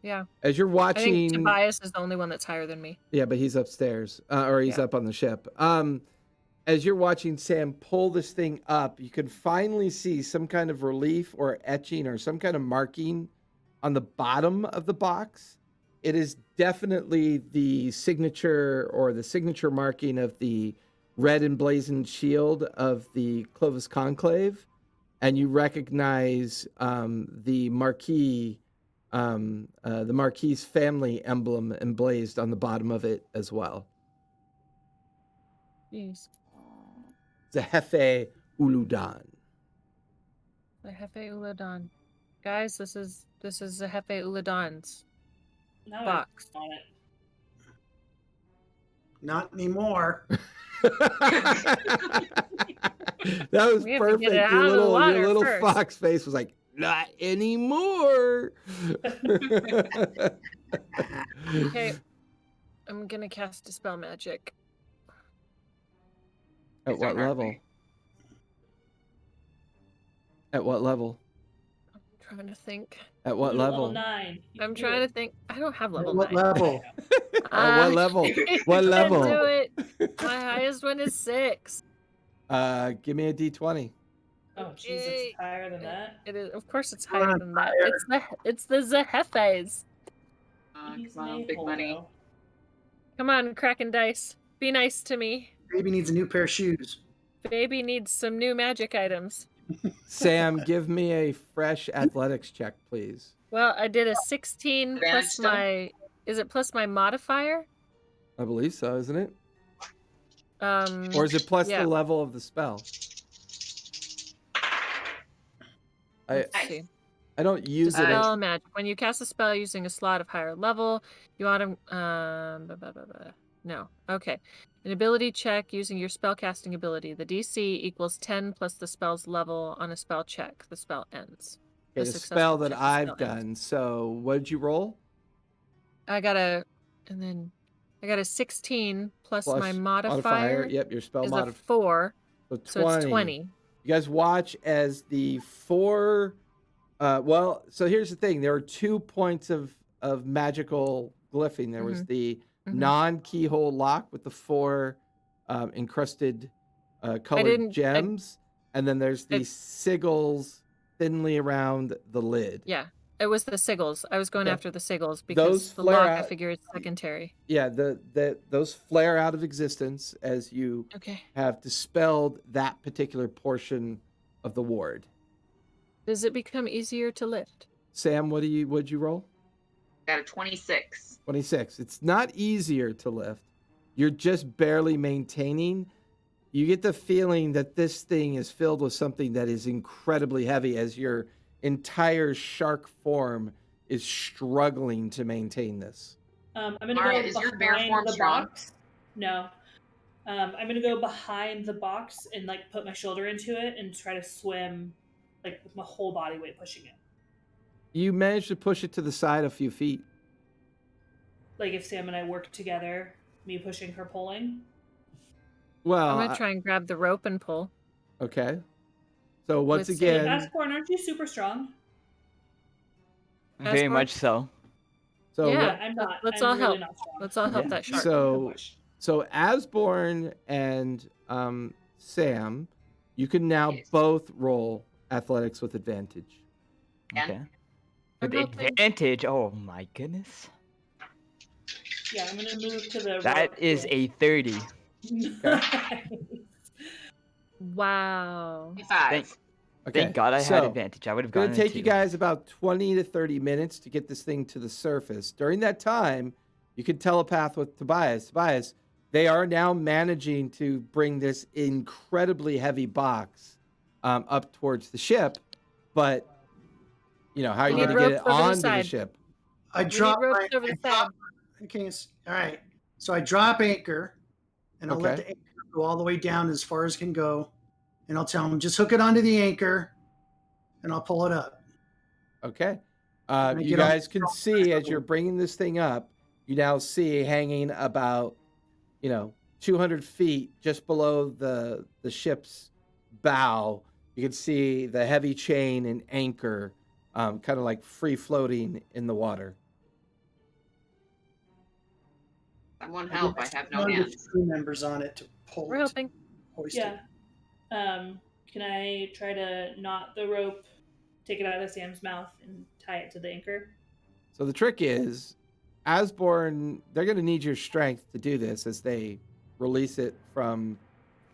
Speaker 3: Yeah.
Speaker 1: As you're
Speaker 3: I
Speaker 1: watching,
Speaker 3: think Tobias is the only one that's higher than me.
Speaker 1: yeah, but he's upstairs, or he's
Speaker 3: Yeah.
Speaker 1: up on the ship. As you're watching Sam pull this thing up, you can finally see some kind of relief or etching or some kind of marking on the bottom of the box. It is definitely the signature marking of the red emblazoned shield of the Clovis Conclave, and you recognize the Marquis, the Marquis family emblem emblazed on the bottom of it as well.
Speaker 3: Jeez.
Speaker 1: Zehefe Uludan.
Speaker 3: The Hefe Uladan. Guys, this is the Hefe Uladan's
Speaker 4: Now
Speaker 3: box.
Speaker 4: I'm on it.
Speaker 7: Not anymore.
Speaker 1: That was
Speaker 3: We have to get
Speaker 1: perfect.
Speaker 3: it out of the
Speaker 1: Your
Speaker 3: water
Speaker 1: little
Speaker 3: first.
Speaker 1: fox face was like, not anymore.
Speaker 3: Okay. I'm gonna cast Dispel Magic.
Speaker 1: At
Speaker 5: Please
Speaker 1: what
Speaker 5: don't hurt
Speaker 1: level?
Speaker 5: me.
Speaker 1: At what level?
Speaker 3: I'm trying to think.
Speaker 1: At what
Speaker 4: Ooh,
Speaker 1: level?
Speaker 4: 9. You
Speaker 3: I'm
Speaker 4: can do
Speaker 3: trying
Speaker 4: it.
Speaker 3: to think. I don't have
Speaker 7: At
Speaker 3: level
Speaker 7: what
Speaker 3: 9.
Speaker 7: level?
Speaker 1: At what level? What
Speaker 3: I
Speaker 1: level?
Speaker 3: do it. My highest one is 6.
Speaker 1: Give me a D20.
Speaker 4: Oh, jeez, it's higher than that.
Speaker 3: It is. Of course, it's
Speaker 7: Come
Speaker 3: higher
Speaker 7: on,
Speaker 3: than that.
Speaker 7: fire.
Speaker 3: It's the Zehefes.
Speaker 4: He's
Speaker 5: Come on,
Speaker 4: an
Speaker 5: big
Speaker 4: a-hole,
Speaker 5: money.
Speaker 4: though.
Speaker 3: Come on, Kraken Dice. Be nice to me.
Speaker 7: Baby needs a new pair of shoes.
Speaker 3: Baby needs some new magic items.
Speaker 1: Sam, give me a fresh athletics check, please.
Speaker 3: Well, I did a 16
Speaker 5: Advantage
Speaker 3: plus
Speaker 5: still?
Speaker 3: my Is it plus my modifier?
Speaker 1: I believe so, isn't it?
Speaker 3: Um,
Speaker 1: Or is it plus
Speaker 3: yeah.
Speaker 1: the level of the spell?
Speaker 3: Let's
Speaker 5: Nice.
Speaker 3: see.
Speaker 1: I don't use it.
Speaker 3: Dispel magic. When you cast a spell using a slot of higher level, you no. Okay. An ability check using your spellcasting ability. The DC equals 10 plus the spell's level on a spell check. The spell ends.
Speaker 1: Okay, the
Speaker 3: successful
Speaker 1: spell that
Speaker 3: check, the
Speaker 1: I've
Speaker 3: spell ends.
Speaker 1: done. So what did you roll?
Speaker 3: I got a 16 plus my
Speaker 1: Plus
Speaker 3: modifier.
Speaker 1: Yep, your spell
Speaker 3: is a
Speaker 1: modifier.
Speaker 3: 4.
Speaker 1: So 20.
Speaker 3: So it's 20.
Speaker 1: You guys watch as the 4. Well, so here's the thing. There are 2 points of magical glyphing. There was the non-keyhole lock with the 4 encrusted colored gems, and then there's the sigils thinly around the lid.
Speaker 3: Yeah, it was the sigils. I was going
Speaker 1: Yeah.
Speaker 3: after the sigils because
Speaker 1: Those
Speaker 3: the
Speaker 1: flare
Speaker 3: lock, I
Speaker 1: out-
Speaker 3: figure, is secondary.
Speaker 1: Yeah, those flare out of existence as you
Speaker 3: Okay.
Speaker 1: have dispelled that particular portion of the ward.
Speaker 3: Does it become easier to lift?
Speaker 1: Sam, what'd you roll?
Speaker 5: Got a 26.
Speaker 1: 26. It's not easier to lift. You're just barely maintaining. You get the feeling that this thing is filled with something that is incredibly heavy as your entire shark form is struggling to maintain this.
Speaker 4: I'm gonna
Speaker 5: Mara,
Speaker 4: go
Speaker 5: is your bear
Speaker 4: behind
Speaker 5: form
Speaker 4: the
Speaker 5: strong?
Speaker 4: box. No. I'm gonna go behind the box and like put my shoulder into it and try to swim, like with my whole body weight pushing it.
Speaker 1: You managed to push it to the side a few feet.
Speaker 4: Like if Sam and I work together, me pushing, her pulling.
Speaker 1: Well,
Speaker 3: I'm gonna try and grab the rope and pull.
Speaker 1: okay. So once
Speaker 3: With
Speaker 1: again,
Speaker 4: Ascorn, aren't you super strong?
Speaker 6: Very
Speaker 3: Asborn?
Speaker 6: much so.
Speaker 1: so
Speaker 3: Yeah.
Speaker 4: I'm not.
Speaker 3: Let's
Speaker 4: I'm
Speaker 3: all
Speaker 4: really
Speaker 3: help.
Speaker 4: not strong.
Speaker 3: Let's all help
Speaker 6: Yeah.
Speaker 3: that shark.
Speaker 1: So Asborn and Sam, you can now
Speaker 5: Yes.
Speaker 1: both roll athletics with advantage.
Speaker 5: And-
Speaker 6: Okay.
Speaker 3: I'm
Speaker 6: With
Speaker 3: helping.
Speaker 6: advantage. Oh my goodness.
Speaker 4: Yeah, I'm gonna move to the.
Speaker 6: That
Speaker 4: rope
Speaker 6: is
Speaker 4: with-
Speaker 6: a 30.
Speaker 3: Wow.
Speaker 5: 5.
Speaker 1: Okay.
Speaker 6: Thank God I had
Speaker 1: so,
Speaker 6: advantage. I would have
Speaker 1: It's going
Speaker 6: gotten
Speaker 1: to
Speaker 6: a
Speaker 1: take you
Speaker 6: 2.
Speaker 1: guys about 20 to 30 minutes to get this thing to the surface. During that time, you can telepath with Tobias. Tobias, they are now managing to bring this incredibly heavy box up towards the ship. But, how are you
Speaker 3: We
Speaker 1: going
Speaker 3: need
Speaker 1: to get it
Speaker 3: ropes over the
Speaker 1: onto the
Speaker 3: side.
Speaker 1: ship?
Speaker 7: I
Speaker 3: We need
Speaker 7: drop
Speaker 3: ropes
Speaker 7: my,
Speaker 3: over the
Speaker 7: I drop- okay, all right. So I drop anchor, and I'll let
Speaker 1: Okay.
Speaker 7: the anchor go all the way down as far as it can go, and I'll tell them just hook it onto the anchor, and I'll pull it up.
Speaker 1: Okay.
Speaker 7: I
Speaker 1: You
Speaker 7: get on
Speaker 1: guys
Speaker 7: the
Speaker 1: can
Speaker 7: strong
Speaker 1: see
Speaker 7: side.
Speaker 1: as you're bringing this thing up, you now see hanging about, 200 feet just below the ship's bow. You can see the heavy chain and anchor, kind of like free floating in the water.
Speaker 5: Someone help. I have no
Speaker 7: One of the
Speaker 5: hands.
Speaker 7: crew members on it to pull
Speaker 3: We're
Speaker 7: it,
Speaker 3: helping.
Speaker 7: hoist
Speaker 4: Yeah.
Speaker 7: it.
Speaker 4: Can I try to knot the rope, take it out of Sam's mouth, and tie it to the anchor?
Speaker 1: So the trick is, Asborn, they're going to need your strength to do this as they release it from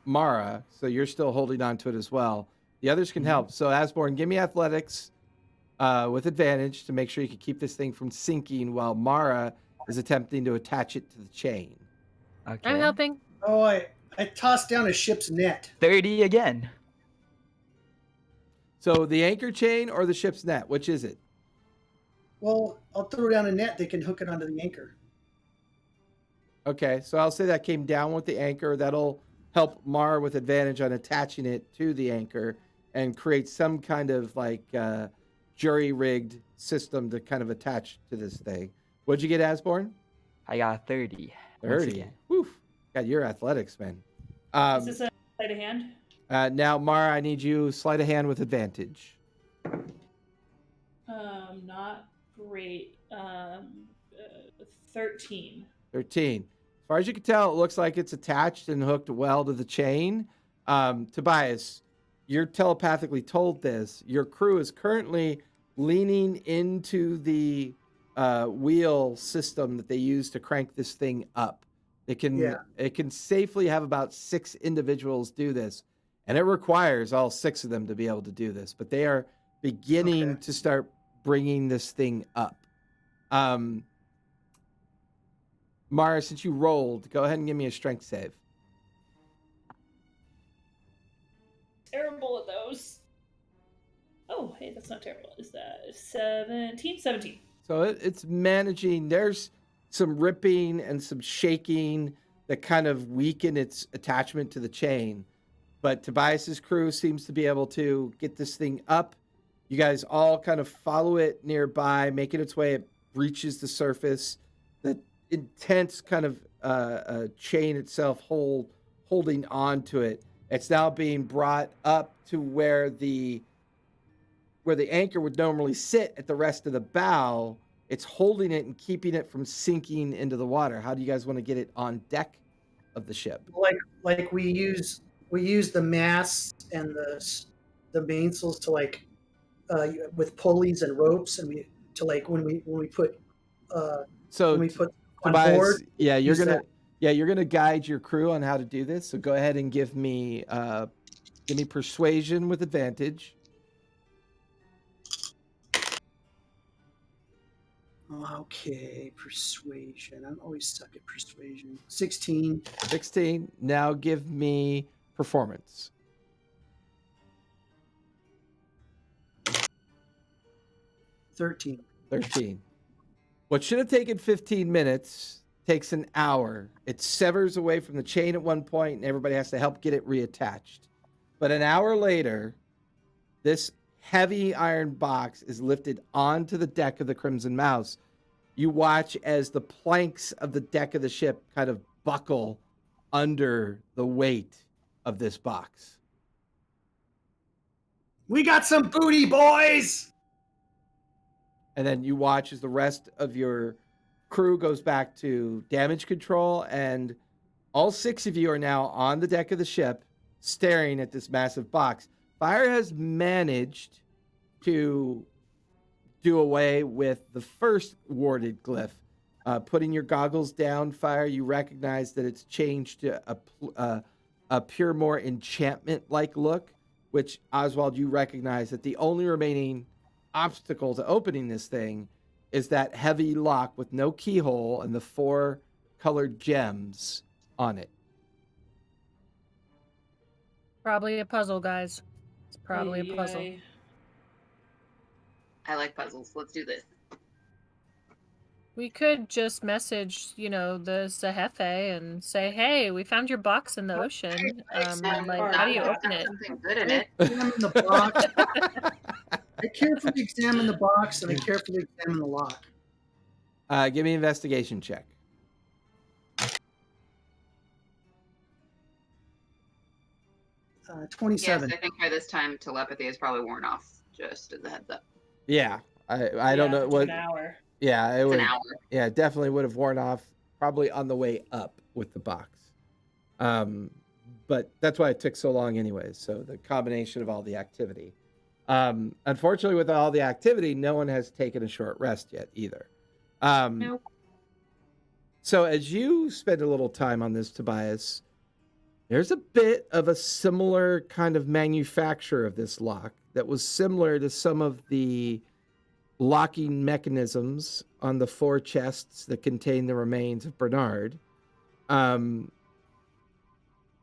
Speaker 1: Mara. So you're still holding on to it as well. The others can help. So Asborn, give me athletics with advantage to make sure you can keep this thing from sinking while Mara is attempting to attach it to the chain.
Speaker 6: Okay.
Speaker 3: I'm helping.
Speaker 7: Oh, I tossed down a ship's net.
Speaker 6: 30 again.
Speaker 1: So the anchor chain or the ship's net, which is it?
Speaker 7: Well, I'll throw down a net. They can hook it onto the anchor.
Speaker 1: Okay, so I'll say that came down with the anchor. That'll help Mara with advantage on attaching it to the anchor and create some kind of jury-rigged system to kind of attach to this thing. What'd you get, Asborn?
Speaker 6: I got 30. once
Speaker 1: 30.
Speaker 6: again.
Speaker 1: Woof. Got your athletics, man.
Speaker 4: Is this a sleight of hand?
Speaker 1: Now, Mara, I need you sleight of hand with advantage.
Speaker 4: Not great. 13.
Speaker 1: 13. As far as you can tell, it looks like it's attached and hooked well to the chain. Tobias, you're telepathically told this. Your crew is currently leaning into the wheel system that they use to crank this thing up. It can safely have about 6 individuals do this, and it requires all 6 of them to be able to do this. But they are beginning to start bringing this thing up. Mara, since you rolled, go ahead and give me a strength save.
Speaker 4: Terrible at those. Oh, hey, that's not terrible. Is that 17? 17.
Speaker 1: So it's managing. There's some ripping and some shaking that kind of weaken its attachment to the chain. But Tobias's crew seems to be able to get this thing up. You guys all kind of follow it nearby, making its way. It reaches the surface. The intense kind of chain itself holding on to it. It's now being brought up to where the anchor would normally sit at the rest of the bow. It's holding it and keeping it from sinking into the water. How do you guys want to get it on deck of the ship?
Speaker 7: Like we use the masts and the mainsails to with pulleys and ropes, and when we put
Speaker 1: So
Speaker 7: when we put on
Speaker 1: Tobias,
Speaker 7: board.
Speaker 1: you're
Speaker 7: use
Speaker 1: gonna
Speaker 7: that.
Speaker 1: you're gonna guide your crew on how to do this. So go ahead and give me persuasion with advantage.
Speaker 7: Okay, persuasion. I'm always stuck at persuasion. 16.
Speaker 1: 16. Now give me performance.
Speaker 7: 13.
Speaker 1: 13. What should have taken 15 minutes takes an hour. It severs away from the chain at one point, and everybody has to help get it reattached. But an hour later, this heavy iron box is lifted onto the deck of the Crimson Mouse. You watch as the planks of the deck of the ship kind of buckle under the weight of this box.
Speaker 7: We got some booty, boys!
Speaker 1: And then you watch as the rest of your crew goes back to damage control, and all 6 of you are now on the deck of the ship staring at this massive box. Fire has managed to do away with the first warded glyph. Putting your goggles down, Fire, you recognize that it's changed to a pure, more enchantment-like look, which, Oswald, you recognize that the only remaining obstacle to opening this thing is that heavy lock with no keyhole and the 4 colored gems on it.
Speaker 3: Probably a puzzle, guys. It's probably
Speaker 4: Ay,
Speaker 3: a puzzle.
Speaker 4: ay.
Speaker 5: I like puzzles. Let's do this.
Speaker 3: We could just message, the Zehefe and say, "Hey, we found your box in the ocean. How do you open it?"
Speaker 5: Something good in it.
Speaker 7: Examine the box. I carefully examine the box and I carefully examine the lock.
Speaker 1: Give me an investigation check.
Speaker 7: 27.
Speaker 5: Yes, I think by this time telepathy is probably worn off. Just as a heads up.
Speaker 1: Yeah, I don't know
Speaker 4: It took
Speaker 1: what.
Speaker 4: an hour.
Speaker 1: Yeah, it
Speaker 5: It's
Speaker 1: would.
Speaker 5: an hour.
Speaker 1: Yeah, it definitely would have worn off probably on the way up with the box. But that's why it took so long anyways. So the combination of all the activity. Unfortunately, with all the activity, no one has taken a short rest yet either.
Speaker 5: Nope.
Speaker 1: So as you spend a little time on this, Tobias, there's a bit of a similar kind of manufacture of this lock that was similar to some of the locking mechanisms on the 4 chests that contain the remains of Bernard.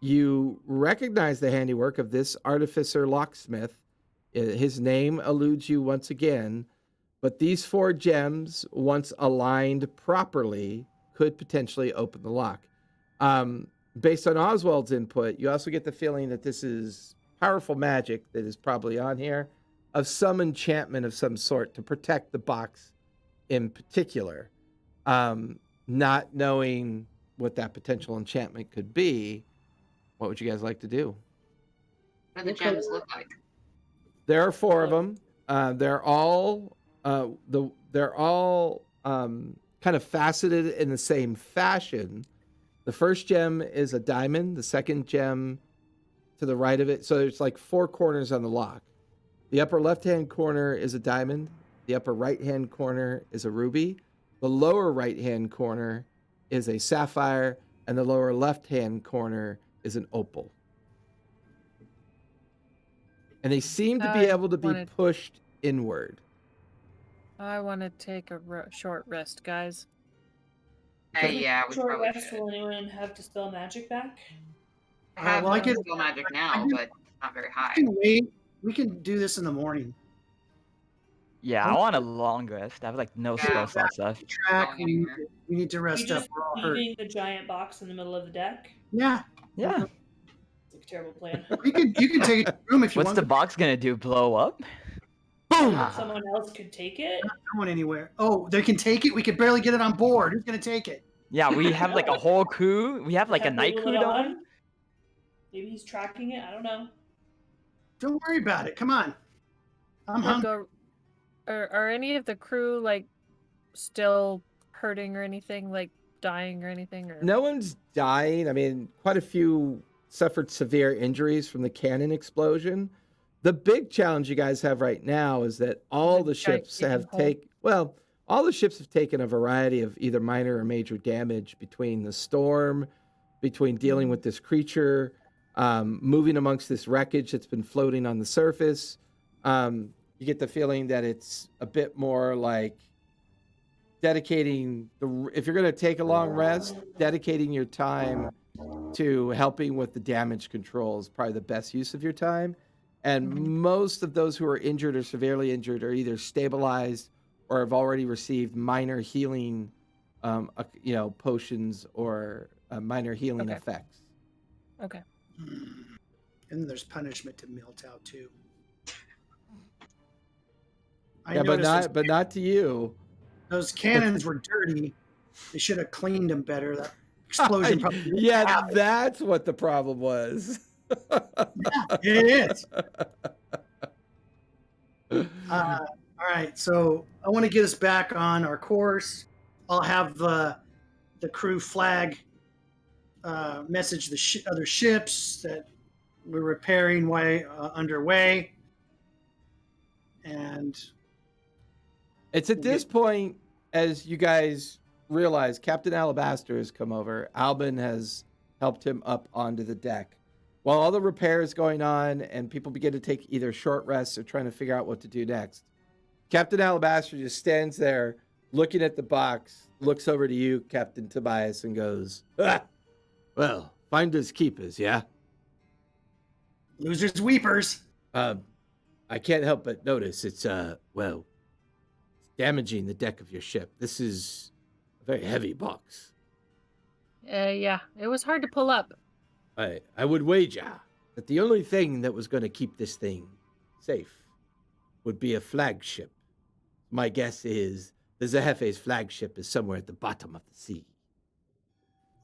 Speaker 1: You recognize the handiwork of this artificer locksmith. His name eludes you once again, but these 4 gems, once aligned properly, could potentially open the lock. Based on Oswald's input, you also get the feeling that this is powerful magic that is probably on here, of some enchantment of some sort to protect the box in particular. Not knowing what that potential enchantment could be, what would you guys like to do?
Speaker 5: What do the gems look like?
Speaker 1: There are 4 of them. They're all kind of faceted in the same fashion. The first gem is a diamond. The second gem to the right of it. So there's like 4 corners on the lock. The upper left-hand corner is a diamond. The upper right-hand corner is a ruby. The lower right-hand corner is a sapphire. And the lower left-hand corner is an opal. And they seem to be able to be pushed inward.
Speaker 3: I want to take a short rest, guys.
Speaker 5: Yeah, we
Speaker 4: Short
Speaker 5: probably
Speaker 4: rest.
Speaker 5: should.
Speaker 4: Will anyone have Dispel Magic back?
Speaker 5: I have
Speaker 7: well, I
Speaker 5: no
Speaker 7: can-
Speaker 5: Dispel Magic
Speaker 7: I
Speaker 5: now,
Speaker 7: can-
Speaker 5: but not very high.
Speaker 7: We can wait. We can do this in the morning.
Speaker 6: Yeah, I want a long rest. I have like no
Speaker 5: Yeah.
Speaker 6: spell slots left.
Speaker 7: Track.
Speaker 5: Going anywhere.
Speaker 7: We need to
Speaker 4: Are
Speaker 7: rest
Speaker 4: you
Speaker 7: up.
Speaker 4: just
Speaker 7: We're all hurt.
Speaker 4: leaving the giant box in the middle of the deck?
Speaker 7: Yeah.
Speaker 6: Yeah.
Speaker 4: It's like a terrible plan.
Speaker 7: You can take it to the room if you
Speaker 6: What's
Speaker 7: want.
Speaker 6: the box gonna do? Blow up?
Speaker 7: Boom.
Speaker 6: Ah.
Speaker 4: Someone else could take it.
Speaker 7: Not going anywhere. Oh, they can take it. We could barely get it on board. Who's gonna take it?
Speaker 6: Yeah, we have like a whole crew. We have like a
Speaker 4: Have
Speaker 6: night
Speaker 4: people
Speaker 6: crew
Speaker 4: it
Speaker 6: on.
Speaker 4: on. Maybe he's tracking it. I don't know.
Speaker 7: Don't worry about it. Come on. I'm
Speaker 3: Like,
Speaker 7: hungry.
Speaker 3: are any of the crew like still hurting or anything, like dying or anything? Or
Speaker 1: No one's dying. I mean, quite a few suffered severe injuries from the cannon explosion. The big challenge you guys have right now is that all
Speaker 3: The
Speaker 1: the ships
Speaker 3: gigantic
Speaker 1: have
Speaker 3: hole.
Speaker 1: all the ships have taken a variety of either minor or major damage between the storm, between dealing with this creature, moving amongst this wreckage that's been floating on the surface. You get the feeling that it's a bit more like dedicating if you're going to take a long rest, dedicating your time to helping with the damage control is probably the best use of your time. And most of those who are injured or severely injured are either stabilized or have already received minor healing, potions or minor healing
Speaker 3: Okay.
Speaker 1: effects.
Speaker 3: Okay.
Speaker 7: And there's punishment to melt out too. I
Speaker 1: Yeah, but
Speaker 7: noticed
Speaker 1: not to you.
Speaker 7: those cannons were dirty. They should have cleaned them better. That explosion probably didn't
Speaker 1: Yeah,
Speaker 7: happen.
Speaker 1: that's what the problem was.
Speaker 7: It is. All right, so I want to get us back on our course. I'll have the crew flag message the other ships that we're repairing underway. And
Speaker 1: It's at this point, as you guys realize, Captain Alabaster has come over. Albin has helped him up onto the deck. While all the repair is going on and people begin to take either short rests or trying to figure out what to do next, Captain Alabaster just stands there looking at the box, looks over to you, Captain Tobias, and goes, well, finders keepers, yeah?
Speaker 7: losers weepers.
Speaker 1: I can't help but notice it's, damaging the deck of your ship. This is a very heavy box.
Speaker 3: Yeah, it was hard to pull up.
Speaker 1: I would wager that the only thing that was going to keep this thing safe would be a flagship. My guess is the Zahefe's flagship is somewhere at the bottom of the sea.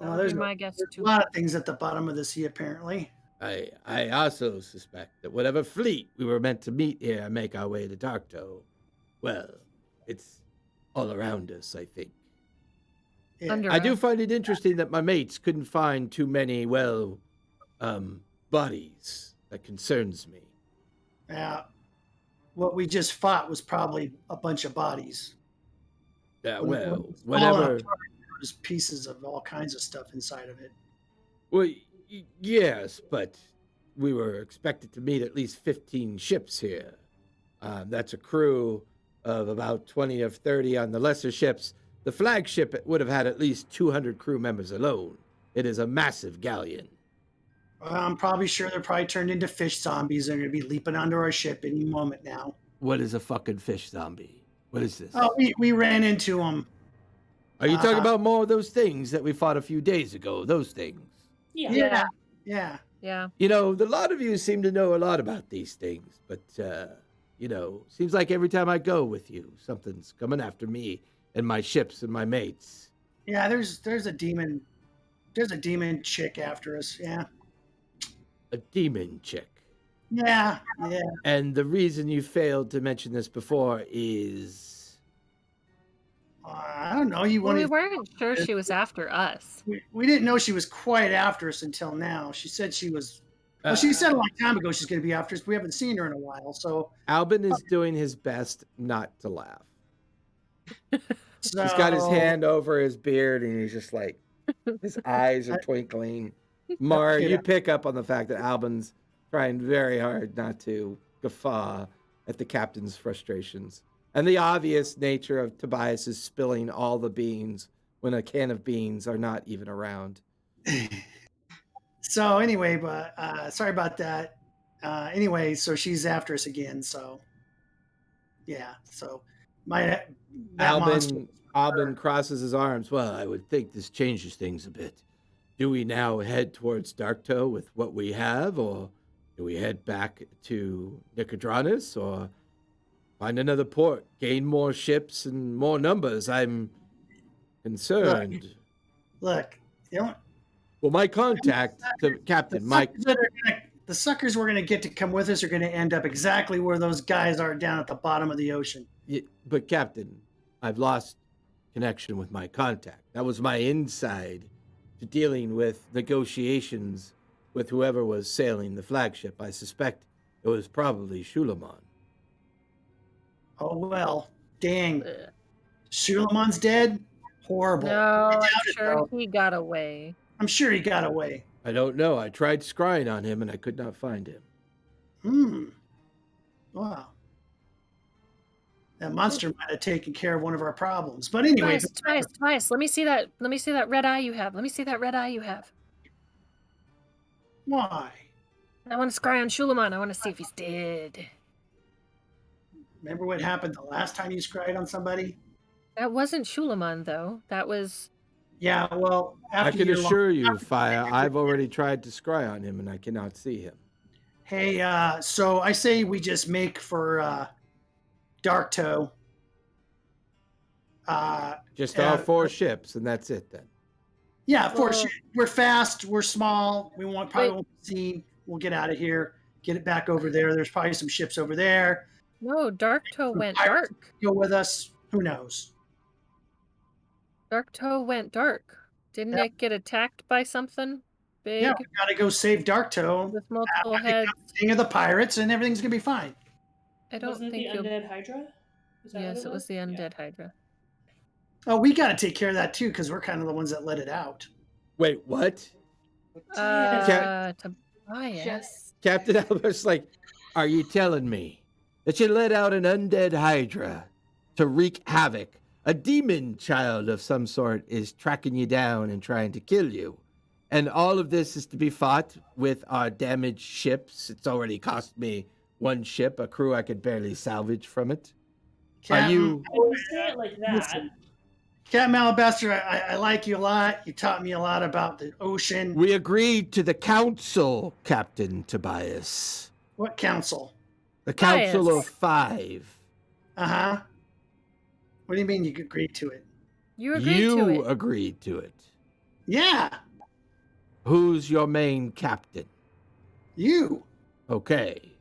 Speaker 3: That
Speaker 7: Well,
Speaker 3: would
Speaker 7: there's
Speaker 3: be my guess
Speaker 7: There's
Speaker 3: too.
Speaker 7: a lot of things at the bottom of the sea, apparently.
Speaker 1: I also suspect that whatever fleet we were meant to meet here and make our way to Darktow, well, it's all around us, I think.
Speaker 7: Yeah.
Speaker 3: Under
Speaker 1: I do
Speaker 3: us.
Speaker 1: find it interesting that my mates couldn't find too many, bodies. That concerns me.
Speaker 7: Yeah. What we just fought was probably a bunch of bodies.
Speaker 1: Yeah,
Speaker 7: When it
Speaker 1: well,
Speaker 7: was falling
Speaker 1: whenever...
Speaker 7: apart, there was pieces of all kinds of stuff inside of it.
Speaker 1: Well, yes, but we were expected to meet at least 15 ships here. That's a crew of about 20 or 30 on the lesser ships. The flagship would have had at least 200 crew members alone. It is a massive galleon.
Speaker 7: I'm probably sure they're probably turned into fish zombies. They're going to be leaping onto our ship any moment now.
Speaker 1: What is a fucking fish zombie? What is this?
Speaker 7: Oh, we ran into them.
Speaker 1: Are you talking about more of those things that we fought a few days ago? Those things.
Speaker 4: Yeah.
Speaker 7: Yeah. Yeah.
Speaker 3: Yeah.
Speaker 1: You know, a lot of you seem to know a lot about these things, but, seems like every time I go with you, something's coming after me and my ships and my mates.
Speaker 7: Yeah, there's a demon. There's a demon chick after us. Yeah.
Speaker 1: A demon chick.
Speaker 7: Yeah. Yeah.
Speaker 1: And the reason you failed to mention this before is...
Speaker 7: I don't know. You
Speaker 3: Well, we
Speaker 7: wanted.
Speaker 3: weren't sure she was after us.
Speaker 7: We didn't know she was quite after us until now. She said she was. Well, she said a long time ago she's going to be after us. We haven't seen her in a while, so.
Speaker 1: Albin is doing his best not to laugh.
Speaker 7: So
Speaker 1: He's got his hand over his beard and he's just like, his eyes are twinkling. Mar, you pick up on the fact that Albin's trying very hard not to guffaw at the captain's frustrations and the obvious nature of Tobias's spilling all the beans when a can of beans are not even around.
Speaker 7: So anyway, but sorry about that. Anyway, so she's after us again. So yeah, so that monster.
Speaker 1: Albin crosses his arms. Well, I would think this changes things a bit. Do we now head towards Darktoe with what we have, or do we head back to Nicodranus, or find another port, gain more ships and more numbers? I'm concerned.
Speaker 7: Look, you know,
Speaker 1: Well, my contact, the captain, Mike.
Speaker 7: The suckers we're going to get to come with us are going to end up exactly where those guys are down at the bottom of the ocean.
Speaker 1: But Captain, I've lost connection with my contact. That was my inside to dealing with negotiations with whoever was sailing the flagship. I suspect it was probably Shulamon.
Speaker 7: Oh, well, dang.
Speaker 3: Ugh.
Speaker 7: Sulamon's dead? Horrible.
Speaker 3: No, I'm
Speaker 7: it,
Speaker 3: sure
Speaker 7: though.
Speaker 3: he got away.
Speaker 7: I'm sure he got away.
Speaker 1: I don't know. I tried scrying on him and I could not find him.
Speaker 7: Wow. That monster might have taken care of one of our problems. But anyway.
Speaker 3: Tobias, let me see that red eye you have.
Speaker 7: Why?
Speaker 3: I want to scry on Shulamon. I want to see if he's dead.
Speaker 7: Remember what happened the last time you scried on somebody?
Speaker 3: That wasn't Shulamon, though. That was...
Speaker 7: Yeah, well,
Speaker 1: I can assure you, Fire, I've already tried to scry on him and I cannot see him.
Speaker 7: Hey, so I say we just make for Darktoe.
Speaker 1: Just all 4 ships, and that's it then.
Speaker 7: Yeah, 4
Speaker 3: Well-
Speaker 7: ships. We're fast. We're small. We probably won't be seen. We'll get out of here. Get it back over there. There's probably some ships over there.
Speaker 3: No, Darktoe went
Speaker 7: Pirates
Speaker 3: dark.
Speaker 7: Go with us. Who knows?
Speaker 3: Darktoe went dark. Didn't
Speaker 7: Yeah.
Speaker 3: it get attacked by something big
Speaker 7: Yeah, we gotta go save Darktoe.
Speaker 3: with multiple heads?
Speaker 7: King of the pirates, and everything's gonna be fine.
Speaker 3: I don't
Speaker 4: Wasn't it
Speaker 3: think
Speaker 4: the
Speaker 3: you'll...
Speaker 4: undead Hydra? Is that
Speaker 3: Yes,
Speaker 4: what
Speaker 3: it was the
Speaker 4: Yeah.
Speaker 3: undead Hydra.
Speaker 7: Oh, we gotta take care of that too, because we're kind of the ones that let it out.
Speaker 1: Wait, what?
Speaker 3: Tobias.
Speaker 1: Captain Albert's like, are you telling me that you let out an undead Hydra to wreak havoc? A demon child of some sort is tracking you down and trying to kill you. And all of this is to be fought with our damaged ships. It's already cost me 1 ship, a crew I could barely salvage from it. Are you...
Speaker 4: I didn't say it like that.
Speaker 7: Listen, Captain Alabaster, I like you a lot. You taught me a lot about the ocean.
Speaker 1: We agreed to the council, Captain Tobias.
Speaker 7: What council?
Speaker 1: The Council
Speaker 3: Tobias.
Speaker 1: of 5.
Speaker 7: Uh-huh. What do you mean you agreed to it?
Speaker 3: You agreed to it.
Speaker 1: Agreed to it.
Speaker 7: Yeah,
Speaker 1: Who's your main captain?
Speaker 7: you.
Speaker 1: Okay.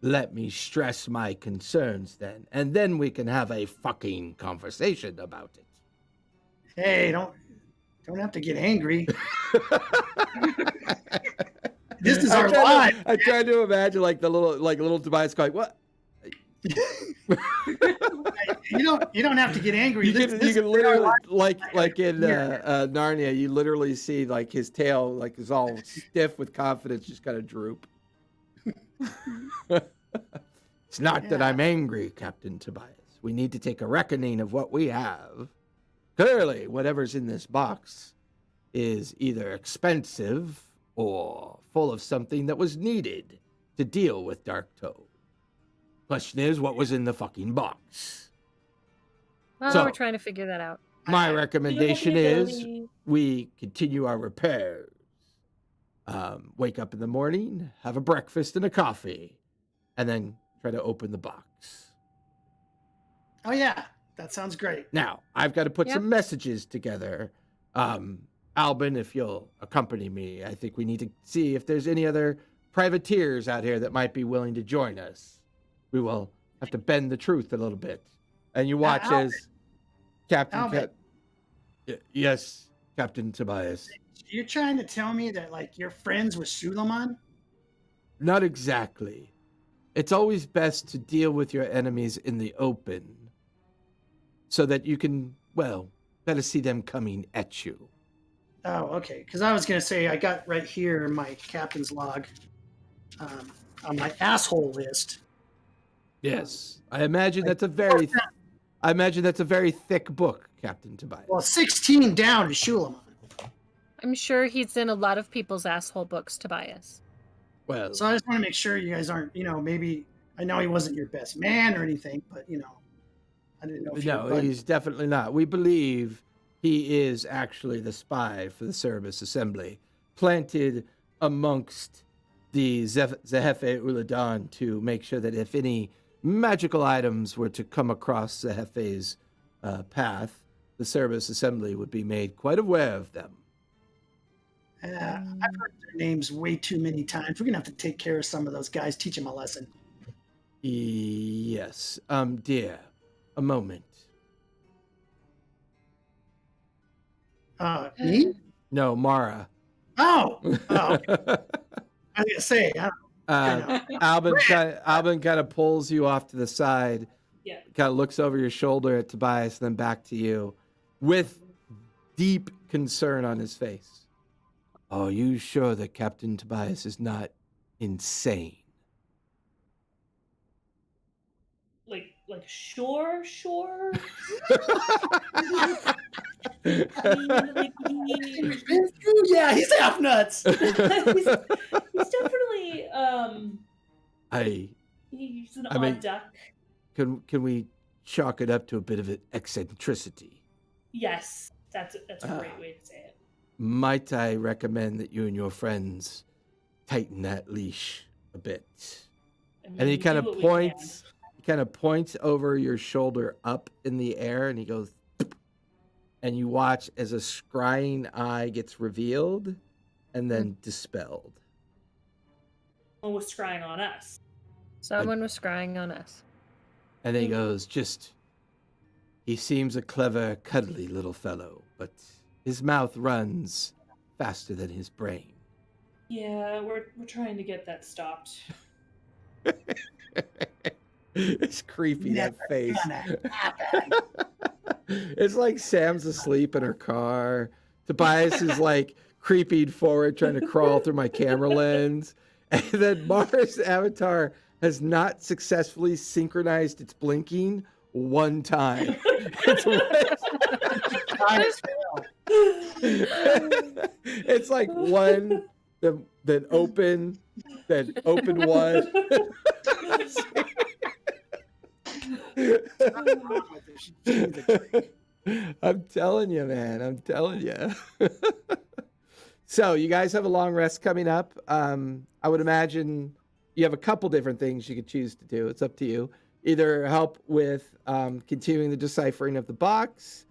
Speaker 1: Let me stress my concerns then, and then we can have a fucking conversation about it.
Speaker 7: Hey, don't have to get angry. This is our life.
Speaker 1: I tried to imagine like the little Tobias going, what?
Speaker 7: You don't have to get angry.
Speaker 1: You can
Speaker 7: This is
Speaker 1: literally
Speaker 7: our
Speaker 1: like in
Speaker 7: Yeah.
Speaker 1: Narnia, you literally see like his tail like is all stiff with confidence, just kind of droop. It's not that
Speaker 7: Yeah.
Speaker 1: I'm angry, Captain Tobias. We need to take a reckoning of what we have. Clearly, whatever's in this box is either expensive or full of something that was needed to deal with Darktoe. Question is, what was in the fucking box?
Speaker 3: Well,
Speaker 1: So-
Speaker 3: we're trying to figure that out.
Speaker 1: My
Speaker 4: Do you
Speaker 1: recommendation
Speaker 4: have the
Speaker 1: is
Speaker 4: ability-
Speaker 1: we continue our repairs. Wake up in the morning, have a breakfast and a coffee, and then try to open the box.
Speaker 7: Oh yeah, that sounds great.
Speaker 1: Now, I've got to put
Speaker 3: Yep.
Speaker 1: some messages together. Albin, if you'll accompany me, I think we need to see if there's any other privateers out here that might be willing to join us. We will have to bend the truth a little bit. And you watch
Speaker 7: Albin.
Speaker 1: as Captain...
Speaker 7: Albin.
Speaker 1: Yes, Captain Tobias.
Speaker 7: You're trying to tell me that like you're friends with Suleiman?
Speaker 1: Not exactly. It's always best to deal with your enemies in the open so that you can, well, better see them coming at you.
Speaker 7: Oh, okay. Because I was gonna say I got right here my captain's log on my asshole list.
Speaker 1: Yes. I imagine that's a very I imagine that's a very thick book, Captain Tobias.
Speaker 7: Well, 16 down to Shulamon.
Speaker 3: I'm sure he's in a lot of people's asshole books, Tobias.
Speaker 1: Well,
Speaker 7: So I just want to make sure you guys aren't, maybe, I know he wasn't your best man or anything, but, I didn't know if you were
Speaker 1: no,
Speaker 7: buddies.
Speaker 1: he's definitely not. We believe he is actually the spy for the Cerebus Assembly, planted amongst the Zehefe Uladan to make sure that if any magical items were to come across Zehefe's path, the Cerebus Assembly would be made quite aware of them.
Speaker 7: I've heard their names way too many times. We're going to have to take care of some of those guys, teach them a lesson.
Speaker 1: Yes. Dear, a moment.
Speaker 7: Me?
Speaker 1: No, Mara.
Speaker 7: Oh! Okay. I was going to say,
Speaker 1: Albin kind of pulls you off to the side,
Speaker 4: Yeah.
Speaker 1: kind of looks over your shoulder at Tobias, and then back to you with deep concern on his face. Are you sure that Captain Tobias is not insane?
Speaker 4: Like sure.
Speaker 7: Yeah, he's half nuts.
Speaker 4: he's definitely he's an odd duck.
Speaker 1: Can we chalk it up to a bit of an eccentricity?
Speaker 4: Yes, that's a great way to say it.
Speaker 1: Might I recommend that you and your friends tighten that leash a bit?
Speaker 4: I mean,
Speaker 1: And he
Speaker 4: we
Speaker 1: kind
Speaker 4: do
Speaker 1: of
Speaker 4: what we
Speaker 1: points. He kind of points over your shoulder up in the air, and he goes, and you watch as a scrying eye gets revealed and then dispelled.
Speaker 4: One was scrying on us.
Speaker 3: Someone was scrying on us.
Speaker 1: And then he goes, he seems a clever, cuddly little fellow, but his mouth runs faster than his brain.
Speaker 4: Yeah, we're trying to get that stopped.
Speaker 1: It's creepy,
Speaker 7: Never
Speaker 1: that face.
Speaker 7: gonna happen.
Speaker 1: It's like Sam's asleep in her car. Tobias is like creeping forward, trying to crawl through my camera lens. And then Mars' avatar has not successfully synchronized its blinking one time. It's like one, then open one. I'm telling you, man. I'm telling you. So you guys have a long rest coming up. I would imagine you have a couple different things you could choose to do. It's up to you. Either help with continuing the deciphering of the box,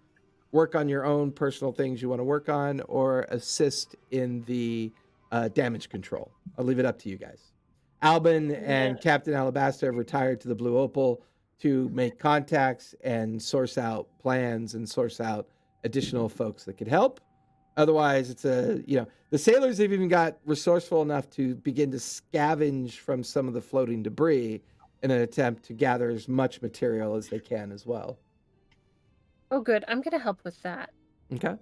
Speaker 1: work on your own personal things you want to work on, or assist in the damage control. I'll leave it up to you guys. Albin and Captain Alabaster have retired to the Blue Opal to make contacts and source out plans and source out additional folks that could help. Otherwise, it's the sailors have even got resourceful enough to begin to scavenge from some of the floating debris in an attempt to gather as much material as they can as well.
Speaker 3: Oh, good. I'm going to help with that.
Speaker 1: Okay.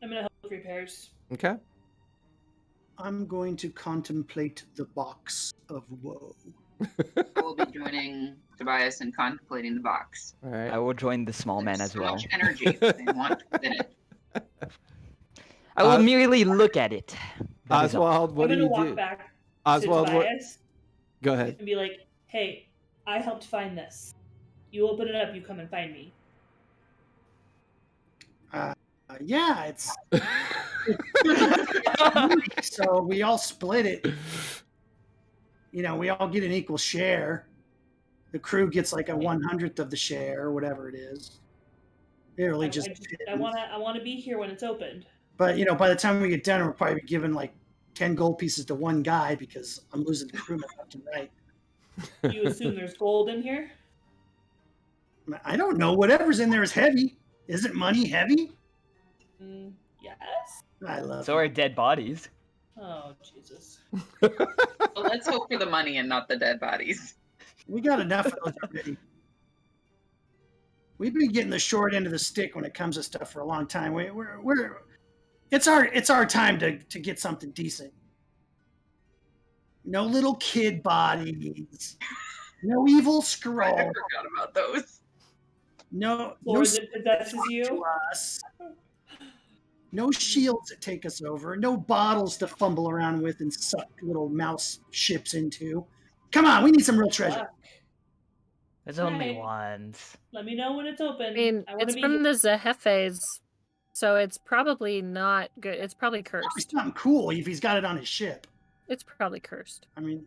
Speaker 4: I'm gonna help with repairs.
Speaker 1: Okay.
Speaker 7: I'm going to contemplate the box of woe.
Speaker 5: I will be joining Tobias in contemplating the box.
Speaker 1: All right.
Speaker 6: I will join the small man
Speaker 5: There's
Speaker 6: as
Speaker 5: so
Speaker 6: well.
Speaker 5: much energy they want in it.
Speaker 6: I will merely look at it. That is all.
Speaker 1: Oswald, what
Speaker 4: I'm
Speaker 1: do
Speaker 4: gonna
Speaker 1: you
Speaker 4: walk
Speaker 1: do?
Speaker 4: back
Speaker 1: Oswald,
Speaker 4: to
Speaker 1: what?
Speaker 4: Tobias
Speaker 1: Go ahead.
Speaker 4: and be like, "Hey, I helped find this. You open it up, you come and find me."
Speaker 7: Yeah, it's so we all split it. We all get an equal share. The crew gets like a 1/100th of the share, or whatever it is. It really
Speaker 4: I wanna be here when it's opened.
Speaker 7: But by the time we get done, we'll probably be giving like 10 gold pieces to one guy because I'm losing the crewman left and right.
Speaker 4: You assume there's gold in here?
Speaker 7: I don't know. Whatever's in there is heavy. Isn't money heavy?
Speaker 4: Yes.
Speaker 7: I love
Speaker 6: So are dead bodies.
Speaker 4: Oh Jesus.
Speaker 5: Well, let's hope for the money and not the dead bodies.
Speaker 7: We got enough of those already. We've been getting the short end of the stick when it comes to stuff for a long time. It's our time to get something decent. No little kid bodies. No evil
Speaker 5: I
Speaker 7: scroll.
Speaker 5: forgot about those.
Speaker 7: No,
Speaker 4: Or
Speaker 7: no
Speaker 4: that possesses
Speaker 7: to
Speaker 4: you?
Speaker 7: us. No shields that take us over. No bottles to fumble around with and suck little mouse ships into. Come on, we need some real treasure.
Speaker 4: Fuck.
Speaker 6: There's only
Speaker 4: Alright.
Speaker 6: ones.
Speaker 4: Let me know when it's open.
Speaker 3: I mean,
Speaker 4: I want
Speaker 3: it's
Speaker 4: to be
Speaker 3: from
Speaker 4: here.
Speaker 3: the Zehefes, so it's probably not good. It's probably
Speaker 7: It's
Speaker 3: cursed.
Speaker 7: something cool if he's got it on his ship.
Speaker 3: It's probably cursed.
Speaker 7: I mean,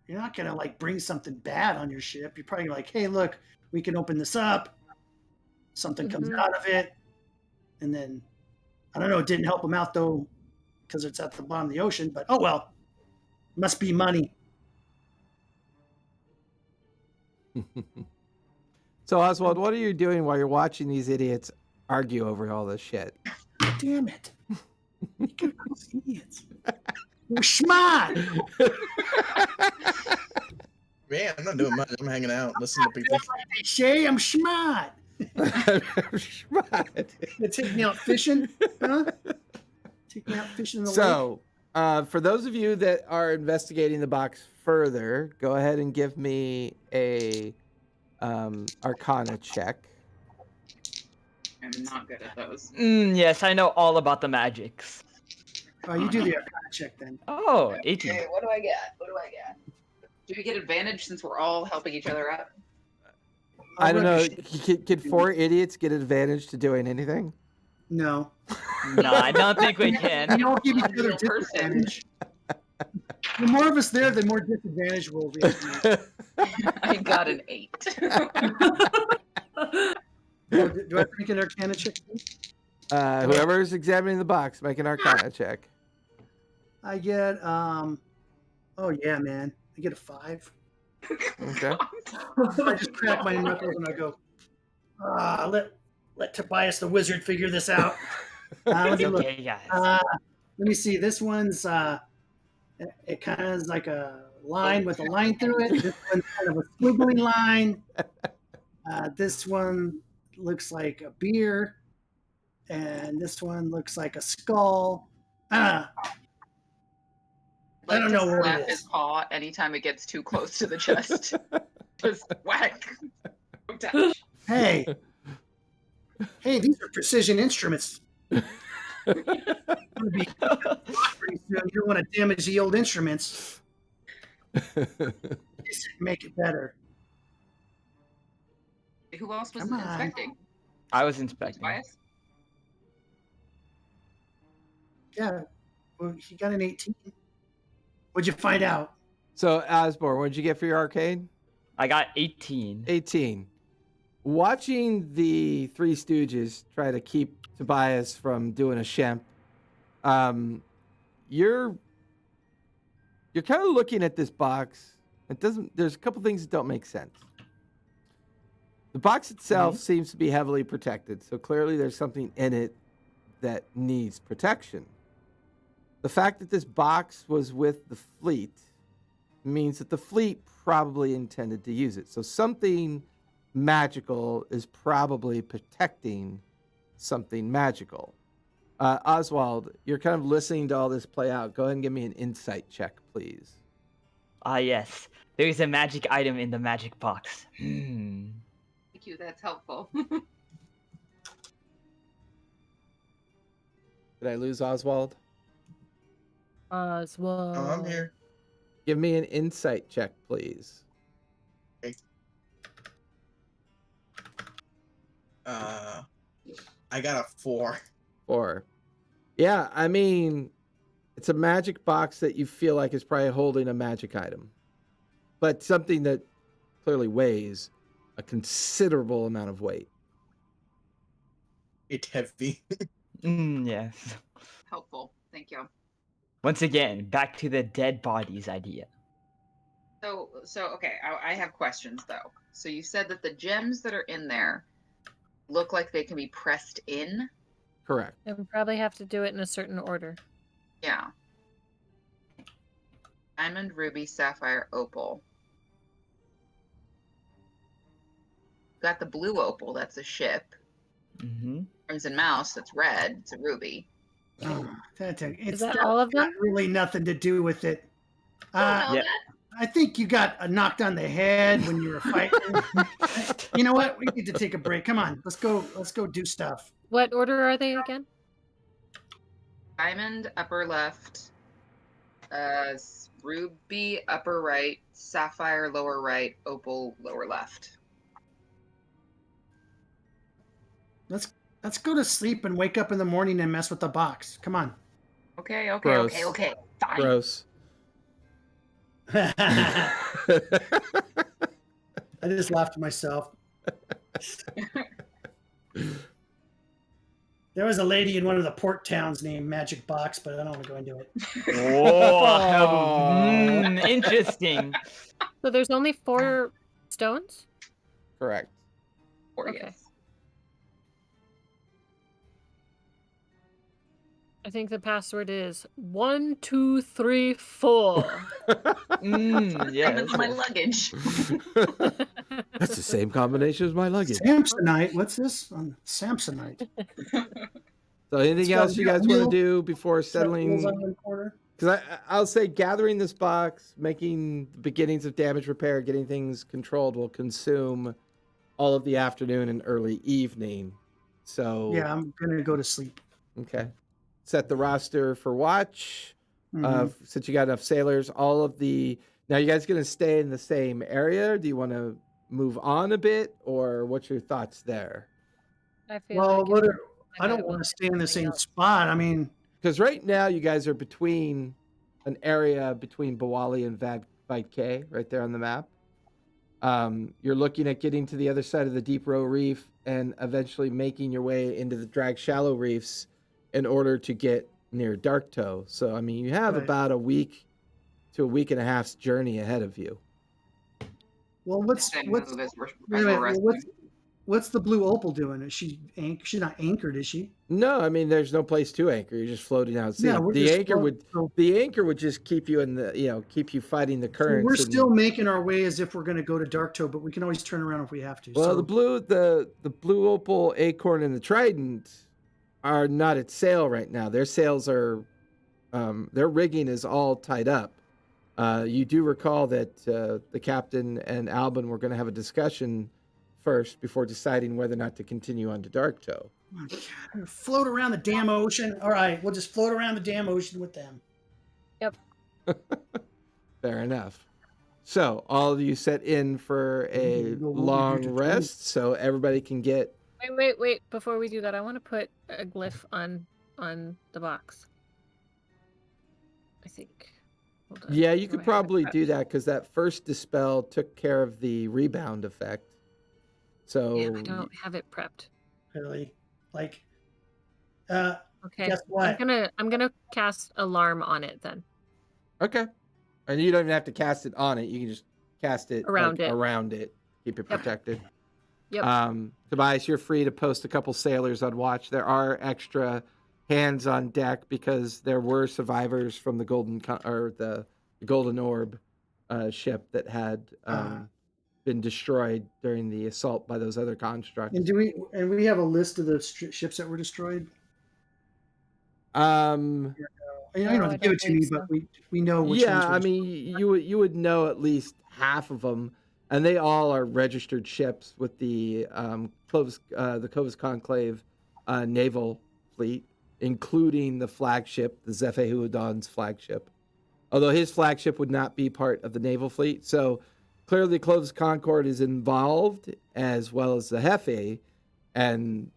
Speaker 7: you're not gonna like bring something bad on your ship. You're probably like, hey, look, we can open this up. Something comes
Speaker 3: Mhm.
Speaker 7: out of it, and then I don't know. It didn't help him out though, because it's at the bottom of the ocean. But oh well, must be money.
Speaker 1: So, Oswald, what are you doing while you're watching these idiots argue over all this shit?
Speaker 7: Damn it! You could those idiots. You're smart.
Speaker 2: Man, I'm not doing much. I'm hanging out, listening to people.
Speaker 7: They say I'm smart.
Speaker 1: Right.
Speaker 7: You take me out fishing, huh? Take me out fishing in the lake.
Speaker 1: So, for those of you that are investigating the box further, go ahead and give me a Arcana check.
Speaker 5: I'm not good at those.
Speaker 6: Yes, I know all about the magics.
Speaker 7: Oh, you do the Arcana check then.
Speaker 6: Oh, 18.
Speaker 5: Okay, what do I get? What do I get? Do we get advantage since we're all helping each other out?
Speaker 1: I don't know.
Speaker 7: Ricochet.
Speaker 1: Could 4 idiots get advantage to doing anything?
Speaker 7: No.
Speaker 6: No, I don't think we
Speaker 7: We
Speaker 6: can.
Speaker 7: all give each other
Speaker 5: Real person.
Speaker 7: disadvantage. The more of us there, the more disadvantage we'll be.
Speaker 5: I got an 8.
Speaker 7: Oh, do I make an Arcana check?
Speaker 1: Whoever's examining the box, make an Arcana check.
Speaker 7: I get oh yeah, man. I get a 5.
Speaker 1: Okay.
Speaker 7: I just crack my knuckles and I go, let Tobias the wizard figure this out. Let me look.
Speaker 6: Okay, guys.
Speaker 7: Let me see. This one's it kind of is like a line with a line through it. This one's kind of a squiggly line. This one looks like a beer, and this one looks like a skull. I don't know what
Speaker 5: slap
Speaker 7: it
Speaker 5: his
Speaker 7: is.
Speaker 5: paw anytime it gets too close to the chest. Just whack. Don't touch.
Speaker 7: Hey, these are precision instruments. I'm gonna be pretty soon. You don't want to damage the old instruments. Just make it better.
Speaker 5: Who else was
Speaker 7: Come on.
Speaker 5: inspecting?
Speaker 6: I was inspecting.
Speaker 5: Tobias?
Speaker 7: Yeah, well, he got an 18. What'd you find out?
Speaker 1: So, Asborn, what'd you get for your arcade?
Speaker 6: I got 18.
Speaker 1: 18. Watching the Three Stooges try to keep Tobias from doing a shemp, you're kind of looking at this box. It doesn't. There's a couple things that don't make sense. The box itself seems to be heavily protected, so clearly there's something in it that needs protection. The fact that this box was with the fleet means that the fleet probably intended to use it. So something magical is probably protecting something magical. Oswald, you're kind of listening to all this play out. Go ahead and give me an insight check, please.
Speaker 6: Ah, yes. There is a magic item in the magic box.
Speaker 5: Thank you, that's helpful.
Speaker 1: Did I lose Oswald?
Speaker 3: Oswald.
Speaker 2: Oh, I'm here.
Speaker 1: Give me an insight check, please.
Speaker 2: I got a 4.
Speaker 1: 4. Yeah, I mean, it's a magic box that you feel like is probably holding a magic item, but something that clearly weighs a considerable amount of weight.
Speaker 2: It's heavy.
Speaker 6: Yes.
Speaker 5: Helpful. Thank you.
Speaker 6: Once again, back to the dead bodies idea.
Speaker 5: So okay, I have questions though. So you said that the gems that are in there look like they can be pressed in?
Speaker 1: Correct.
Speaker 3: And we probably have to do it in a certain order.
Speaker 5: Yeah. Diamond, ruby, sapphire, opal. Got the blue opal, that's a ship.
Speaker 6: Mm-hmm.
Speaker 5: Crimson mouse, that's red, it's a ruby.
Speaker 7: It's
Speaker 3: that all of them?
Speaker 7: got really nothing to do with it.
Speaker 5: I don't know
Speaker 6: yeah.
Speaker 5: that.
Speaker 7: I think you got knocked on the head when you were fighting. You know what? We need to take a break. Come on, let's go. Let's go do stuff.
Speaker 3: What order are they again?
Speaker 5: Diamond upper left, ruby upper right, sapphire lower right, opal lower left.
Speaker 7: Let's go to sleep and wake up in the morning and mess with the box. Come on.
Speaker 5: Okay, okay,
Speaker 1: Gross.
Speaker 5: okay, okay. Fine.
Speaker 1: Gross.
Speaker 7: I just laughed at myself. There was a lady in one of the port towns named Magic Box, but I don't want to go into it.
Speaker 6: Whoa, interesting.
Speaker 3: So there's only 4 stones?
Speaker 1: Correct.
Speaker 5: Or
Speaker 3: Okay.
Speaker 5: yes.
Speaker 3: I think the password is 1, 2, 3, 4.
Speaker 6: Yes.
Speaker 5: Diamond's my luggage.
Speaker 1: That's the same combination as my luggage.
Speaker 7: Samsonite. What's this? Samsonite.
Speaker 1: So anything
Speaker 7: It's got
Speaker 1: else you guys want to
Speaker 7: wheel-
Speaker 1: do before
Speaker 7: It's got wheels
Speaker 1: settling?
Speaker 7: on one corner.
Speaker 1: Because I'll say gathering this box, making the beginnings of damage repair, getting things controlled will consume all of the afternoon and early evening. So
Speaker 7: Yeah, I'm gonna go to sleep.
Speaker 1: okay. Set the roster for watch.
Speaker 7: Mhm.
Speaker 1: Since you got enough sailors, all of the now you guys gonna stay in the same area? Or do you want to move on a bit, or what's your thoughts there?
Speaker 3: I feel
Speaker 7: Well,
Speaker 3: like
Speaker 7: I don't want to stay in the same spot. I mean,
Speaker 1: Because right now you guys are between an area between Bawali and Vite K, right there on the map. You're looking at getting to the other side of the Deep Row Reef and eventually making your way into the Drag Shallow Reefs in order to get near Dark Toe. So, I mean, you have
Speaker 7: Right.
Speaker 1: about a week to a week and a half's journey ahead of you.
Speaker 7: well, what's
Speaker 5: Same
Speaker 7: what's
Speaker 5: move as we're,
Speaker 7: wait a
Speaker 5: as
Speaker 7: minute,
Speaker 5: we're
Speaker 7: well,
Speaker 5: resting.
Speaker 7: what's the blue opal doing? Is she's not anchored, is she?
Speaker 1: No, I mean, there's no place to anchor. You're just floating out at sea.
Speaker 7: Yeah, we're
Speaker 1: the
Speaker 7: just
Speaker 1: anchor
Speaker 7: floating,
Speaker 1: would the anchor would just keep you in the keep you fighting the
Speaker 7: So
Speaker 1: currents.
Speaker 7: we're
Speaker 1: and-
Speaker 7: still making our way as if we're going to go to Dark Toe, but we can always turn around if we have to.
Speaker 1: Well,
Speaker 7: so,
Speaker 1: the blue opal, acorn, and the trident are not at sail right now. Their sails are, their rigging is all tied up. You do recall that the captain and Albin were going to have a discussion first before deciding whether or not to continue on to Dark Toe.
Speaker 7: float around the damn ocean. All right, we'll just float around the damn ocean with them.
Speaker 1: Fair enough. So all of you set in for a
Speaker 7: We'll be here
Speaker 1: long
Speaker 7: till
Speaker 1: rest, so everybody can get.
Speaker 3: Wait. Before we do that, I want to put a glyph on the box. I think. Hold on.
Speaker 1: Yeah, you
Speaker 3: Do
Speaker 1: could
Speaker 3: I have it
Speaker 1: probably
Speaker 3: prepped?
Speaker 1: do that because that first dispel took care of the rebound effect. So
Speaker 3: Yeah, I don't have it prepped.
Speaker 7: Really, like,
Speaker 3: Okay.
Speaker 7: guess what?
Speaker 3: I'm gonna cast alarm on it then.
Speaker 1: okay, and you don't even have to cast it on it. You can just cast it
Speaker 3: Around it.
Speaker 1: around it, keep it
Speaker 3: Yep.
Speaker 1: protected.
Speaker 3: Yep.
Speaker 1: Tobias, you're free to post a couple sailors on watch. There are extra hands on deck because there were survivors from the the Golden Orb ship that had been destroyed during the assault by those other constructs.
Speaker 7: And we have a list of the ships that were destroyed?
Speaker 1: Um,
Speaker 7: You
Speaker 3: No,
Speaker 7: don't have
Speaker 3: I
Speaker 7: to give
Speaker 3: don't
Speaker 7: it to me,
Speaker 3: believe
Speaker 7: but
Speaker 3: so.
Speaker 7: we know which ones.
Speaker 1: yeah,
Speaker 7: were
Speaker 1: I mean, you would know at least half of them, and they all are registered ships with the Clovis Conclave naval fleet, including the flagship, the Zephehuadon's flagship. Although his flagship would not be part of the naval fleet, so clearly Clovis Concord is involved as well as the Hefe, and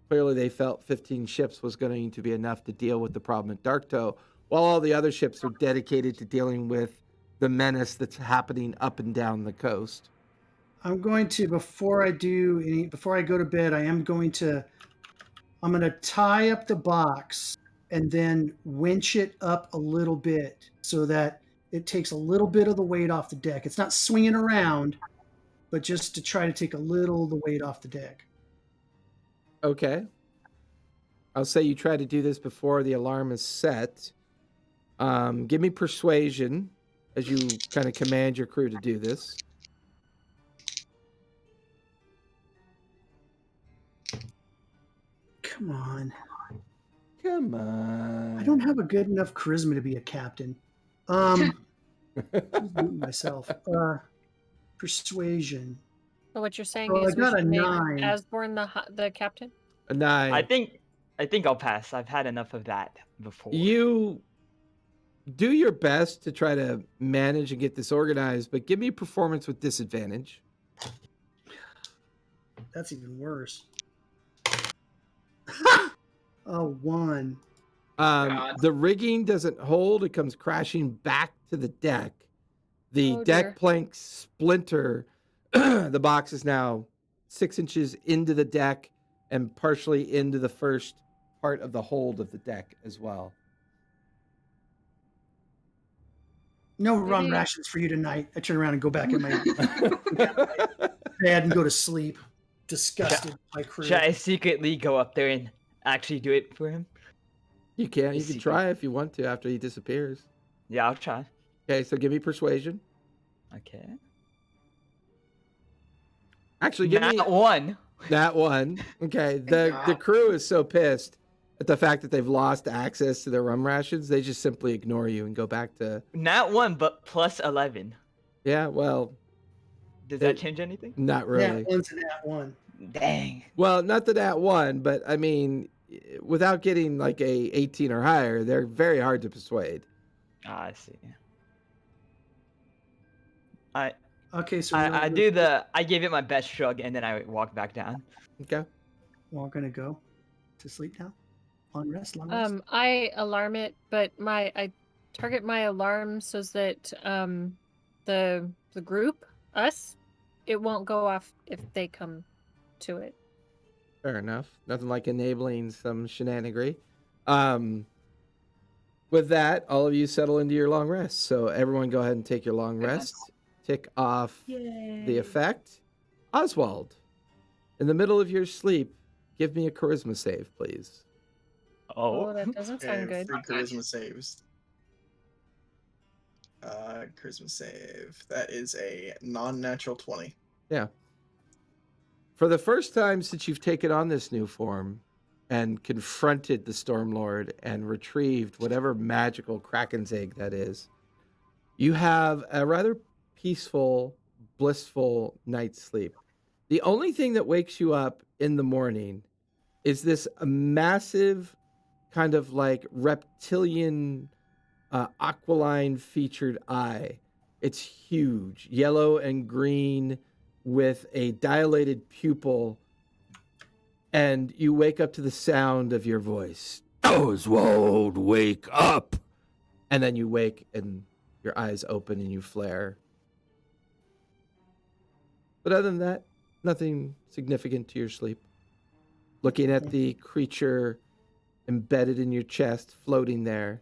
Speaker 1: clearly they felt 15 ships was going to be enough to deal with the problem at Dark Toe, while all the other ships are dedicated to dealing with the menace that's happening up and down the coast.
Speaker 7: I'm going to before I go to bed, I'm going to tie up the box and then winch it up a little bit so that it takes a little bit of the weight off the deck. It's not swinging around, but just to try to take a little of the weight off the deck.
Speaker 1: Okay. I'll say you try to do this before the alarm is set. Give me persuasion as you kind of command your crew to do this.
Speaker 7: Come on.
Speaker 1: Come on.
Speaker 7: I don't have a good enough charisma to be a captain. Just muting myself. Persuasion.
Speaker 3: So what you're saying
Speaker 7: Well, I
Speaker 3: is we
Speaker 7: got a
Speaker 3: should make
Speaker 7: 9.
Speaker 3: Asborn the captain?
Speaker 1: A 9.
Speaker 6: I think I'll pass. I've had enough of that before.
Speaker 1: You do your best to try to manage and get this organized, but give me performance with disadvantage.
Speaker 7: That's even worse. Oh, 1.
Speaker 5: God.
Speaker 1: The rigging doesn't hold. It comes crashing back to the deck. The
Speaker 3: Oh,
Speaker 1: deck
Speaker 3: dear.
Speaker 1: planks splinter. The box is now 6 inches into the deck and partially into the first part of the hold of the deck as well.
Speaker 7: No rum
Speaker 3: Maybe-
Speaker 7: rations for you tonight. I turn around and go back in my bed and go to sleep. Disgusted by crew.
Speaker 6: Should I secretly go up there and actually do it for him?
Speaker 1: You can
Speaker 6: Secret.
Speaker 1: try if you want to after he disappears.
Speaker 6: Yeah, I'll try.
Speaker 1: Okay, so give me persuasion.
Speaker 6: Okay.
Speaker 1: Actually, give me
Speaker 6: Not one.
Speaker 1: that one. Okay, the
Speaker 5: God.
Speaker 1: crew is so pissed at the fact that they've lost access to their rum rations, they just simply ignore you and go back to.
Speaker 6: Not one, but plus 11.
Speaker 1: Yeah, well,
Speaker 6: Does
Speaker 1: It-
Speaker 6: that change anything?
Speaker 1: not really.
Speaker 7: That one's an at 1.
Speaker 6: Dang.
Speaker 1: Well, not that at one, but I mean, without getting like a 18 or higher, they're very hard to persuade.
Speaker 6: Ah, I see.
Speaker 7: Okay, so
Speaker 6: I gave it my best shrug and then I walked back down.
Speaker 1: Okay.
Speaker 7: we're all gonna go to sleep now. Long rest. Long rest.
Speaker 3: I alarm it, but I target my alarm so that the group, us, it won't go off if they come to it.
Speaker 1: Fair enough. Nothing like enabling some shenanigery. With that, all of you settle into your long rest. So everyone go ahead and take your long rest. Tick off
Speaker 4: Yay.
Speaker 1: the effect. Oswald, in the middle of your sleep, give me a charisma save, please.
Speaker 3: Oh, that doesn't sound
Speaker 2: Okay,
Speaker 3: good.
Speaker 2: 3 charisma saves. Charisma save. That is a non-natural 20.
Speaker 1: For the first time since you've taken on this new form and confronted the Stormlord and retrieved whatever magical Kraken's egg that is, you have a rather peaceful, blissful night's sleep. The only thing that wakes you up in the morning is this massive kind of like reptilian aquiline featured eye. It's huge, yellow and green with a dilated pupil, and you wake up to the sound of your voice. Oswald, wake up! And then you wake and your eyes open and you flare. But other than that, nothing significant to your sleep. Looking at the creature embedded in your chest, floating there,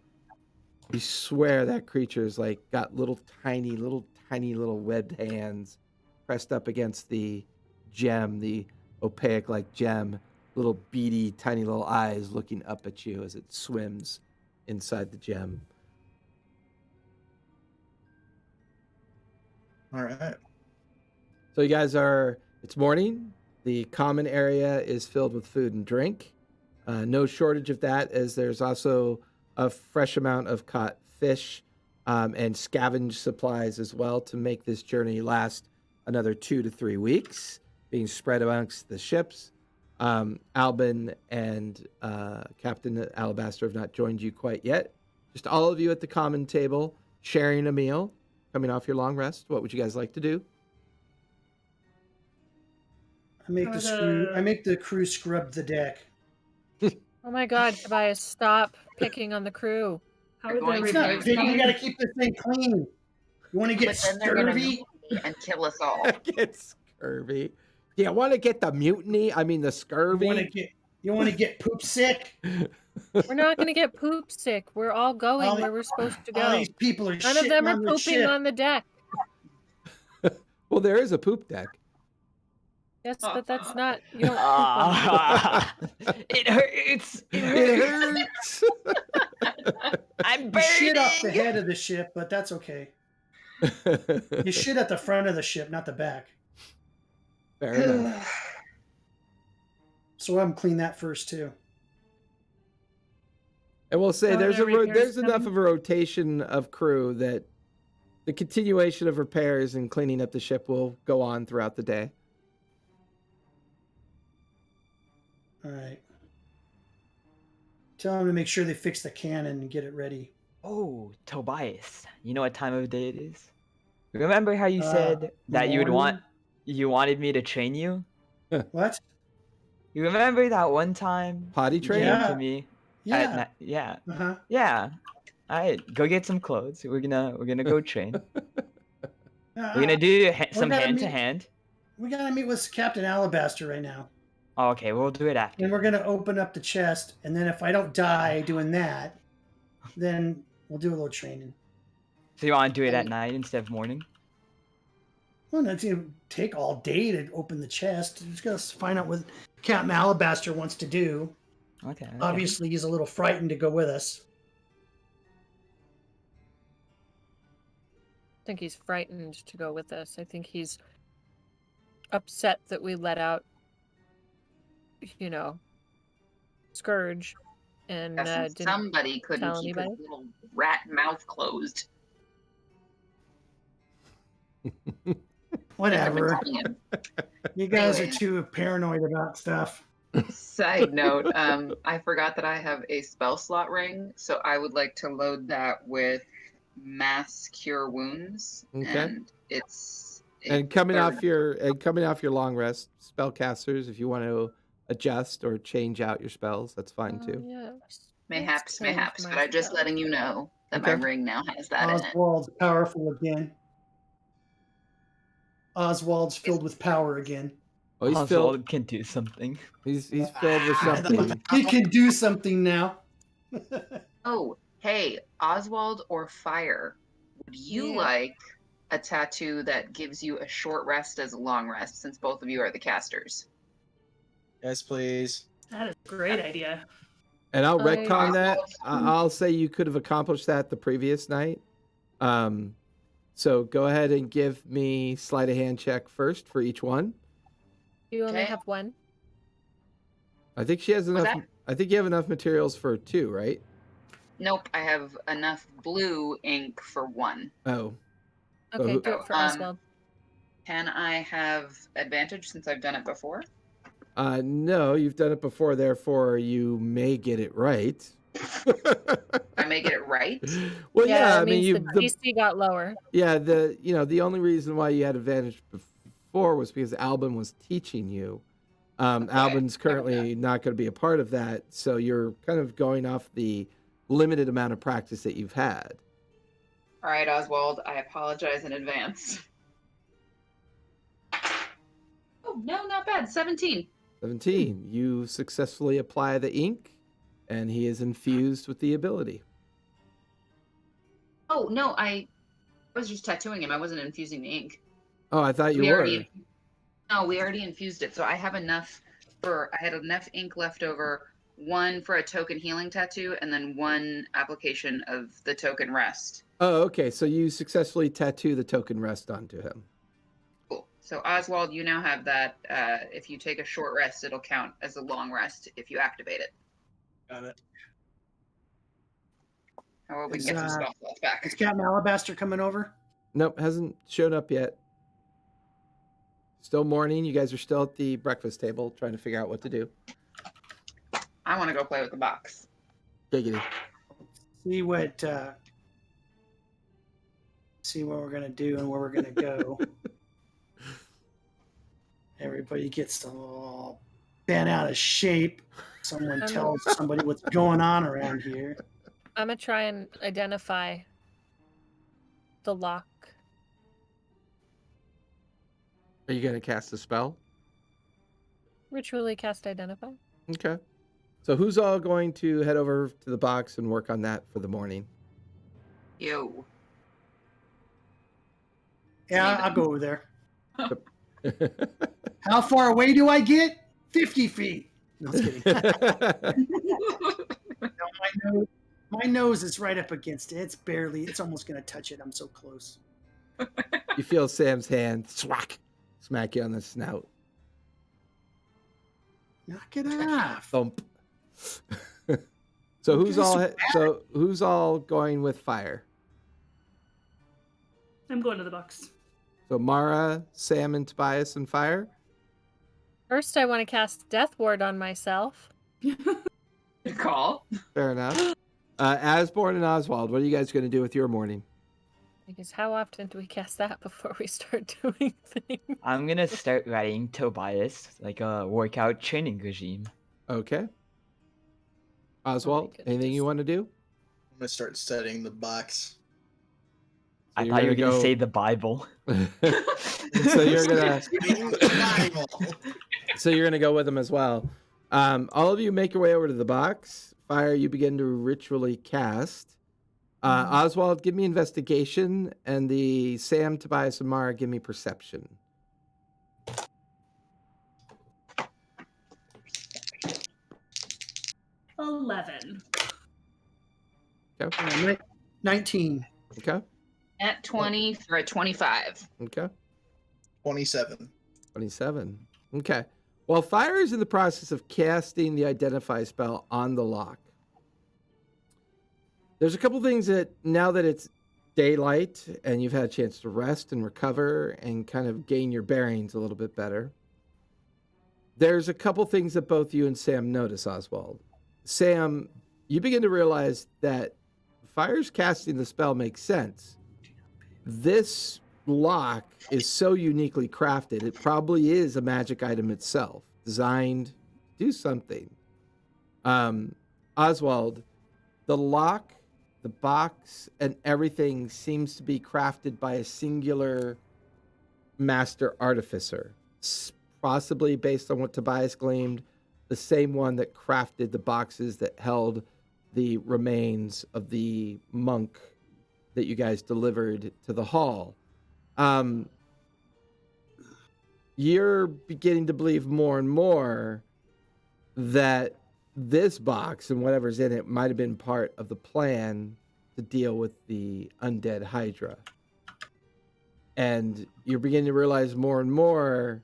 Speaker 1: you swear that creature's like got little tiny webbed hands pressed up against the gem, the opaque like gem, little beady, tiny little eyes looking up at you as it swims inside the gem.
Speaker 2: All right.
Speaker 1: So you guys it's morning. The common area is filled with food and drink. No shortage of that, as there's also a fresh amount of caught fish and scavenged supplies as well to make this journey last another 2 to 3 weeks, being spread amongst the ships. Albin and Captain Alabaster have not joined you quite yet. Just all of you at the common table, sharing a meal, coming off your long rest. What would you guys like to do?
Speaker 7: I make the crew scrub the deck.
Speaker 3: Oh my God, Tobias, stop picking on the crew.
Speaker 4: How would
Speaker 5: Going
Speaker 4: that
Speaker 7: It's
Speaker 5: to
Speaker 7: not
Speaker 4: reverse?
Speaker 7: big. You gotta keep this thing clean. You want to get
Speaker 5: But then they're gonna
Speaker 7: scurvy?
Speaker 5: mutiny and kill us all.
Speaker 1: Get scurvy. Do you want to get the mutiny? I mean, the scurvy.
Speaker 7: You want to get poop sick?
Speaker 3: We're not going to get poop sick. We're all going where we're supposed to
Speaker 7: All
Speaker 3: go.
Speaker 7: these people are
Speaker 3: None of them
Speaker 7: shitting
Speaker 3: are
Speaker 7: on the
Speaker 3: pooping
Speaker 7: ship.
Speaker 3: on the deck.
Speaker 1: Well, there is a poop deck.
Speaker 3: Yes, but that's not. You don't poop on
Speaker 6: It hurts. It
Speaker 1: It
Speaker 6: hurts.
Speaker 1: hurts.
Speaker 6: I'm
Speaker 7: You
Speaker 6: burning.
Speaker 7: shit off the head of the ship, but that's okay. You shit at the front of the ship, not the back.
Speaker 1: Fair enough.
Speaker 7: So I'm clean that first too.
Speaker 1: And we'll say
Speaker 4: Oh,
Speaker 1: there's
Speaker 4: there repairs
Speaker 1: there's enough
Speaker 4: coming?
Speaker 1: of a rotation of crew that the continuation of repairs and cleaning up the ship will go on throughout the day.
Speaker 7: All right. Tell them to make sure they fix the cannon and get it ready.
Speaker 6: Oh, Tobias, you know what time of day it is? Remember how you
Speaker 7: Uh,
Speaker 6: said that you
Speaker 7: morning?
Speaker 6: wanted me to train you?
Speaker 7: What?
Speaker 6: You remember that one time
Speaker 1: Potty
Speaker 6: you
Speaker 1: training?
Speaker 6: came
Speaker 7: Yeah.
Speaker 6: to me
Speaker 7: Yeah.
Speaker 6: at night? Yeah.
Speaker 7: Uh-huh.
Speaker 6: Yeah. All right, go get some clothes. We're gonna go train. We're gonna
Speaker 7: Uh,
Speaker 6: do some
Speaker 7: gotta
Speaker 6: hand to
Speaker 7: meet-
Speaker 6: hand.
Speaker 7: we gotta meet with Captain Alabaster right now.
Speaker 6: Okay, we'll do it after.
Speaker 7: And we're gonna open up the chest, and then if I don't die doing that, then we'll do a little training.
Speaker 6: So you want to do it at night instead of morning?
Speaker 7: Well, it's gonna take all day to open the chest. Just gotta find out what Captain Alabaster wants to do.
Speaker 6: Okay.
Speaker 7: Obviously, he's a little frightened to go with us.
Speaker 3: I think he's frightened to go with us. I think he's upset that we let out, Scourge, and
Speaker 5: Guessing
Speaker 3: didn't
Speaker 5: somebody couldn't
Speaker 3: tell
Speaker 5: keep
Speaker 3: anybody.
Speaker 5: his little rat mouth closed.
Speaker 7: Whatever.
Speaker 5: Telling him.
Speaker 7: You guys are
Speaker 5: Anyways.
Speaker 7: too paranoid about stuff.
Speaker 5: Side note, I forgot that I have a spell slot ring, so I would like to load that with mass cure wounds.
Speaker 1: Okay.
Speaker 5: And it's a
Speaker 1: And coming
Speaker 5: third-
Speaker 1: off your long rest, spellcasters, if you want to adjust or change out your spells, that's fine too.
Speaker 3: Yes.
Speaker 5: mayhaps,
Speaker 3: Let's
Speaker 5: mayhaps,
Speaker 3: change
Speaker 5: but
Speaker 3: my
Speaker 5: I'm just
Speaker 3: spell.
Speaker 5: letting you know that
Speaker 1: Okay.
Speaker 5: my ring now has that in it.
Speaker 7: Oswald's powerful again. Oswald's filled with power again.
Speaker 1: Oh, he's
Speaker 6: Oswald
Speaker 1: filled.
Speaker 6: can do something.
Speaker 1: He's filled with something.
Speaker 7: He can do something now.
Speaker 5: Oh, hey, Oswald or Fire, would you
Speaker 3: Yeah.
Speaker 5: like a tattoo that gives you a short rest as a long rest, since both of you are the casters?
Speaker 2: Yes, please.
Speaker 4: That is a great idea.
Speaker 1: And I'll
Speaker 3: I-
Speaker 1: retcon that. I'll say you could have accomplished that the previous night. So go ahead and give me sleight of hand check first for each one.
Speaker 3: You only
Speaker 5: Okay.
Speaker 3: have one?
Speaker 1: I think she has
Speaker 5: What's
Speaker 1: enough.
Speaker 5: that?
Speaker 1: I think you have enough materials for 2, right?
Speaker 5: Nope, I have enough blue ink for 1.
Speaker 1: Oh,
Speaker 3: Okay,
Speaker 1: who-
Speaker 3: do it for
Speaker 5: Um,
Speaker 3: Oswald.
Speaker 5: Can I have advantage since I've done it before?
Speaker 1: no, you've done it before. Therefore, you may get it right.
Speaker 5: I may get it right.
Speaker 1: Well, yeah.
Speaker 3: it
Speaker 1: I mean,
Speaker 3: means
Speaker 1: you.
Speaker 3: the DC got lower.
Speaker 1: The only reason why you had advantage before was because Albin was teaching you. Albin's currently not going to be a part of that, so you're kind of going off the limited amount of practice that you've had.
Speaker 5: All right, Oswald, I apologize in advance. Oh, no, not bad. 17.
Speaker 1: 17. You successfully apply the ink, and he is infused with the ability.
Speaker 5: Oh, no, I was just tattooing him. I wasn't infusing the ink.
Speaker 1: Oh, I thought you
Speaker 5: We
Speaker 1: were.
Speaker 5: already, no, we already infused it. So I have enough I had enough ink left over, 1 for a token healing tattoo, and then 1 application of the token rest.
Speaker 1: Oh, okay. So you successfully tattoo the token rest onto him.
Speaker 5: Cool. So Oswald, you now have that. If you take a short rest, it'll count as a long rest if you activate it.
Speaker 2: Got it.
Speaker 5: However, we
Speaker 7: Is,
Speaker 5: can get some spell slots back.
Speaker 7: Is Captain Alabaster coming over?
Speaker 1: Nope, hasn't shown up yet. Still morning. You guys are still at the breakfast table trying to figure out what to do.
Speaker 5: I want to go play with the box.
Speaker 1: Giggity.
Speaker 7: See what we're gonna do and where we're gonna go. Everybody gets all bent out of shape. Someone tells somebody what's going on around here.
Speaker 3: I'm gonna try and identify the lock.
Speaker 1: Are you going to cast a spell?
Speaker 3: Ritually cast identify.
Speaker 1: Okay. So who's all going to head over to the box and work on that for the morning?
Speaker 5: Yo.
Speaker 7: Yeah, I'll go over there. How far away do I get? 50 feet. No, I'm kidding. No, my nose is right up against it. It's almost going to touch it. I'm so close.
Speaker 1: You feel Sam's hand smack you on the snout.
Speaker 7: Knock it off.
Speaker 1: Thump. So
Speaker 7: Who gives a
Speaker 1: who's all going with Fire?
Speaker 4: I'm going to the box.
Speaker 1: So Mara, Sam, and Tobias and Fire.
Speaker 3: First, I want to cast Death Ward on myself.
Speaker 5: Good call.
Speaker 1: Fair enough. Asborn and Oswald, what are you guys going to do with your morning?
Speaker 3: Because how often do we cast that before we start doing things?
Speaker 6: I'm gonna start writing Tobias like a workout training regime.
Speaker 1: Okay. Oswald, anything you
Speaker 3: goodness.
Speaker 1: want to do?
Speaker 2: I'm gonna start studying the box.
Speaker 6: I
Speaker 1: you're
Speaker 6: thought you were
Speaker 1: gonna
Speaker 6: gonna
Speaker 1: go-
Speaker 6: say the Bible.
Speaker 1: So you're gonna
Speaker 2: Studying the Bible.
Speaker 1: so you're gonna go with them as well. All of you make your way over to the box. Fire, you begin to ritually cast. Oswald, give me investigation, and the Sam, Tobias, and Mara, give me perception.
Speaker 4: 11.
Speaker 1: Okay.
Speaker 7: 19.
Speaker 1: Okay.
Speaker 5: At 20 for a 25.
Speaker 1: Okay.
Speaker 2: 27.
Speaker 1: 27. Okay. While Fire is in the process of casting the Identify spell on the lock, there's a couple things that, now that it's daylight and you've had a chance to rest and recover and kind of gain your bearings a little bit better, there's a couple things that both you and Sam notice, Oswald. Sam, you begin to realize that Fire's casting the spell makes sense. This lock is so uniquely crafted, it probably is a magic item itself, designed to do something. Oswald, the lock, the box, and everything seems to be crafted by a singular master artificer, possibly based on what Tobias gleamed, the same one that crafted the boxes that held the remains of the monk that you guys delivered to the hall. You're beginning to believe more and more that this box and whatever's in it might have been part of the plan to deal with the undead Hydra. And you're beginning to realize more and more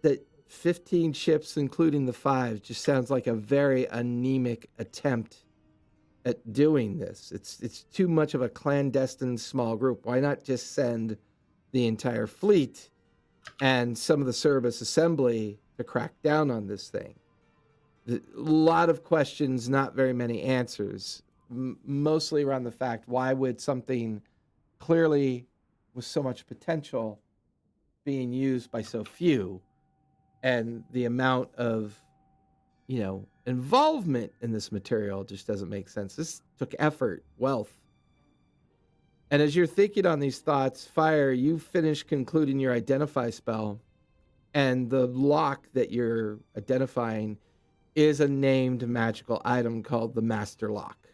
Speaker 1: that 15 ships, including the 5, just sounds like a very anemic attempt at doing this. It's too much of a clandestine small group. Why not just send the entire fleet and some of the Cerberus assembly to crack down on this thing? A lot of questions, not very many answers. Mostly around the fact, why would something clearly with so much potential being used by so few, and the amount of, involvement in this material just doesn't make sense. This took effort, wealth. And as you're thinking on these thoughts, Fire, you finish concluding your Identify spell, and the lock that you're identifying is a named magical item called the Master Lock.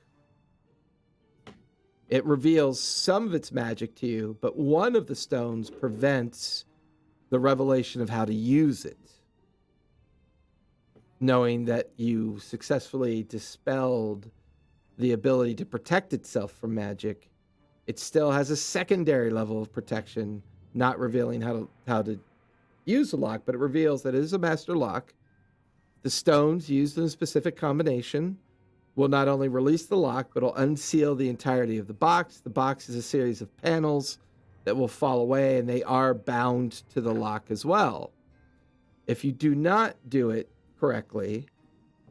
Speaker 1: It reveals some of its magic to you, but one of the stones prevents the revelation of how to use it. Knowing that you successfully dispelled the ability to protect itself from magic, it still has a secondary level of protection, not revealing how to use the lock, but it reveals that it is a master lock. The stones used in a specific combination will not only release the lock, but will unseal the entirety of the box. The box is a series of panels that will fall away, and they are bound to the lock as well. If you do not do it correctly,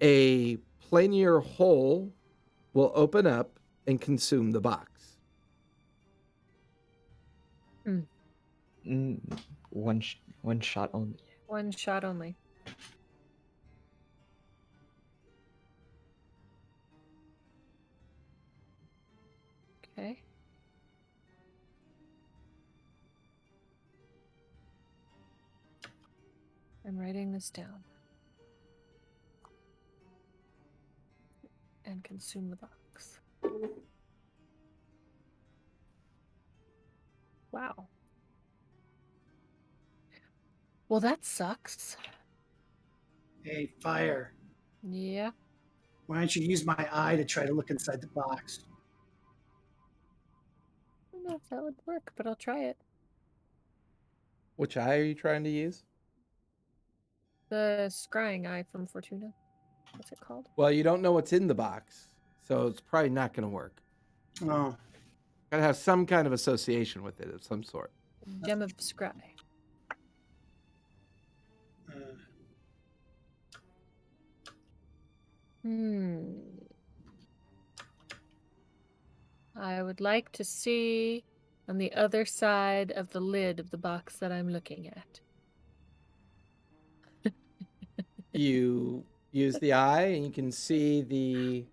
Speaker 1: a planar hole will open up and consume the box.
Speaker 6: One shot only.
Speaker 3: One shot only. Okay. I'm writing this down. And consume the box. Wow. Well, that sucks.
Speaker 7: Hey, Fire.
Speaker 3: Yeah.
Speaker 7: Why don't you use my eye to try to look inside the box?
Speaker 3: I don't know if that would work, but I'll try it.
Speaker 1: Which eye are you trying to use?
Speaker 3: The scrying eye from Fortuna. What's it called?
Speaker 1: Well, you don't know what's in the box, so it's probably not going to work.
Speaker 7: Oh,
Speaker 1: Gotta have some kind of association with it of some sort.
Speaker 3: Gem of Scry. I would like to see on the other side of the lid of the box that I'm looking at.
Speaker 1: You use the eye and you can see the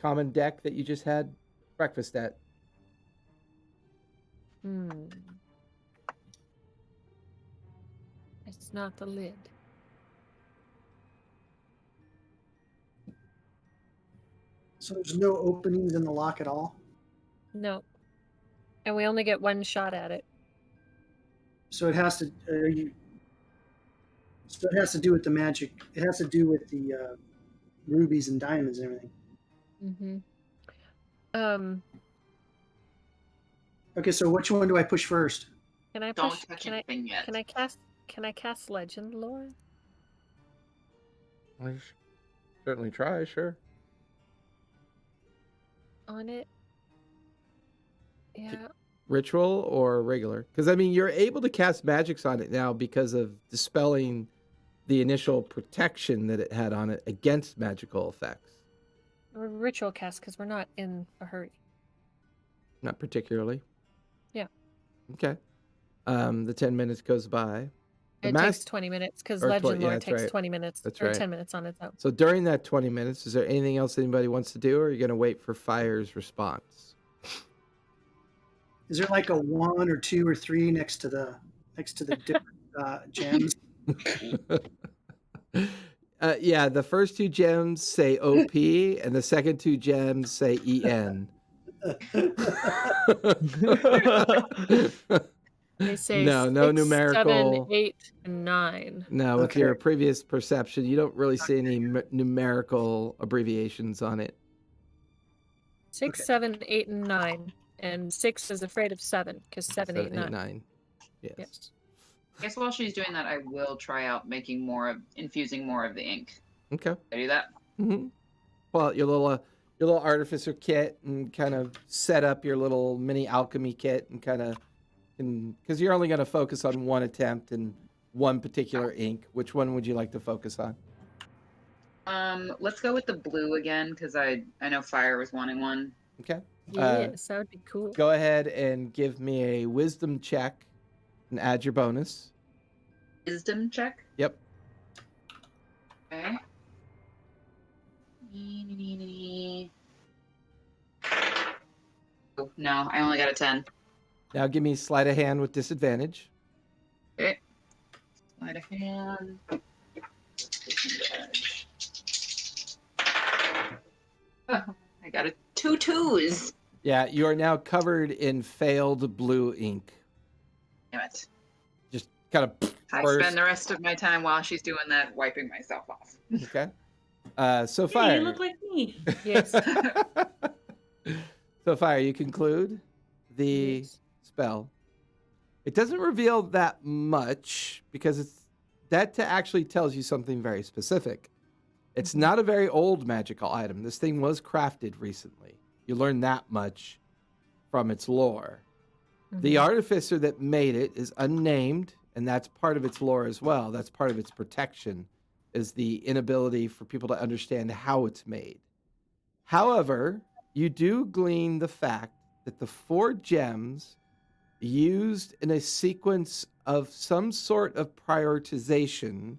Speaker 1: common deck that you just had breakfast at.
Speaker 3: It's not the lid.
Speaker 7: So there's no openings in the lock at all.
Speaker 3: No. And we only get one shot at it.
Speaker 7: So it has to. So it has to do with the magic. It has to do with the rubies and diamonds and everything. Okay, so which one do I push first?
Speaker 3: Can I
Speaker 5: Don't
Speaker 3: push?
Speaker 5: touch
Speaker 3: Can I?
Speaker 5: anything yet.
Speaker 3: Can I cast? Can I cast legend lore
Speaker 1: I certainly try, sure.
Speaker 3: on it? Yeah.
Speaker 1: Ritual or regular? Because I mean, you're able to cast magics on it now because of dispelling the initial protection that it had on it against magical effects.
Speaker 3: Or ritual cast because we're not in a hurry.
Speaker 1: Not particularly.
Speaker 3: Yeah.
Speaker 1: Okay. The 10 minutes goes by.
Speaker 3: It takes 20 minutes because
Speaker 1: or
Speaker 3: legend lore
Speaker 1: that's
Speaker 3: takes
Speaker 1: right.
Speaker 3: 20 minutes.
Speaker 1: That's
Speaker 3: or
Speaker 1: right.
Speaker 3: 10 minutes on its own.
Speaker 1: So during that 20 minutes, is there anything else anybody wants to do, or are you going to wait for Fire's response?
Speaker 7: Is there like a 1 or 2 or 3 next to the different gems?
Speaker 1: Yeah, the first 2 gems say OP, and the second 2 gems say EN.
Speaker 3: They say
Speaker 1: no
Speaker 3: 6,
Speaker 1: numerical.
Speaker 3: 7, 8, and 9.
Speaker 1: No, with
Speaker 7: Okay.
Speaker 1: your previous perception, you don't really see any numerical abbreviations on it.
Speaker 3: 6,
Speaker 7: Okay.
Speaker 3: 7, 8, and 9. And 6 is afraid of 7 because 7, 8, 9.
Speaker 1: 9. Yes.
Speaker 3: Yes.
Speaker 5: I guess while she's doing that, I will try out infusing more of the ink.
Speaker 1: Okay.
Speaker 5: Can I do that?
Speaker 1: Mm-hmm. Pull out your little artificer kit and kind of set up your little mini alchemy kit and kind of, because you're only going to focus on one attempt and one particular ink. Which one would you like to focus on?
Speaker 5: Let's go with the blue again because I know Fire was wanting one.
Speaker 1: Okay.
Speaker 3: Yes, that would be cool.
Speaker 1: Go ahead and give me a wisdom check and add your bonus.
Speaker 5: Wisdom check.
Speaker 1: Yep.
Speaker 5: Okay. Oh, no, I only got a 10.
Speaker 1: Now give me sleight of hand with disadvantage.
Speaker 5: Okay. Sleight of hand. Disadvantage. Oh, I got 2 2s.
Speaker 1: Yeah, you are now covered in failed blue ink.
Speaker 5: Damn it.
Speaker 1: Just kind of
Speaker 5: I spend the rest of my time while she's doing that wiping myself off.
Speaker 1: Okay. So
Speaker 4: Hey,
Speaker 1: Fire.
Speaker 4: you look like me.
Speaker 3: Yes.
Speaker 1: So Fire, you conclude the
Speaker 3: Yes.
Speaker 1: spell. It doesn't reveal that much because that actually tells you something very specific. It's not a very old magical item. This thing was crafted recently. You learn that much from its lore. The artificer that made it is unnamed, and that's part of its lore as well. That's part of its protection, is the inability for people to understand how it's made. However, you do glean the fact that the 4 gems used in a sequence of some sort of prioritization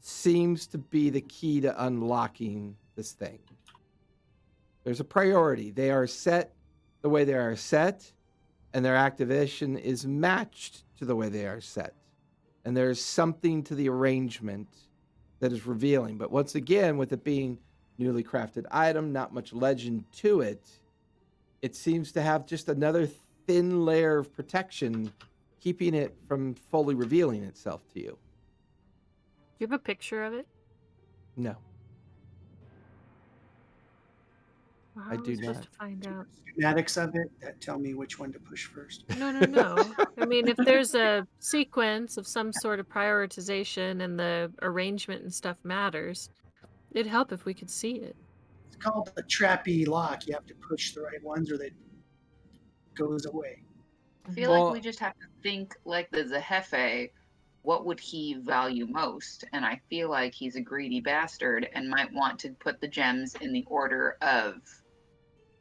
Speaker 1: seems to be the key to unlocking this thing. There's a priority. They are set the way they are set, and their activation is matched to the way they are set. And there's something to the arrangement that is revealing. But once again, with it being newly crafted item, not much legend to it, it seems to have just another thin layer of protection, keeping it from fully revealing itself to you.
Speaker 3: Do you have a picture of it?
Speaker 1: No.
Speaker 3: How
Speaker 1: I
Speaker 3: are
Speaker 1: do
Speaker 3: we supposed
Speaker 1: not.
Speaker 3: to find out?
Speaker 7: Schematics of it that tell me which one to push first.
Speaker 3: No. I mean, if there's a sequence of some sort of prioritization and the arrangement and stuff matters, it'd help if we could see it.
Speaker 7: It's called a trappy lock. You have to push the right ones, or they goes away.
Speaker 5: I feel like
Speaker 1: Well-
Speaker 5: we just have to think like the Zehefe. What would he value most? And I feel like he's a greedy bastard and might want to put the gems in the order of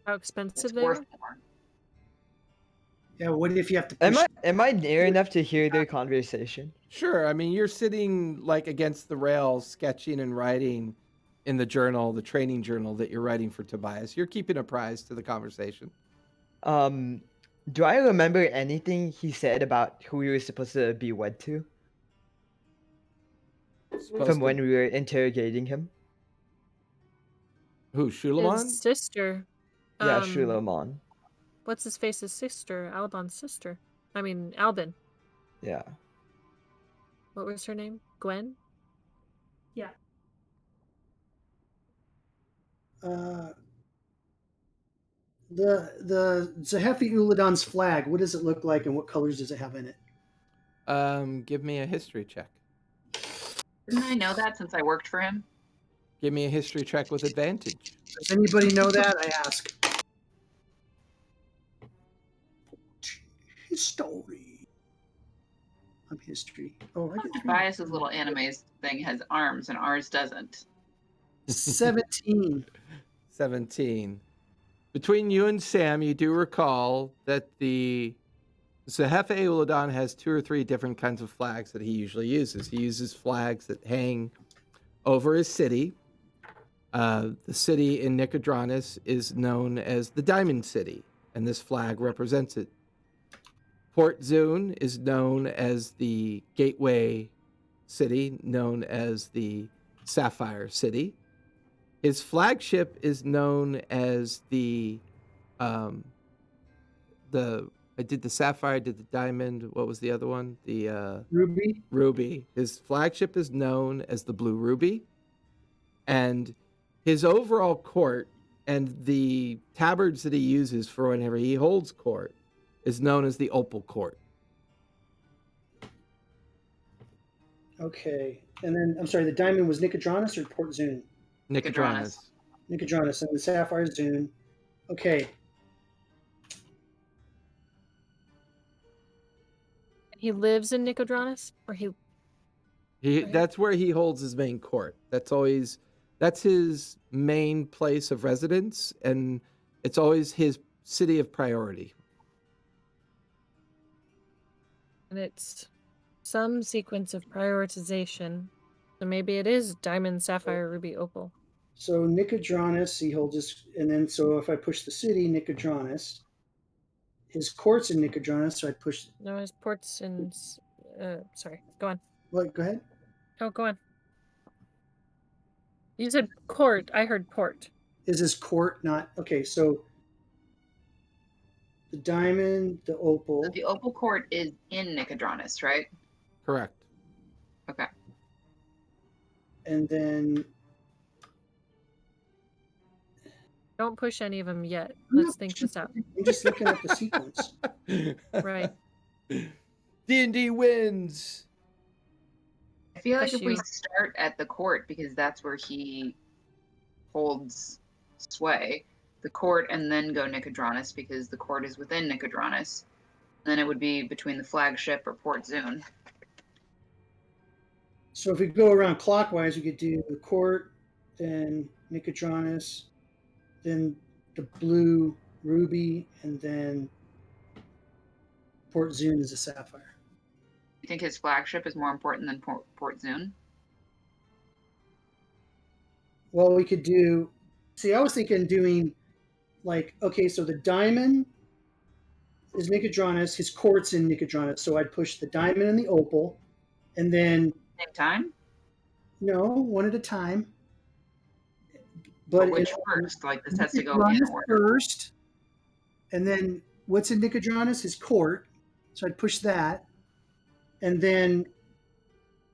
Speaker 3: How
Speaker 5: what's
Speaker 3: expensive they
Speaker 5: worth
Speaker 3: are?
Speaker 5: more.
Speaker 7: Yeah, what if you have to
Speaker 8: Am
Speaker 7: push?
Speaker 8: I near enough to hear their conversation?
Speaker 1: Sure. I mean, you're sitting like against the rails, sketching and writing in the journal, the training journal that you're writing for Tobias. You're keeping apprised to the conversation.
Speaker 8: Do I remember anything he said about who we were supposed to be wed to
Speaker 1: Supposed
Speaker 8: from
Speaker 1: to-
Speaker 8: when we were interrogating him?
Speaker 1: Who, Shulamon?
Speaker 3: His sister.
Speaker 8: Yeah,
Speaker 3: Um,
Speaker 8: Shulamon.
Speaker 3: What's his face's sister? Alban's sister. I mean, Albin.
Speaker 8: Yeah.
Speaker 3: What was her name? Gwen?
Speaker 4: Yeah.
Speaker 7: The Zahefi Uladan's flag. What does it look like, and what colors does it have in it?
Speaker 1: Give me a history check.
Speaker 5: Didn't I know that since I worked for him?
Speaker 1: Give me a history check with advantage.
Speaker 7: Does anybody know that? I ask. History. I'm history. Oh, I get 3.
Speaker 5: Tobias's little anime thing has arms and ours doesn't.
Speaker 7: 17.
Speaker 1: 17. Between you and Sam, you do recall that the Zehefe Uladan has 2 or 3 different kinds of flags that he usually uses. He uses flags that hang over his city. The city in Nicodranus is known as the Diamond City, and this flag represents it. Port Zune is known as the Gateway City, known as the Sapphire City. His flagship is known as I did the Sapphire, I did the Diamond. What was the other one? The
Speaker 7: Ruby.
Speaker 1: Ruby. His flagship is known as the Blue Ruby. And his overall court and the tabards that he uses for whenever he holds court is known as the Opal Court.
Speaker 7: Okay. And then, I'm sorry, the diamond was Nicodranus or Port Zune?
Speaker 1: Nicodranus.
Speaker 7: Nicodranus and the sapphire Zune. Okay.
Speaker 3: He lives in Nicodranus? Or he... Right.
Speaker 1: That's where he holds his main court. That's his main place of residence, and it's always his city of priority.
Speaker 3: And it's some sequence of prioritization. So maybe it is Diamond, Sapphire, Ruby, Opal.
Speaker 7: So Nicodranus, he holds his, and then so if I push the city, Nicodranus, his court's in Nicodranus, so I'd push.
Speaker 3: No, his ports in... sorry, go on.
Speaker 7: What? Go ahead.
Speaker 3: Oh, go on. You said court. I heard port.
Speaker 7: Is his court not okay? So the diamond, the opal.
Speaker 5: So the Opal Court is in Nicodranus, right?
Speaker 1: Correct.
Speaker 5: Okay.
Speaker 7: And then
Speaker 3: Don't push any of them yet.
Speaker 7: I'm
Speaker 3: Let's
Speaker 7: not
Speaker 3: think
Speaker 7: pushing
Speaker 3: this out.
Speaker 7: anything, I'm just looking at the sequence.
Speaker 3: Right.
Speaker 1: D&D wins.
Speaker 5: I feel like
Speaker 3: Bless
Speaker 5: if we
Speaker 3: you.
Speaker 5: start at the court, because that's where he holds sway, the court, and then go Nicodranus, because the court is within Nicodranus, then it would be between the flagship or Port Zune.
Speaker 7: So if we go around clockwise, we could do the court, then Nicodranus, then the blue ruby, and then Port Zune is a sapphire.
Speaker 5: You think his flagship is more important than Port Zune?
Speaker 7: Well, we could do. See, I was thinking doing like, okay, so the diamond is Nicodranus, his court's in Nicodranus, so I'd push the diamond and the opal, and then
Speaker 5: Same time?
Speaker 7: no, one at a time.
Speaker 5: But
Speaker 7: But
Speaker 5: which first? Like, this has to go in
Speaker 7: Nicodranus
Speaker 5: order.
Speaker 7: first, and then what's in Nicodranus? His court, so I'd push that, and then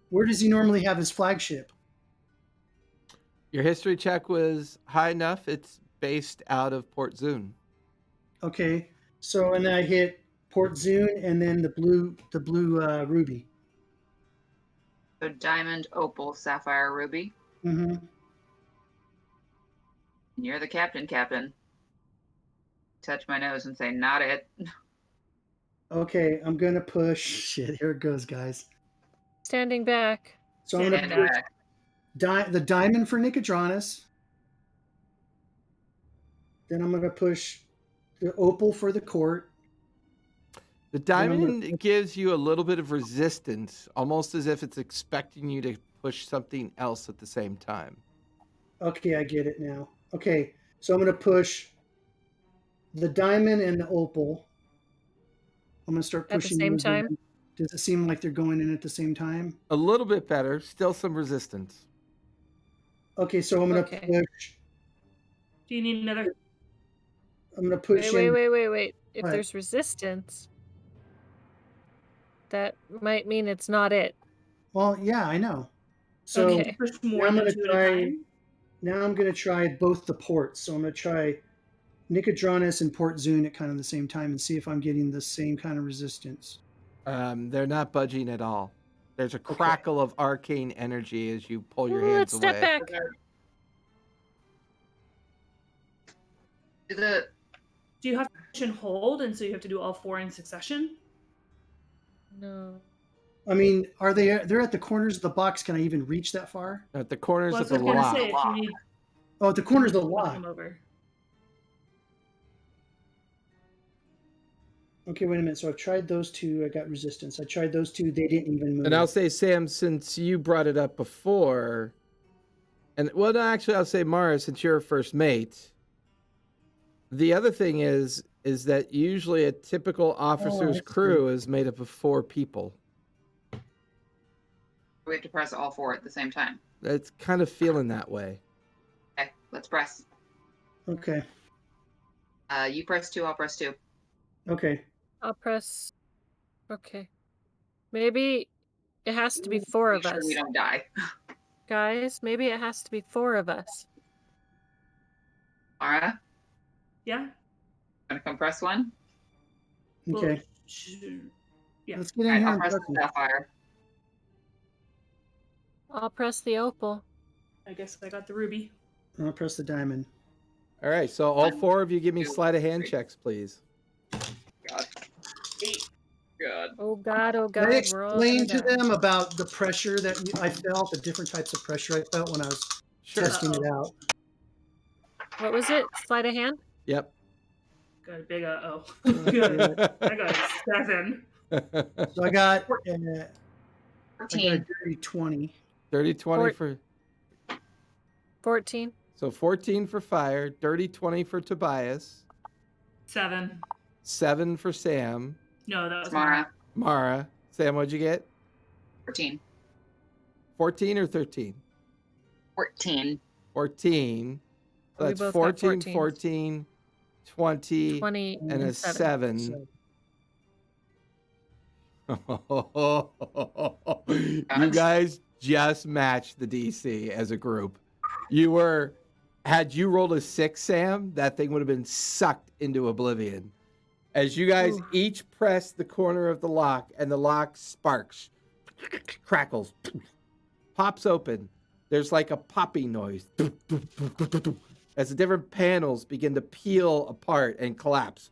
Speaker 7: where does he normally have his flagship?
Speaker 1: Your history check was high enough. It's based out of Port Zune.
Speaker 7: Okay, so and then I hit Port Zune, and then the blue ruby.
Speaker 5: So diamond, opal, sapphire, ruby.
Speaker 7: Mm-hmm.
Speaker 5: You're the captain, Captain. touch my nose and say, not it.
Speaker 7: Okay, I'm gonna push. Shit, here it goes, guys.
Speaker 3: Standing back.
Speaker 7: So I'm
Speaker 5: Stand
Speaker 7: gonna push
Speaker 5: back.
Speaker 7: the diamond for Nicodranus. Then I'm gonna push the opal for the court.
Speaker 1: The
Speaker 7: Then I'm gonna
Speaker 1: diamond gives you a little bit of resistance, almost as if it's expecting you to push something else at the same time.
Speaker 7: Okay, I get it now. Okay, so I'm gonna push the diamond and the opal. I'm gonna start
Speaker 3: At the
Speaker 7: pushing
Speaker 3: same
Speaker 7: those
Speaker 3: time?
Speaker 7: in. Does it seem like they're going in at the same time?
Speaker 1: A little bit better, still some resistance.
Speaker 7: Okay, so I'm gonna
Speaker 3: Okay.
Speaker 7: push.
Speaker 4: Do you need another?
Speaker 7: I'm gonna push
Speaker 3: Wait.
Speaker 7: in.
Speaker 3: If
Speaker 7: What?
Speaker 3: there's resistance, that might mean it's not it.
Speaker 7: Well, yeah, I know. So
Speaker 3: Okay.
Speaker 4: Push
Speaker 7: now
Speaker 4: more
Speaker 7: I'm
Speaker 4: than
Speaker 7: gonna
Speaker 4: two at a
Speaker 7: try.
Speaker 4: time.
Speaker 7: Now I'm gonna try both the ports. So I'm gonna try Nicodranus and Port Zune at kind of the same time and see if I'm getting the same kind of resistance.
Speaker 1: They're not budging at all. There's a crackle of arcane energy as you pull your hands
Speaker 3: Let's
Speaker 1: away.
Speaker 3: step back.
Speaker 5: Do
Speaker 4: Do you have to push and hold, and so you have to do all 4 in succession?
Speaker 3: No.
Speaker 7: I mean, are they're at the corners of the box? Can I even reach that far?
Speaker 1: At the corners
Speaker 4: Well,
Speaker 1: of
Speaker 4: that's
Speaker 1: the
Speaker 4: what I was gonna
Speaker 1: lock.
Speaker 4: say. If you need
Speaker 7: Oh, at the corners of the
Speaker 4: flip
Speaker 7: lock.
Speaker 4: them over.
Speaker 7: Okay, wait a minute. So I've tried those two. I got resistance. I tried those two. They didn't even move.
Speaker 1: And I'll say, Sam, since you brought it up before, and well, no, actually, I'll say, Mara, since you're a first mate, the other thing is that usually a typical officer's
Speaker 7: that's
Speaker 1: crew is made up of 4 people.
Speaker 5: we have to press all 4 at the same time?
Speaker 1: It's kind of feeling that way.
Speaker 5: Okay, let's press.
Speaker 7: Okay.
Speaker 5: You press 2, I'll press 2.
Speaker 7: Okay.
Speaker 3: I'll press. Okay. Maybe it has to be 4 of
Speaker 5: Make sure
Speaker 3: us.
Speaker 5: we don't die.
Speaker 3: Guys, maybe it has to be 4 of us.
Speaker 5: Mara,
Speaker 4: Yeah.
Speaker 5: gonna come press 1?
Speaker 4: Well,
Speaker 7: Okay.
Speaker 4: yeah.
Speaker 7: Let's get in
Speaker 5: Alright,
Speaker 7: here
Speaker 5: I'll
Speaker 7: and
Speaker 5: press
Speaker 7: press
Speaker 5: the
Speaker 7: it.
Speaker 5: sapphire.
Speaker 3: I'll press the opal.
Speaker 4: I guess I got the ruby.
Speaker 7: I'll press the diamond.
Speaker 1: All right, so all 4 of you give me
Speaker 5: 2,
Speaker 1: sleight of hand
Speaker 5: 3.
Speaker 1: checks, please.
Speaker 5: God. 8. God.
Speaker 3: Oh God,
Speaker 7: Did I
Speaker 3: we're all
Speaker 7: explain
Speaker 3: gonna
Speaker 7: to
Speaker 3: die.
Speaker 7: them about the pressure that I felt, the different types of pressure I felt when I was
Speaker 1: Sure.
Speaker 7: testing it out?
Speaker 3: What was it? Sleight of hand?
Speaker 1: Yep.
Speaker 4: Got a big uh-oh.
Speaker 7: Yeah.
Speaker 4: I got a 7.
Speaker 7: So I got a
Speaker 5: 14.
Speaker 7: dirty 20.
Speaker 1: 30, 20
Speaker 3: Fort-
Speaker 1: for...
Speaker 3: 14.
Speaker 1: So 14 for Fire, dirty 20 for Tobias,
Speaker 4: 7.
Speaker 1: 7 for Sam,
Speaker 4: No, that was
Speaker 5: Mara,
Speaker 1: Mara. Sam, what'd you get?
Speaker 5: 14.
Speaker 1: 14 or 13?
Speaker 5: 14.
Speaker 1: 14. So
Speaker 3: We
Speaker 1: that's
Speaker 3: both got
Speaker 1: 14,
Speaker 3: 14s.
Speaker 1: 14, 20,
Speaker 3: 20
Speaker 1: and a 7.
Speaker 7: So,
Speaker 1: You guys just matched the DC as a group. Had you rolled a 6, Sam, that thing would have been sucked into oblivion. As you guys
Speaker 3: Ooh.
Speaker 1: each press the corner of the lock, and the lock sparks, crackles, pops open. There's like a popping noise as the different panels begin to peel apart and collapse.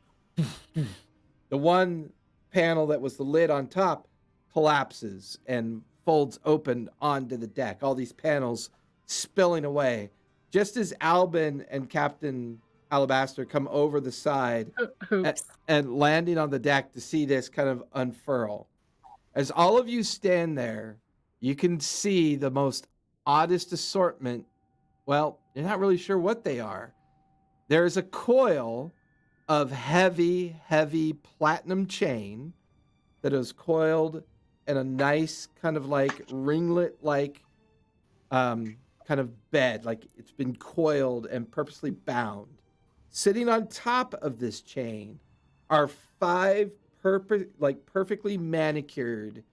Speaker 1: The one panel that was the lid on top collapses and folds open onto the deck. All these panels spilling away. Just as Albin and Captain Alabaster come over the side
Speaker 3: Oops.
Speaker 1: and landing on the deck to see this kind of unfurl. As all of you stand there, you can see the most oddest assortment. Well, you're not really sure what they are. There is a coil of heavy, heavy platinum chain that is coiled in a nice kind of like ringlet-like kind of bed, like it's been coiled and purposely bound. Sitting on top of this chain are 5 perfectly manicured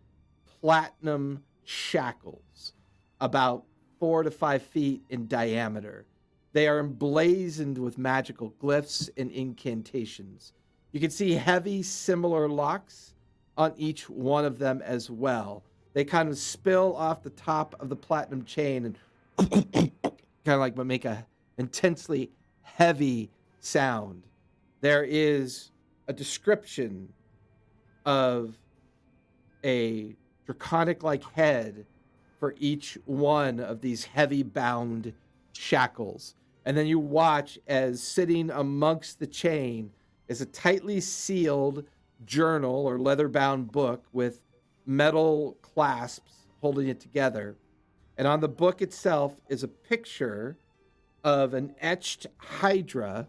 Speaker 1: platinum shackles, about 4 to 5 feet in diameter. They are emblazoned with magical glyphs and incantations. You can see heavy, similar locks on each one of them as well. They kind of spill off the top of the platinum chain and kind of like make a intensely heavy sound. there is a description of a draconic-like head for each one of these heavy bound shackles. And then you watch as sitting amongst the chain is a tightly sealed journal or leather-bound book with metal clasps holding it together. And on the book itself is a picture of an etched hydra,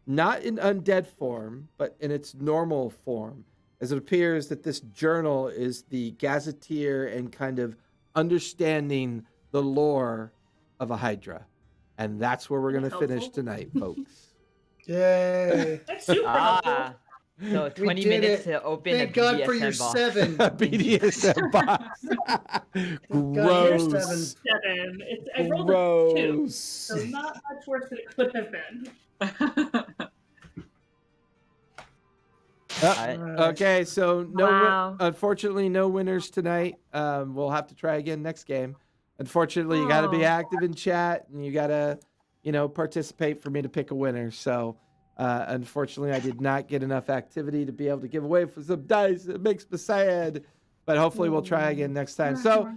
Speaker 1: not in undead form, but in its normal form, as it appears that this journal is the gazetteer and kind of understanding the lore of a hydra. And that's where we're going to finish
Speaker 4: Helpful.
Speaker 1: tonight, folks.
Speaker 7: Yay.
Speaker 4: That's super helpful.
Speaker 6: Ah, so
Speaker 7: We
Speaker 6: 20
Speaker 7: did
Speaker 6: minutes
Speaker 7: it.
Speaker 6: to open
Speaker 7: Thank
Speaker 6: a
Speaker 7: God
Speaker 6: BDSM
Speaker 7: for your
Speaker 6: box.
Speaker 7: 7.
Speaker 1: BDSM box.
Speaker 7: Here's
Speaker 1: Gross.
Speaker 7: 7.
Speaker 4: 7. I rolled a 2,
Speaker 1: Gross.
Speaker 4: so not much worse than it could have been.
Speaker 1: Okay, so
Speaker 3: Wow.
Speaker 1: unfortunately, no winners tonight. We'll have to try again next game. Unfortunately, you got to be
Speaker 3: Oh.
Speaker 1: active in chat and you got to, participate for me to pick a winner. So, unfortunately, I did not get enough activity to be able to give away for some dice. It makes me sad, but hopefully we'll try again next time. So,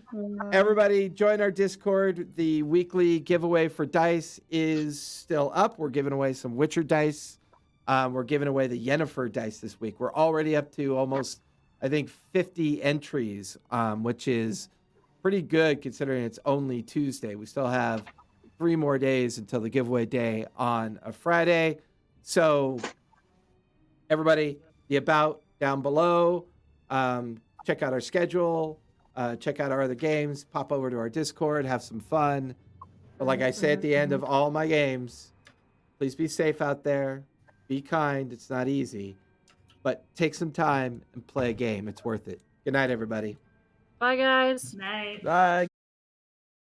Speaker 1: everybody, join our Discord. The weekly giveaway for dice is still up. We're giving away some Witcher dice. We're giving away the Yennefer dice this week. We're already up to almost, I think, 50 entries, which is pretty good considering it's only Tuesday. We still have 3 more days until the giveaway day on a Friday. So, everybody, the about down below. Check out our schedule. Check out our other games. Pop over to our Discord. Have some fun. But like I say at the end of all my games, please be safe out there. Be kind. It's not easy. But take some time and play a game. It's worth it. Good night, everybody.
Speaker 3: Bye, guys.
Speaker 4: Night.
Speaker 8: Bye.